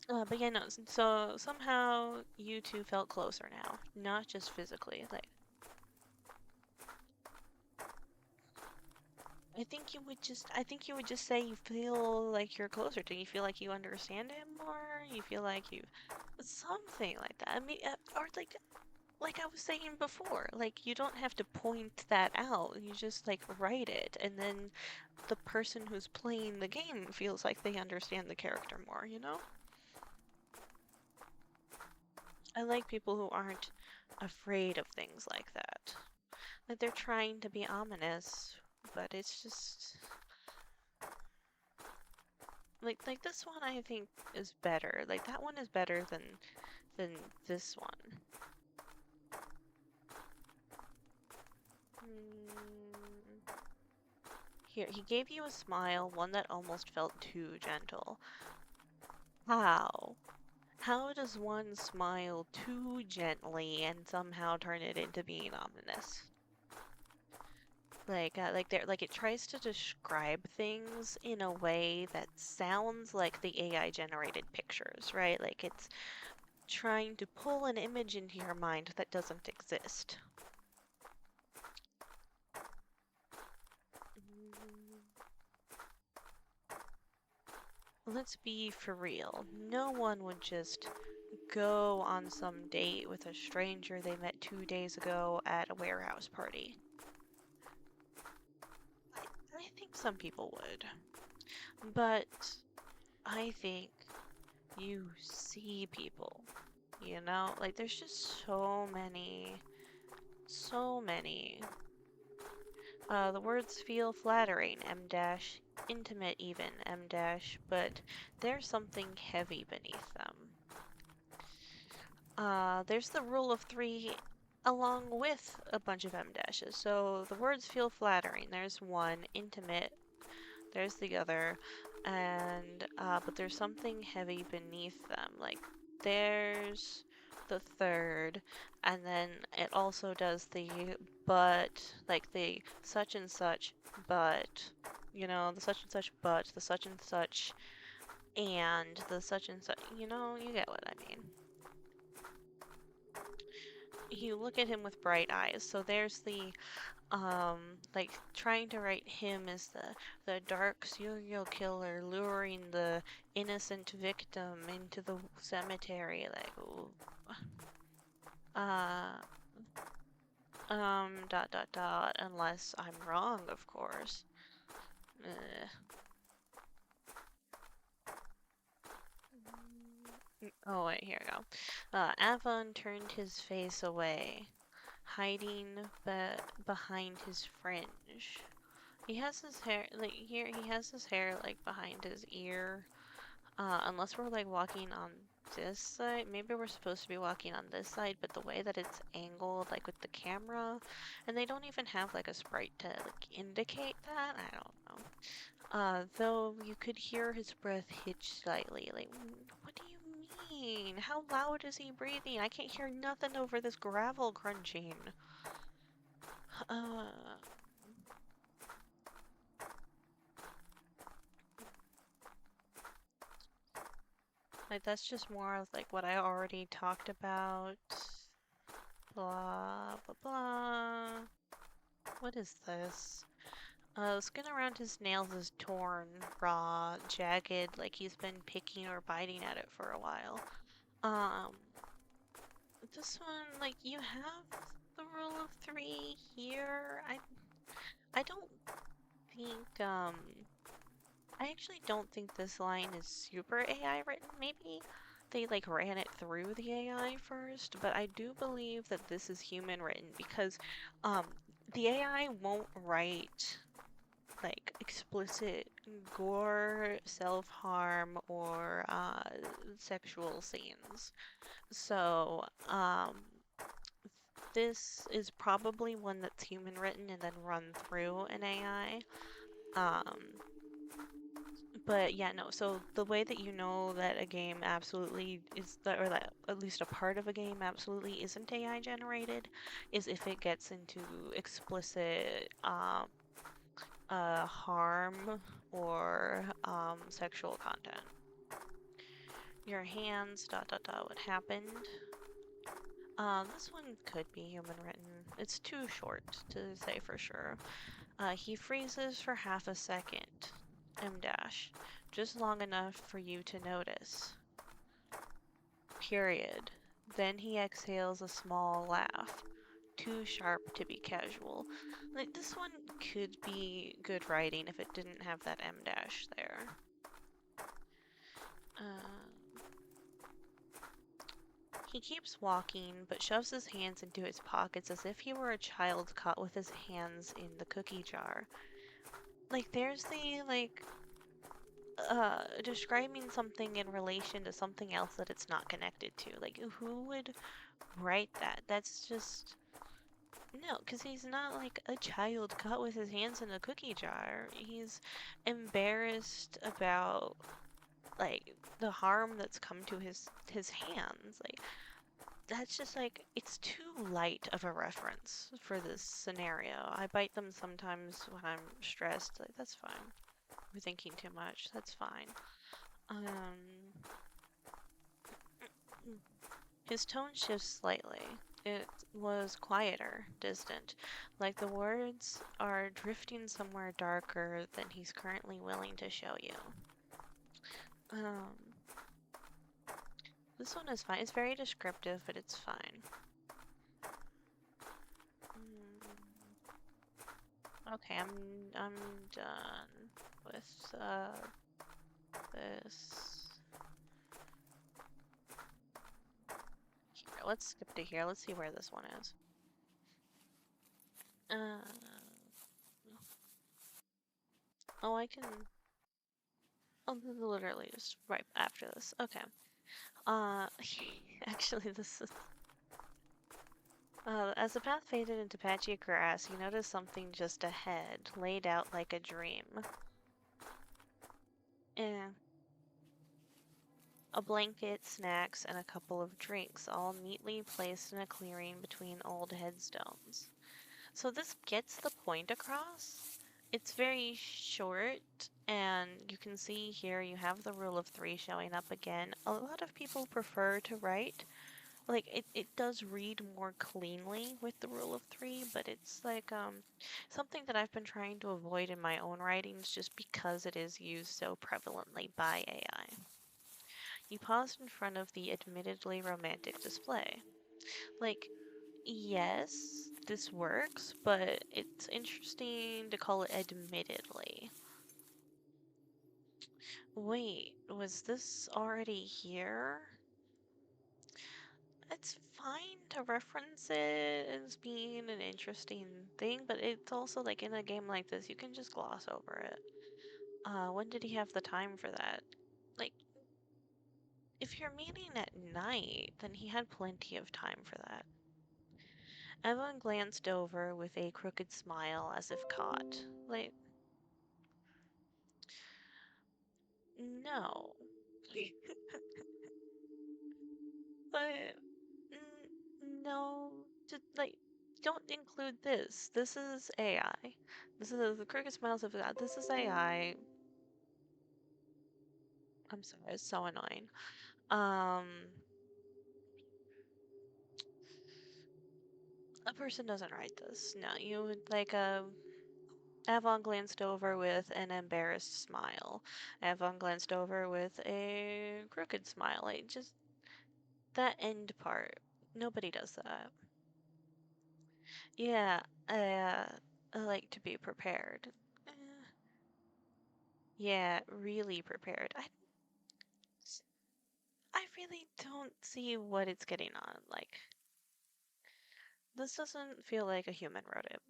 but yeah, no. So somehow you two felt closer now, not just physically. Like I think you would just say you feel like you're closer to. You feel like you understand him more. You feel like you, something like that. I mean, or like I was saying before, like you don't have to point that out. You just like write it, and then the person who's playing the game feels like they understand the character more. You know? I like people who aren't afraid of things like that. Like they're trying to be ominous, but it's just like this one I think is better. Like that one is better than this one. Here, he gave you a smile, one that almost felt too gentle. How? How does one smile too gently and somehow turn it into being ominous? Like it tries to describe things in a way that sounds like the AI generated pictures, right? Like it's trying to pull an image into your mind that doesn't exist. Let's be for real. No one would just go on some date with a stranger they met 2 days ago at a warehouse party. I think some people would, but I think you see people, you know? Like, there's just so many, so many. The words feel flattering, M dash, intimate even, M dash, but there's something heavy beneath them. There's the rule of three along with a bunch of M dashes. So the words feel flattering. There's one, intimate, there's the other, and but there's something heavy beneath them. Like there's the third, and then it also does the but, like the such and such, but, you know, the such and such, but, the such and such, and the such and such, you know, you get what I mean. You look at him with bright eyes. So there's the like trying to write him as the dark serial killer luring the innocent victim into the cemetery, like ooh. uh dot dot dot, unless I'm wrong, of course. Oh wait, here we go. Avon turned his face away, hiding behind his fringe. He has his hair, like, here, he has his hair, like, behind his ear. Unless we're, like, walking on this side. Maybe we're supposed to be walking on this side, but the way that it's angled, like, with the camera, and they don't even have, like, a sprite to, like, indicate that. I don't know. Though you could hear his breath hitch slightly. Like, what do you mean? How loud is he breathing? I can't hear nothing over this gravel crunching. Like, that's just more of, like, what I already talked about. Blah, blah, blah. What is this? The skin around his nails is torn, raw, jagged, like he's been picking or biting at it for a while. This one, like, you have the rule of three here. I don't think, I actually don't think this line is super AI written. Maybe they like ran it through the AI first, but I do believe that this is human written because the AI won't write like explicit gore, self-harm, or sexual scenes. So this is probably one that's human written and then run through an AI. But yeah, no, so the way that you know that a game absolutely is, or that at least a part of a game absolutely isn't AI generated, is if it gets into explicit harm or sexual content. Your hands, dot dot dot, what happened? This one could be human written. It's too short to say for sure. He freezes for half a second. M dash. Just long enough for you to notice. Period. Then he exhales a small laugh. Too sharp to be casual. Like, this one could be good writing if it didn't have that M dash there. He keeps walking, but shoves his hands into his pockets as if he were a child caught with his hands in the cookie jar. Like, there's the, like, describing something in relation to something else that it's not connected to. Like, who would write that? That's just... No, because he's not, like, a child caught with his hands in a cookie jar. He's embarrassed about, like, the harm that's come to his hands. Like, that's just like, it's too light of a reference for this scenario. I bite them sometimes when I'm stressed. Like, that's fine. We're thinking too much. That's fine. His tone shifts slightly. It was quieter, distant, like the words are drifting somewhere darker than he's currently willing to show you. Um, this one is fine. It's very descriptive, but it's fine. Okay, I'm done with this. Here, let's skip to here. Let's see where this one is. Uh, oh, I can. Oh, this is literally just right after this. Okay. Actually, this is. As the path faded into patchy grass, you noticed something just ahead, laid out like a dream. Eh. A blanket, snacks, and a couple of drinks, all neatly placed in a clearing between old headstones. So this gets the point across. It's very short, and you can see here you have the rule of three showing up again. A lot of people prefer to write. Like, it does read more cleanly with the rule of three, but it's like, something that I've been trying to avoid in my own writings just because it is used so prevalently by AI. You paused in front of the admittedly romantic display. Like, yes, this works, but it's interesting to call it admittedly. Wait, was this already here? It's fine to reference it as being an interesting thing, but it's also like in a game like this, you can just gloss over it. When did he have the time for that? Like, if you're meeting at night, then he had plenty of time for that. Evan glanced over with a crooked smile as if caught. Like, no. But, no, just, like, don't include this. This is AI. This is the crooked smiles of God. This is AI. I'm sorry, it's so annoying. Um, a person doesn't write this. No, you would like Avon glanced over with an embarrassed smile. Avon glanced over with a crooked smile. Like, just that end part. Nobody does that. Yeah, I like to be prepared. Eh, yeah, really prepared. I really don't see what it's getting on. Like, this doesn't feel like a human wrote it.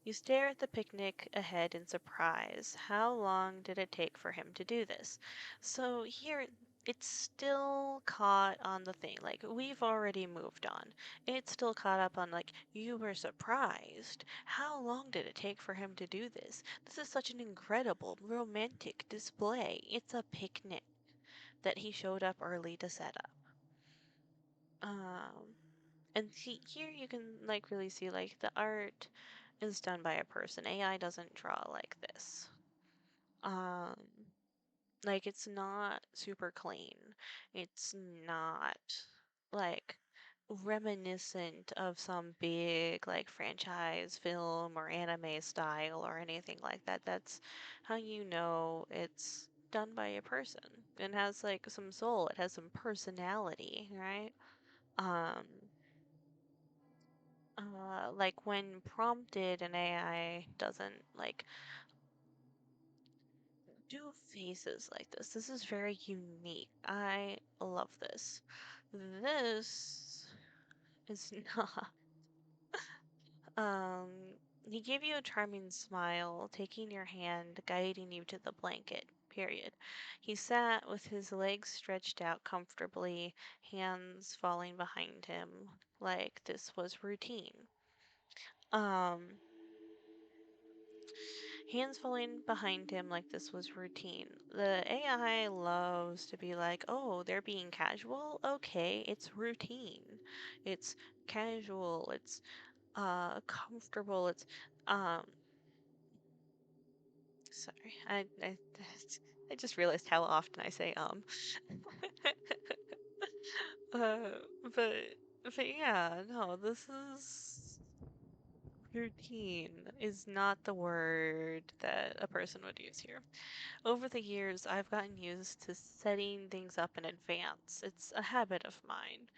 You stare at the picnic ahead in surprise. How long did it take for him to do this? So here, it's still caught on the thing. Like, we've already moved on. It's still caught up on, like, you were surprised. How long did it take for him to do this? This is such an incredible, romantic display. It's a picnic that he showed up early to set up. Um, and here you can, like, really see, like, the art is done by a person. AI doesn't draw like this. Um, like it's not super clean. It's not like reminiscent of some big like franchise film or anime style or anything like that. That's how you know it's done by a person and has like some soul. It has some personality, right? Um, like when prompted, an AI doesn't like do faces like this. This is very unique. I love this. This is not. Um, he gave you a charming smile, taking your hand, guiding you to the blanket. Period. He sat with his legs stretched out comfortably, hands falling behind him, like this was routine. Um, hands falling behind him like this was routine. The AI loves to be like, oh, they're being casual? Okay, it's routine. It's casual, it's comfortable, it's um sorry, I just realized how often I say uh but but yeah, no, this is routine is not the word that a person would use here. Over the years, I've gotten used to setting things up in advance. It's a habit of mine.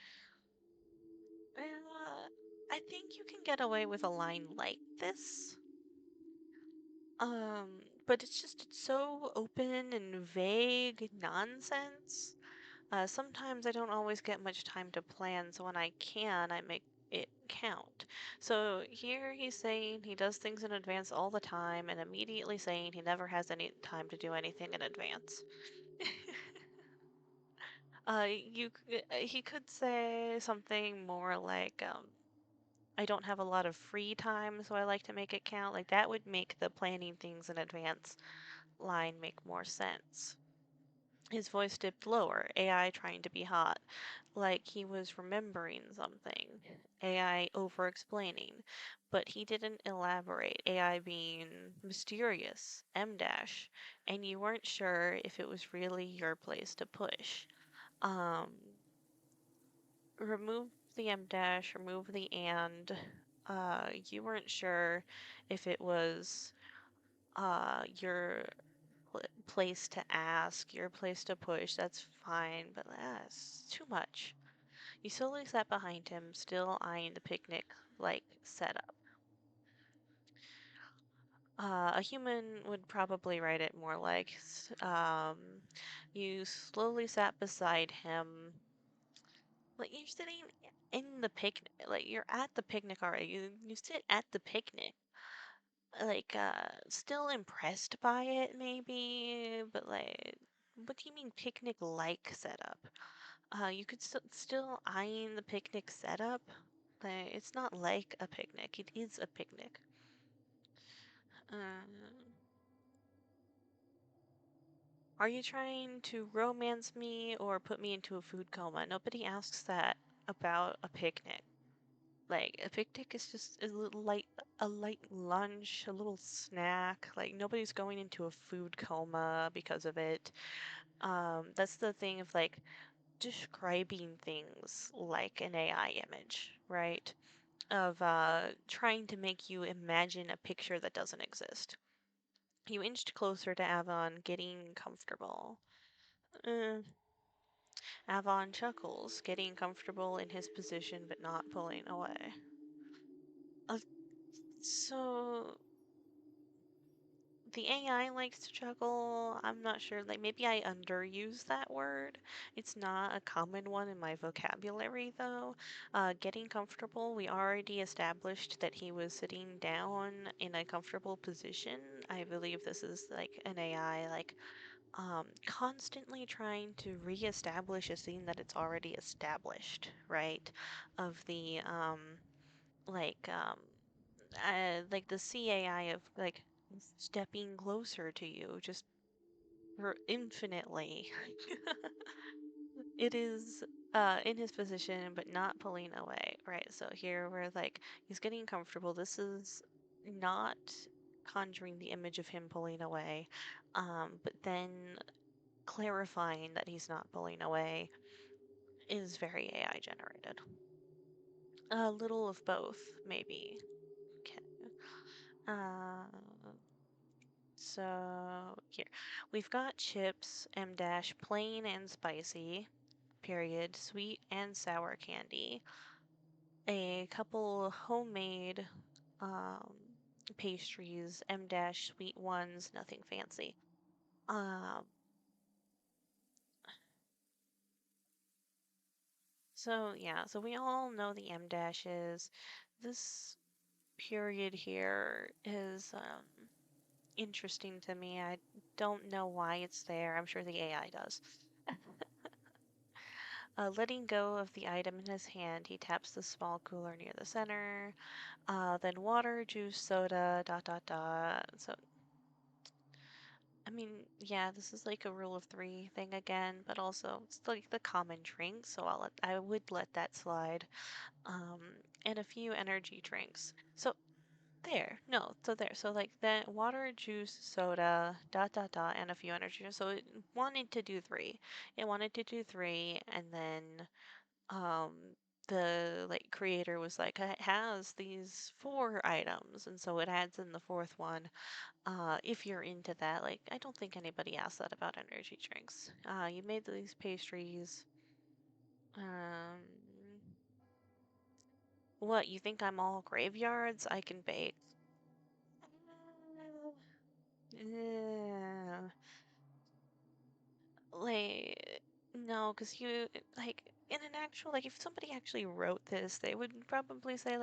I think you can get away with a line like this. But it's so open and vague nonsense. Sometimes I don't always get much time to plan, so when I can, I make it count. So here he's saying he does things in advance all the time, and immediately saying he never has any time to do anything in advance. He could say something more like, I don't have a lot of free time, so I like to make it count. Like that would make the planning things in advance line make more sense. His voice dipped lower, AI trying to be hot, like he was remembering something, AI over explaining, but he didn't elaborate, AI being mysterious, M dash, and you weren't sure if it was really your place to push. Um, remove the M dash, remove the and. You weren't sure if it was your place to ask, your place to push. That's fine, but that's too much. You slowly sat behind him, still eyeing the picnic like setup. A human would probably write it more like, you slowly sat beside him, like you're sitting in the picnic, like you're at the picnic already. You sit at the picnic, like still impressed by it maybe, but like, what do you mean picnic like setup? You could still eyeing the picnic setup. Like, it's not like a picnic, it is a picnic. Uh, are you trying to romance me or put me into a food coma? Nobody asks that about a picnic. Like a picnic is just a light lunch, a little snack. Like nobody's going into a food coma because of it. That's the thing of like describing things like an AI image, right? Of trying to make you imagine a picture that doesn't exist. You inched closer to Avon, getting comfortable. Uh, Avon chuckles, getting comfortable in his position but not pulling away. Uh, so the AI likes to chuckle. I'm not sure. Like maybe I underuse that word. It's not a common one in my vocabulary though. Getting comfortable. We already established that he was sitting down in a comfortable position. I believe this is like an AI like constantly trying to reestablish a scene that it's already established, right? Of the like um like the CAI of like stepping closer to you just for infinitely. It is in his position but not pulling away, right? So here we're like he's getting comfortable. This is not conjuring the image of him pulling away, but then clarifying that he's not pulling away is very AI generated. A little of both, maybe. Okay. Uh, So here we've got chips, M dash, plain and spicy, period, sweet and sour candy, a couple homemade um, pastries, M dash, sweet ones, nothing fancy. Um, so yeah, so we all know the M dashes. This period here is interesting to me. I don't know why it's there. I'm sure the AI does. Letting go of the item in his hand, he taps the small cooler near the center. Then water, juice, soda, dot, dot, dot. So I mean, yeah, this is like a rule of three thing again, but also it's like the common drink, so I would let that slide. Um, and a few energy drinks. So there, no, so there, so like that water, juice, soda, dot dot dot, and a few energy drinks. So it wanted to do three. It wanted to do three, and then um the like creator was like it has these four items, and so it adds in the fourth one if you're into that. Like, I don't think anybody asked that about energy drinks. You made these pastries. Um, what, you think I'm all graveyards? I can bake. Uh, like, no, because like, in an actual, like, if somebody actually wrote this, they would probably say,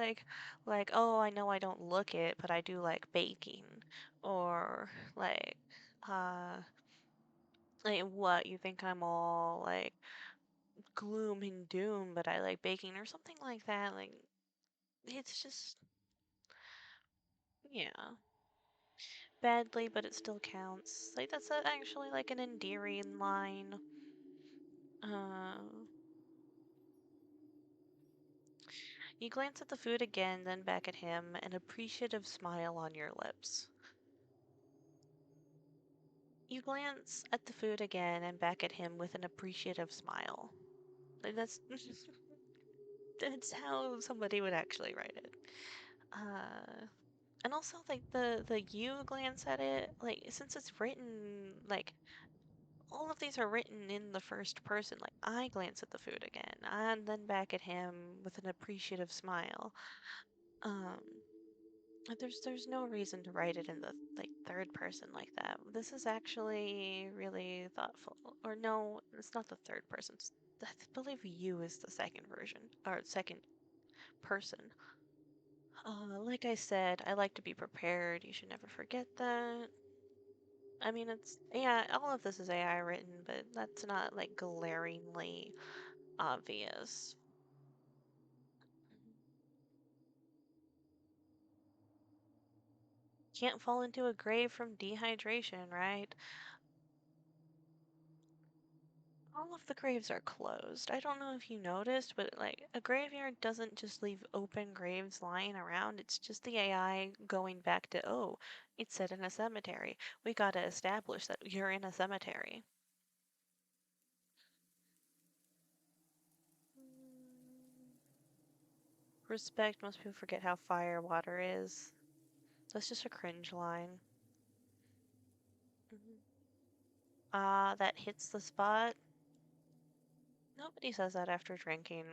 oh, I know I don't look it, but I do like baking. Or, like, uh, what, you think I'm all, like, gloom and doom, but I like baking or something like that. Like, it's just, yeah, badly, but it still counts. Like, that's actually like an endearing line. Uh, you glance at the food again, then back at him, an appreciative smile on your lips. You glance at the food again and back at him with an appreciative smile. Like, that's that's how somebody would actually write it. Uh, and also like the you glance at it, like since it's written like all of these are written in the first person. Like I glance at the food again and then back at him with an appreciative smile. Um, there's no reason to write it in the like third person like that. This is actually really thoughtful. Or no, it's not the third person. I believe you is the second version or second person. Like I said, I like to be prepared. You should never forget that. I mean, yeah, all of this is AI written, but that's not like glaringly obvious. Can't fall into a grave from dehydration, right? All of the graves are closed. I don't know if you noticed, but like a graveyard doesn't just leave open graves lying around. It's just the AI going back to, oh, it's set in a cemetery. We gotta establish that you're in a cemetery. Respect, most people forget how fire water is. That's just a cringe line. Ah, that hits the spot. Nobody says that after drinking.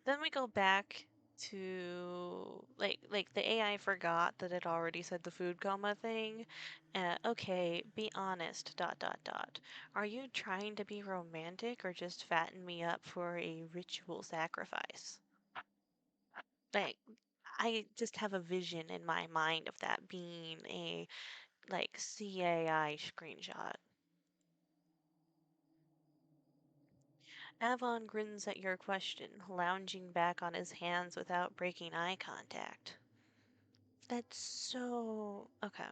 Then we go back to like the AI forgot that it already said the food coma thing. Okay, be honest, dot dot dot. Are you trying to be romantic or just fatten me up for a ritual sacrifice? Like, I just have a vision in my mind of that being a like CAI screenshot. Avon grins at your question, lounging back on his hands without breaking eye contact. That's so... Okay.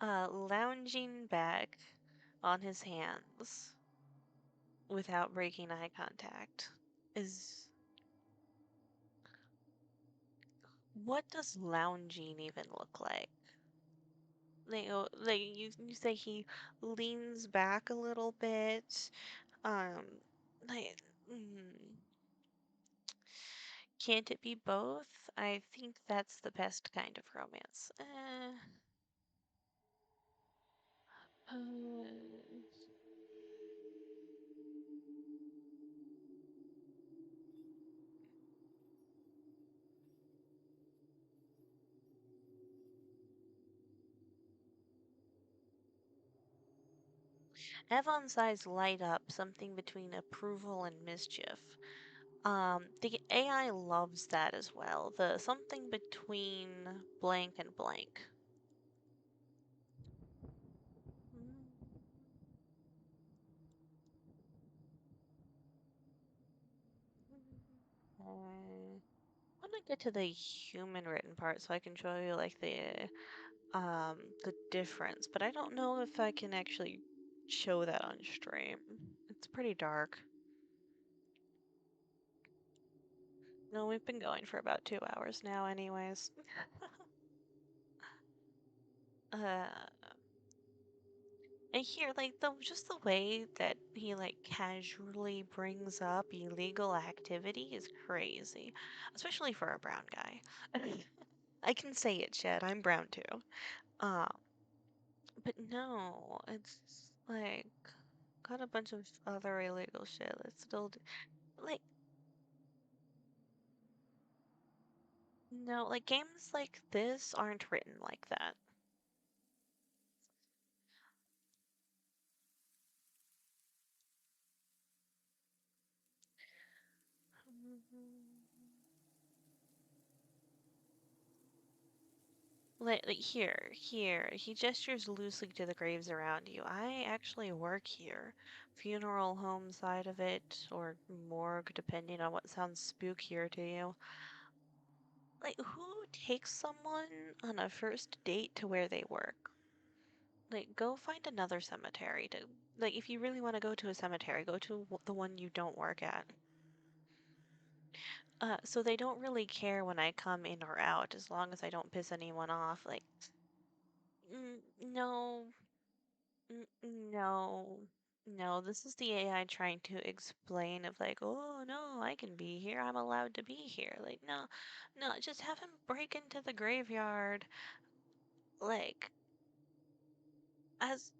Lounging back on his hands without breaking eye contact is... What does lounging even look like? Like you say he leans back a little bit. Um, like, mm, can't it be both? I think that's the best kind of romance. Uh, Evon's eyes light up, something between approval and mischief. The AI loves that as well. The something between blank and blank. What get to the human written part so I can show you like the difference, but I don't know if I can actually show that on stream. It's pretty dark. No, we've been going for about 2 hours now anyways. uh and here like just the way that he like casually brings up illegal activity is crazy, especially for a brown guy. I can say it, Chad, I'm brown too. Um but no, it's like got a bunch of other illegal shit. Let's still do, like no, like games like this aren't written like that. Like here, he gestures loosely to the graves around you. I actually work here. Funeral home side of it, or morgue, depending on what sounds spookier to you. Like, who takes someone on a first date to where they work? Like, go find another cemetery to, like, if you really want to go to a cemetery, go to the one you don't work at. So they don't really care when I come in or out as long as I don't piss anyone off. Like, no, no, no. This is the AI trying to explain of like, oh no, I can be here. I'm allowed to be here. Like, no, no, just have him break into the graveyard. Like, as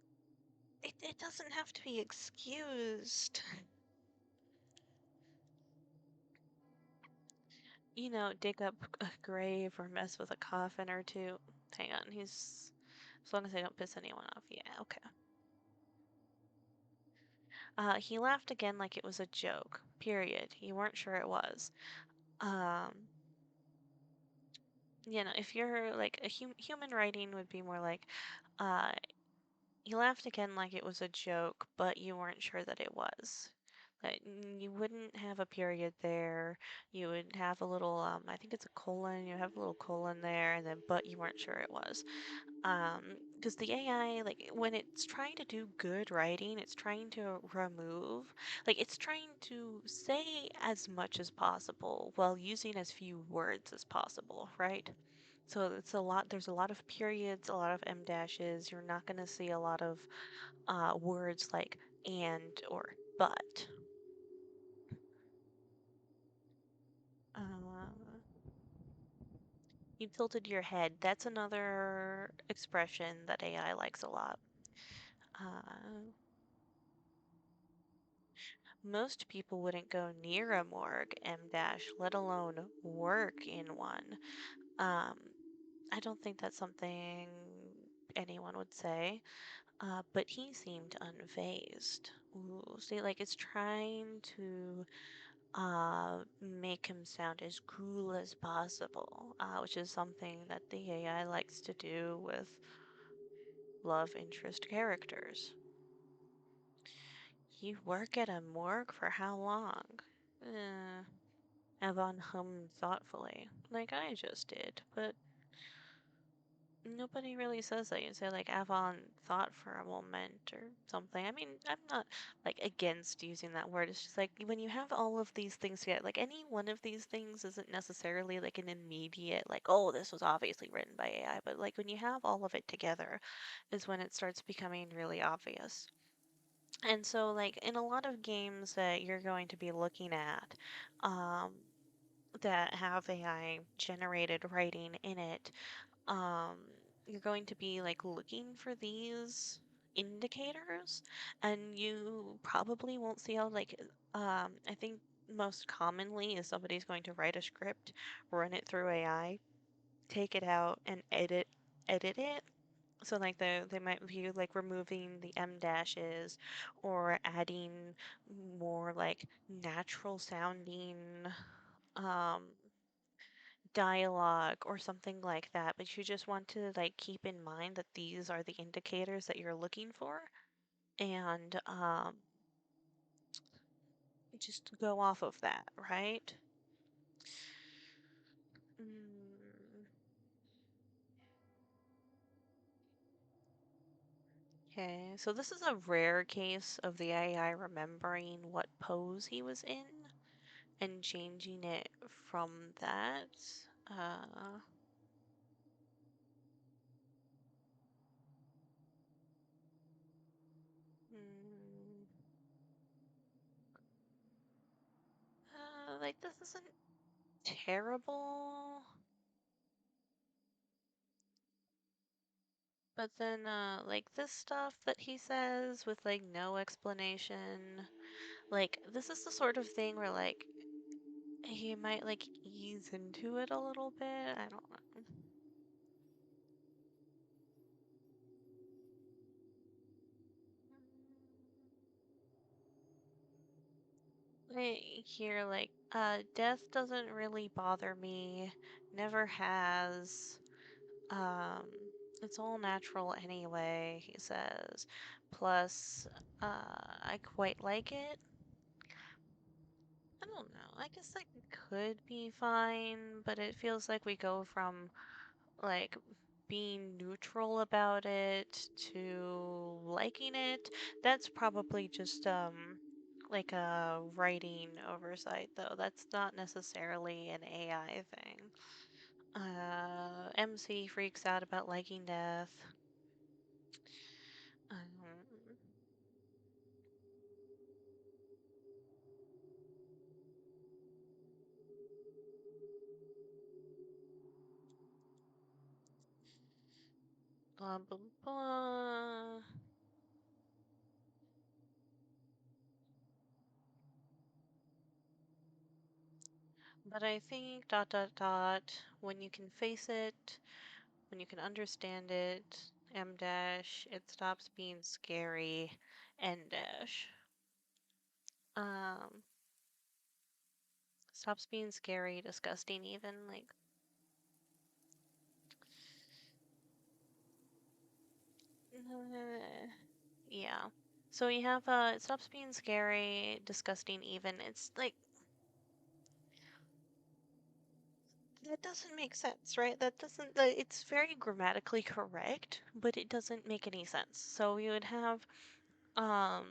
it doesn't have to be excused. Dig up a grave or mess with a coffin or two. Hang on, as long as I don't piss anyone off. Yeah, okay. He laughed again like it was a joke. Period. You weren't sure it was. Um, if you're like a human writing would be more like, uh, he laughed again like it was a joke, but you weren't sure that it was. Like you wouldn't have a period there. You would have a little, I think it's a colon. You have a little colon there, and then but you weren't sure it was. Because the AI, like when it's trying to do good writing, it's trying to remove, like it's trying to say as much as possible while using as few words as possible, right? So there's a lot of periods, a lot of em dashes. You're not going to see a lot of words like and or but. Uh, you tilted your head. That's another expression that AI likes a lot. Uh, Most people wouldn't go near a morgue, M dash, let alone work in one. Um, I don't think that's something anyone would say. But he seemed unfazed. Ooh, see, like it's trying to make him sound as cool as possible, which is something that the AI likes to do with love interest characters. You work at a morgue for how long? Eh, Avon hummed thoughtfully, like I just did, but nobody really says that. You say like Avon thought for a moment or something. I mean, I'm not like against using that word. It's just like when you have all of these things together, like any one of these things isn't necessarily like an immediate like, oh, this was obviously written by AI, but like when you have all of it together is when it starts becoming really obvious. And so like in a lot of games that you're going to be looking at, um, that have AI generated writing in it, um, you're going to be like looking for these indicators, and you probably won't see how like I think most commonly is somebody's going to write a script, run it through AI, take it out and edit it. So like they might be like removing the em dashes or adding more like natural sounding um dialogue or something like that, but you just want to like keep in mind that these are the indicators that you're looking for and just go off of that, right? Okay, so this is a rare case of the AI remembering what pose he was in and changing it from that. Uh, mm, like this isn't terrible, but then like this stuff that he says with like no explanation, like this is the sort of thing where like he might like ease into it a little bit. I don't know. Right here, like, death doesn't really bother me, never has. Um, it's all natural anyway, he says. Plus, I quite like it. I don't know, I guess that could be fine, but it feels like we go from, like, being neutral about it to liking it. That's probably just like a writing oversight though. That's not necessarily an AI thing. MC freaks out about liking death. Um, blah blah blah. But I think dot dot dot when you can face it, when you can understand it, M dash, it stops being scary, N dash. Um, stops being scary, disgusting even, like, yeah. So you have, it stops being scary, disgusting even. It's like, that doesn't make sense, right? That doesn't, it's very grammatically correct, but it doesn't make any sense. So you would have, um,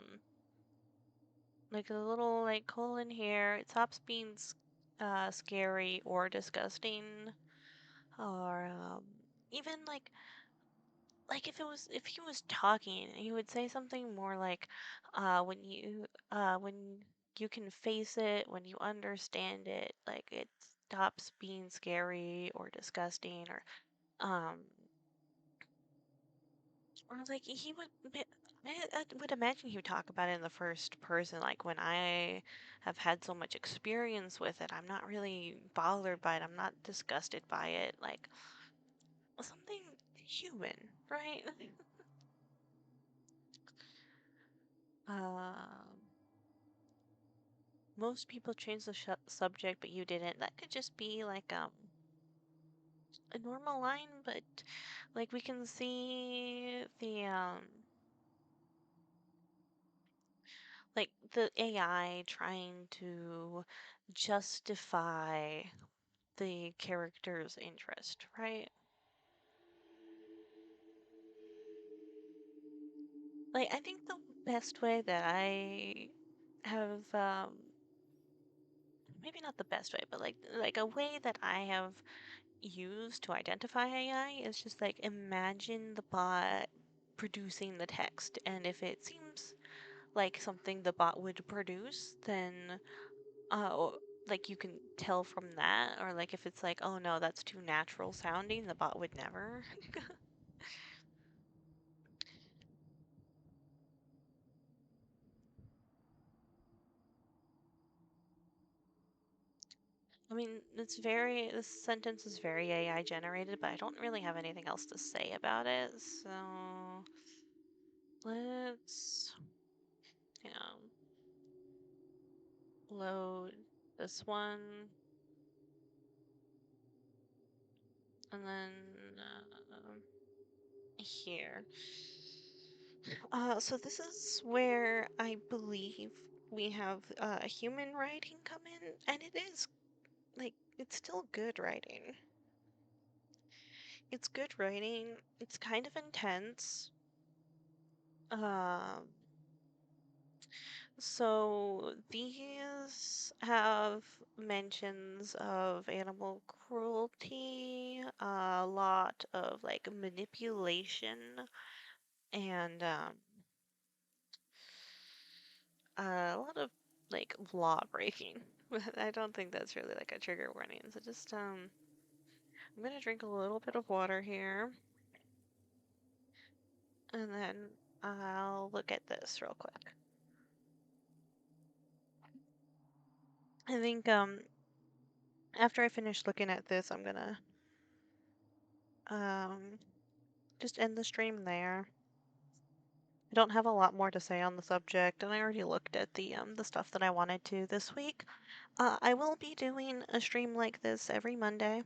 like a little like colon here. It stops being scary or disgusting, or even like if he was talking, he would say something more like, when you can face it, when you understand it, like it stops being scary or disgusting, um, or like he would. I would imagine he would talk about it in the first person, like when I have had so much experience with it, I'm not really bothered by it. I'm not disgusted by it. Like something human, right? Um, most people change the subject, but you didn't. That could just be like a normal line, but like we can see the like the AI trying to justify the character's interest, right? Like I think the best way that I have maybe not the best way, but like a way that I have use to identify AI is just like imagine the bot producing the text, and if it seems like something the bot would produce, then uh, like you can tell from that, or like if it's like, oh no, that's too natural sounding, the bot would never. I mean, this sentence is very AI generated, but I don't really have anything else to say about it, so let's, you know, load this one. And then here. So this is where I believe we have human writing come in, and it is like it's still good writing. It's good writing. It's kind of intense. Um, so these have mentions of animal cruelty, a lot of like manipulation, and a lot of like law breaking. But I don't think that's really like a trigger warning. So just I'm gonna drink a little bit of water here, and then I'll look at this real quick. I think after I finish looking at this, I'm gonna um just end the stream there. I don't have a lot more to say on the subject, and I already looked at the stuff that I wanted to this week. I will be doing a stream like this every Monday,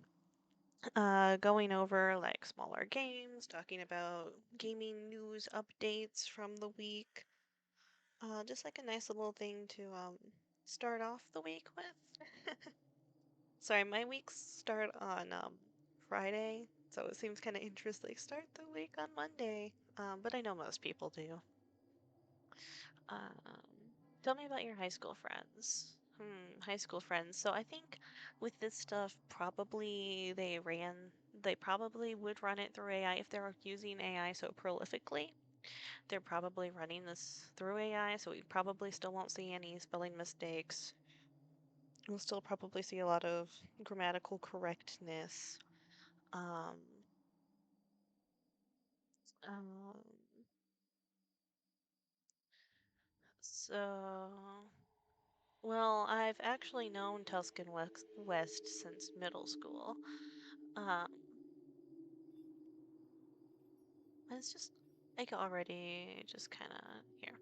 going over like smaller games, talking about gaming news updates from the week. Just like a nice little thing to start off the week with. Sorry, my weeks start on Friday, so it seems kind of interesting. Start the week on Monday, but I know most people do. Um, Tell me about your high school friends. High school friends. So I think with this stuff, they probably would run it through AI if they're using AI so prolifically. They're probably running this through AI, so we probably still won't see any spelling mistakes. We'll still probably see a lot of grammatical correctness. Um, um, so, well, I've actually known Tuscan West since middle school. Um, it's just like already just kind of here.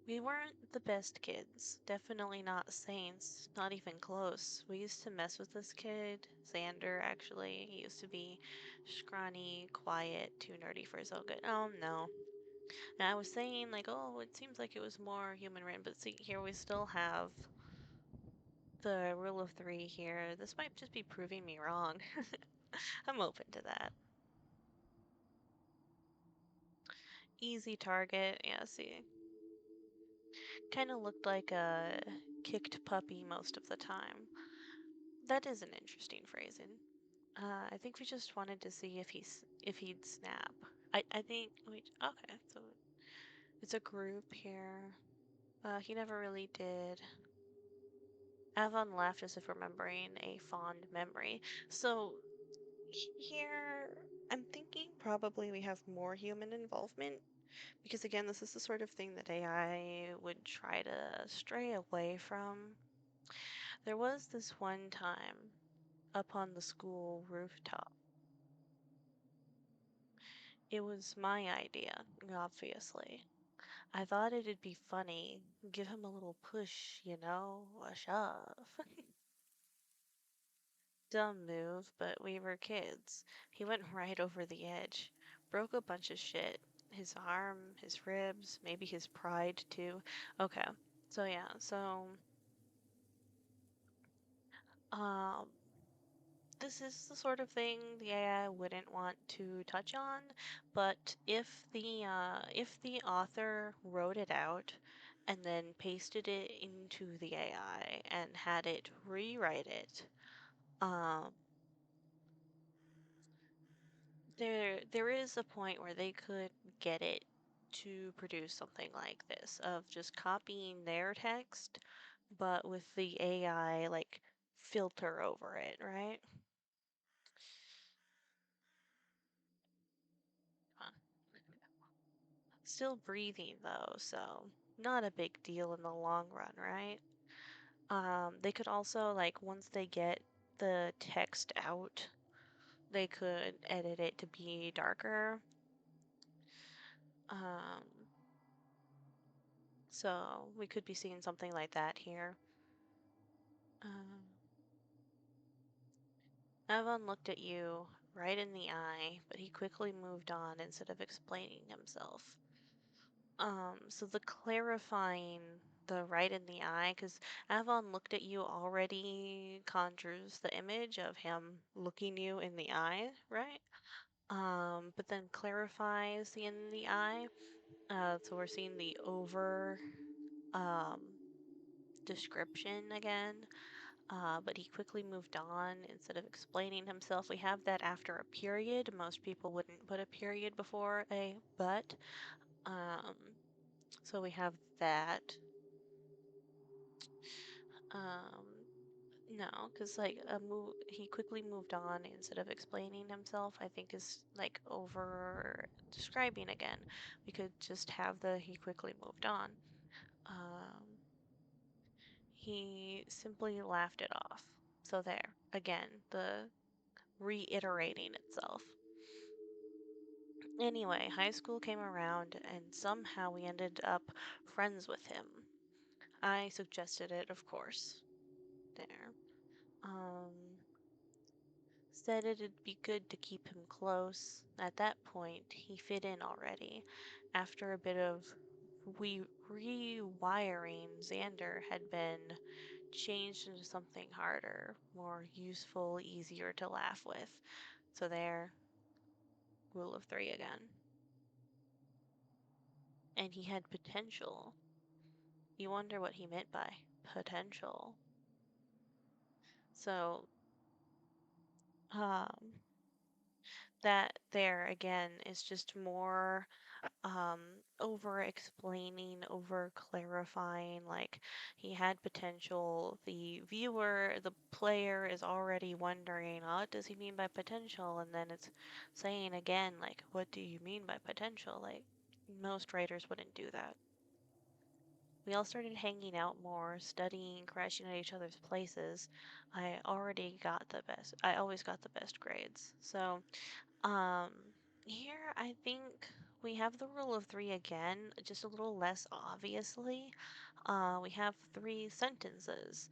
We weren't the best kids. Definitely not saints. Not even close. We used to mess with this kid, Xander, actually. He used to be scrawny, quiet, too nerdy for his own good. Oh, no. Now, I was saying, like, oh, it seems like it was more human written, but see, here we still have the rule of three here. This might just be proving me wrong. I'm open to that. Easy target. Yeah, see. Kind of looked like a kicked puppy most of the time. That is an interesting phrasing. I think we just wanted to see if he'd snap. I think wait, okay, so it's a group here. He never really did. Avon laughed as if remembering a fond memory. So here, I'm thinking probably we have more human involvement because again, this is the sort of thing that AI would try to stray away from. There was this one time up on the school rooftop. It was my idea, obviously. I thought it'd be funny, give him a little push, a shove. Dumb move, but we were kids. He went right over the edge, broke a bunch of shit. His arm, his ribs, maybe his pride too. Okay, so yeah, um, this is the sort of thing the AI wouldn't want to touch on, but if the author wrote it out and then pasted it into the AI and had it rewrite it, um, there is a point where they could get it to produce something like this of just copying their text, but with the AI like filter over it, right? Still breathing though, so not a big deal in the long run, right? They could also, like, once they get the text out, they could edit it to be darker. Um, so we could be seeing something like that here. Evan looked at you right in the eye, but he quickly moved on instead of explaining himself. So the clarifying the right in the eye, because Avon looked at you already conjures the image of him looking you in the eye, right? But then clarifies the in the eye. So we're seeing the over um, description again, but he quickly moved on instead of explaining himself. We have that after a period. Most people wouldn't put a period before a but. Um, so we have that. Um, no, because like he quickly moved on instead of explaining himself, I think is like over describing again. We could just have the he quickly moved on. Um, he simply laughed it off. So there, again, the reiterating itself. Anyway, high school came around and somehow we ended up friends with him. I suggested it, of course. There. Um, Said it'd be good to keep him close. At that point, he fit in already. After a bit of rewiring, Xander had been changed into something harder, more useful, easier to laugh with. So there, rule of three again. And he had potential. You wonder what he meant by potential. So, um, that there again is just more um over explaining, over clarifying, like he had potential. The viewer, the player is already wondering, oh, what does he mean by potential? And then it's saying again, like, what do you mean by potential? Like, most writers wouldn't do that. We all started hanging out more, studying, crashing at each other's places. I always got the best grades. So, um, here I think we have the rule of three again, just a little less obviously. We have three sentences.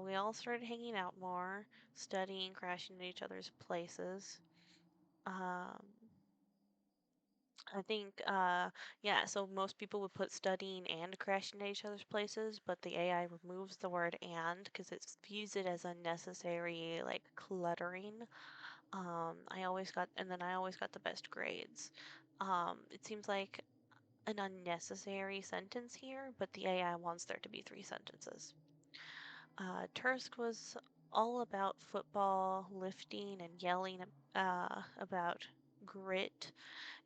We all started hanging out more, studying, crashing at each other's places. Um, I think, yeah, so most people would put studying and crashing at each other's places, but the AI removes the word and because it views it as unnecessary, like cluttering. I always got the best grades. It seems like an unnecessary sentence here, but the AI wants there to be three sentences. Tursk was all about football, lifting, and yelling about grit.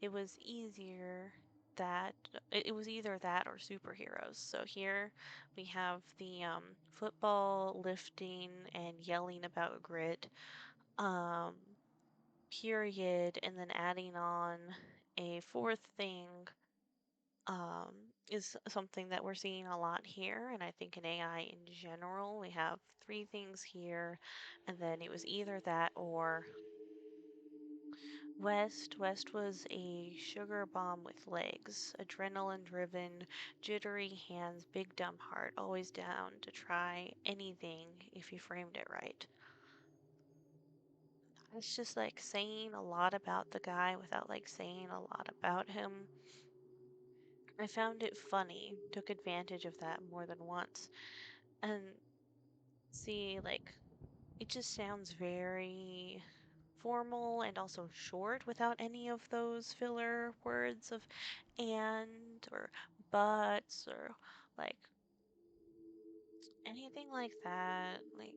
It was easier that it was either that or superheroes. So here we have the football, lifting, and yelling about grit. Um, Period, and then adding on a fourth thing um, is something that we're seeing a lot here, and I think in AI in general, we have three things here, and then it was either that or West. West was a sugar bomb with legs, adrenaline driven, jittery hands, big dumb heart, always down to try anything if you framed it right. It's just like saying a lot about the guy without like saying a lot about him. I found it funny, took advantage of that more than once. And see, like, it just sounds very formal and also short without any of those filler words of and or buts or like anything like that. Like,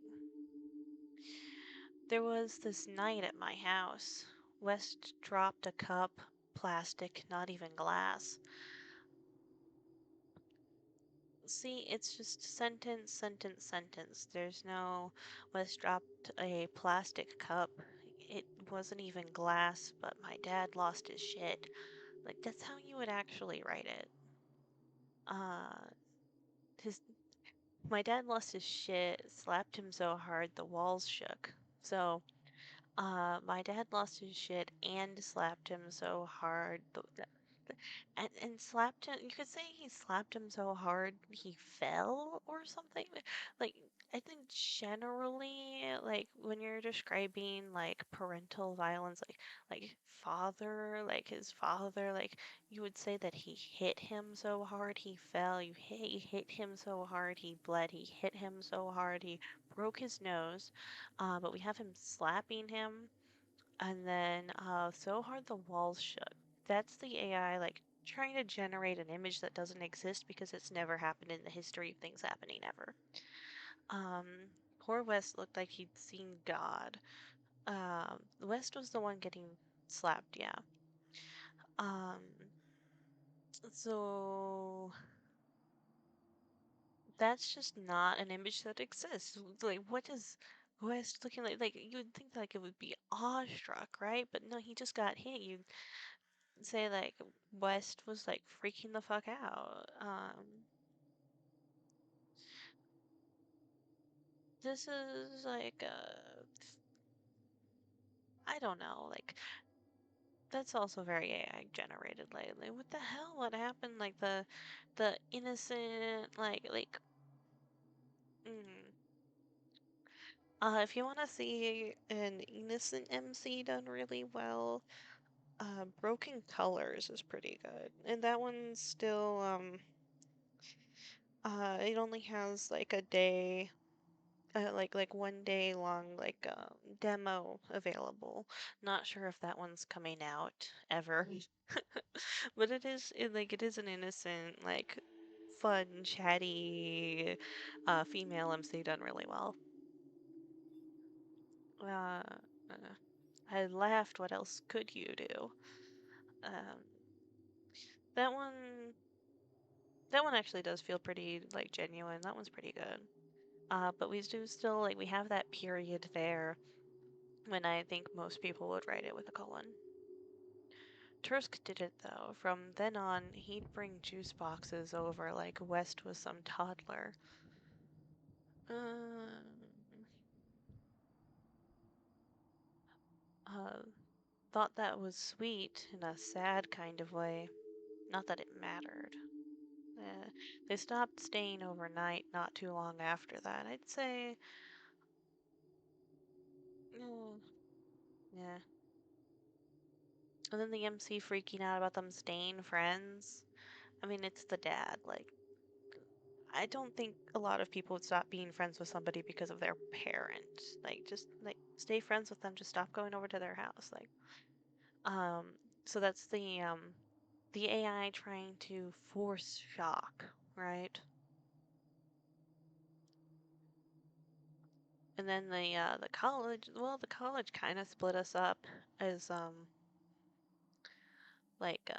there was this night at my house. West dropped a cup, plastic, not even glass. See, it's just sentence, sentence, sentence. There's no West dropped a plastic cup. It wasn't even glass, but my dad lost his shit. Like, that's how you would actually write it. Uh, his My dad lost his shit, slapped him so hard the walls shook. So, my dad lost his shit and slapped him so hard. And slapped him. You could say he slapped him so hard he fell or something. Like, I think generally, like when you're describing like parental violence, like father, like his father, like you would say that he hit him so hard he fell. He hit him so hard he bled. He hit him so hard he broke his nose. But we have him slapping him, and then so hard the walls shook. That's the AI like trying to generate an image that doesn't exist because it's never happened in the history of things happening ever. Um, poor West looked like he'd seen God. West was the one getting slapped, yeah. Um, so that's just not an image that exists. Like, what is West looking like? Like, you would think like it would be awestruck, right? But no, he just got hit. You'd say like West was like freaking the fuck out. This is like I don't know, like that's also very AI generated lately. What the hell? What happened? Like the innocent mm. If you want to see an innocent MC done really well, Broken Colors is pretty good. And that one's still it only has like a day like 1 day long demo available. Not sure if that one's coming out ever. But it is an innocent, like fun, chatty female MC done really well. Uh, uh, I laughed, what else could you do? Um, that one that one actually does feel pretty like genuine. That one's pretty good. But we do still like we have that period there when I think most people would write it with a colon. Tursk did it though. From then on, he'd bring juice boxes over like West was some toddler. Um, uh, thought that was sweet in a sad kind of way. Not that it mattered. Uh, they stopped staying overnight not too long after that. I'd say, mm, yeah. And then the MC freaking out about them staying friends. I mean, it's the dad. Like, I don't think a lot of people would stop being friends with somebody because of their parent. Like, just like stay friends with them. Just stop going over to their house. Like, um, so that's the AI trying to force shock, right? And then the college, well, the college kind of split us up as like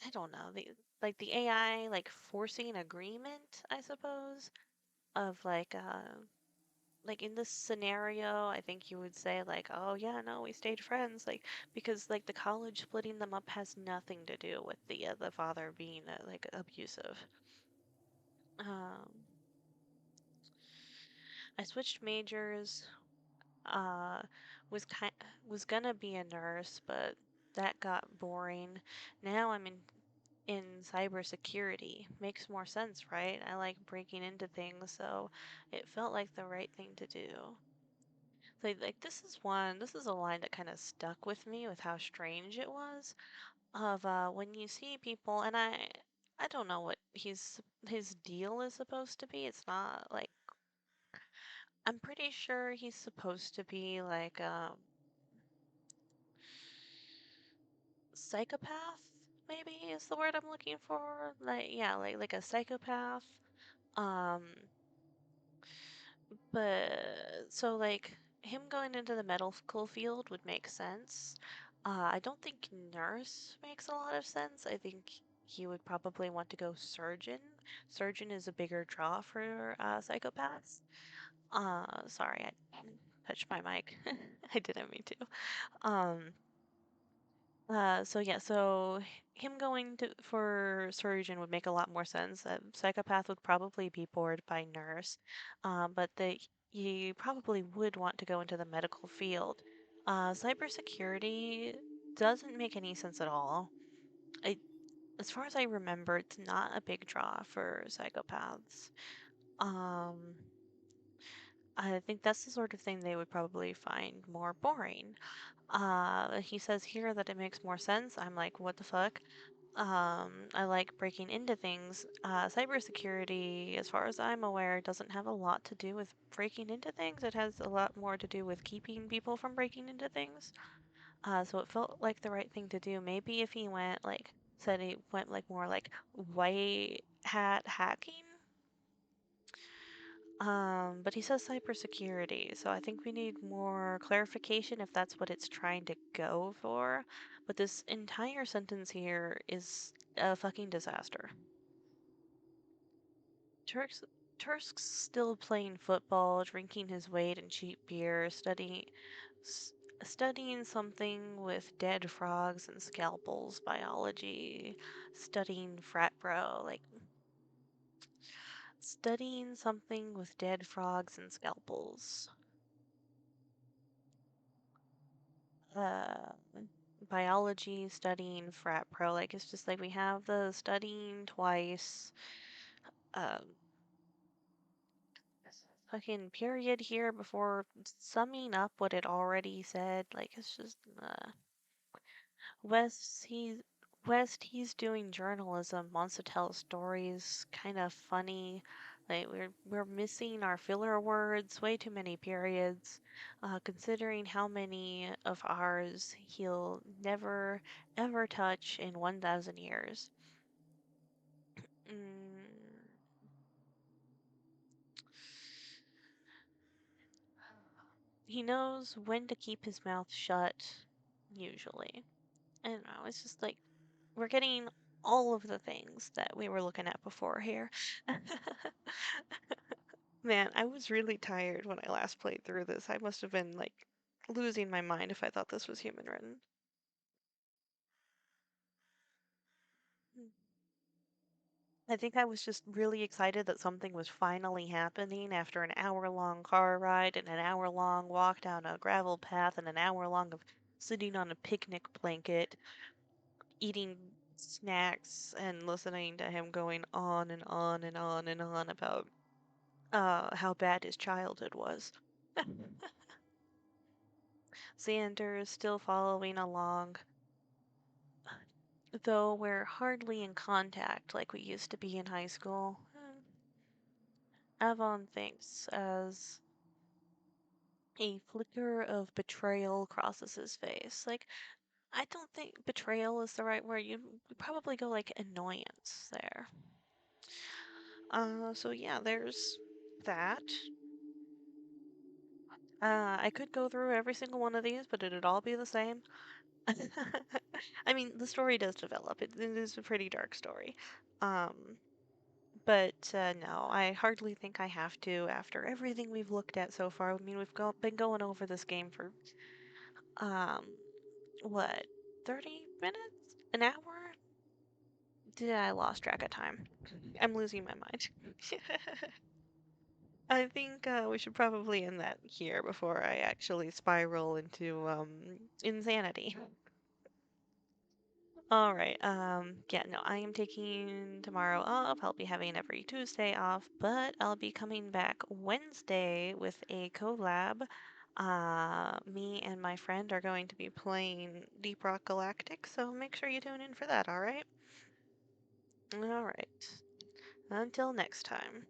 I don't know, the AI like forcing agreement, I suppose, of like in this scenario, I think you would say like, oh yeah, no, we stayed friends, like because like the college splitting them up has nothing to do with the father being like abusive. Um, I switched majors. Uh, was kind was gonna be a nurse, but that got boring. Now I'm in cybersecurity. Makes more sense, right? I like breaking into things, so it felt like the right thing to do. Like this is a line that kind of stuck with me with how strange it was of when you see people and I don't know what his deal is supposed to be. It's not like I'm pretty sure he's supposed to be like psychopath maybe is the word I'm looking for. Like yeah, like a psychopath. Um but so like him going into the medical field would make sense. I don't think nurse makes a lot of sense. I think he would probably want to go surgeon. Surgeon is a bigger draw for psychopaths. Sorry, I touched my mic. I didn't mean to. So yeah, so him going to for surgeon would make a lot more sense. Psychopath would probably be bored by nurse, but he probably would want to go into the medical field. Cybersecurity doesn't make any sense at all. I, as far as I remember, it's not a big draw for psychopaths. Um, I think that's the sort of thing they would probably find more boring. He says here that it makes more sense. I'm like, what the fuck? I like breaking into things. Cybersecurity, as far as I'm aware, doesn't have a lot to do with breaking into things. It has a lot more to do with keeping people from breaking into things. So it felt like the right thing to do. Maybe if he went like said he went like more like white hat hacking. But he says cybersecurity, so I think we need more clarification if that's what it's trying to go for. But this entire sentence here is a fucking disaster. Turks Turk's still playing football, drinking his weight in cheap beer, s- studying something with dead frogs and scalpels, biology, studying frat bro, like studying something with dead frogs and scalpels. Uh, Biology, studying frat pro, like it's just like we have the studying twice. Um, Fucking period here before summing up what it already said. Like it's just West he's doing journalism, wants to tell stories, kind of funny. Like we're missing our filler words, way too many periods. Considering how many of ours he'll never ever touch in 1,000 years. Mm, he knows when to keep his mouth shut, usually. I don't know, it's just like we're getting all of the things that we were looking at before here. Man, I was really tired when I last played through this. I must have been like losing my mind if I thought this was human written. Hmm. I think I was just really excited that something was finally happening after an hour-long car ride and an hour-long walk down a gravel path and an hour-long of sitting on a picnic blanket, eating snacks and listening to him going on and on and on and on about how bad his childhood was. Xander is still following along, though we're hardly in contact like we used to be in high school. Avon thinks as a flicker of betrayal crosses his face. Like, I don't think betrayal is the right word. You'd probably go like annoyance there. So yeah, there's that. I could go through every single one of these, but it'd all be the same. I mean, the story does develop. It is a pretty dark story. Um, but no, I hardly think I have to after everything we've looked at so far. I mean, been going over this game for um, what, 30 minutes? An hour? Did I lost track of time? I'm losing my mind. I think we should probably end that here before I actually spiral into insanity. All right. Yeah, no, I am taking tomorrow off. I'll be having every Tuesday off, but I'll be coming back Wednesday with a collab. Me and my friend are going to be playing Deep Rock Galactic, so make sure you tune in for that, all right? All right. Until next time.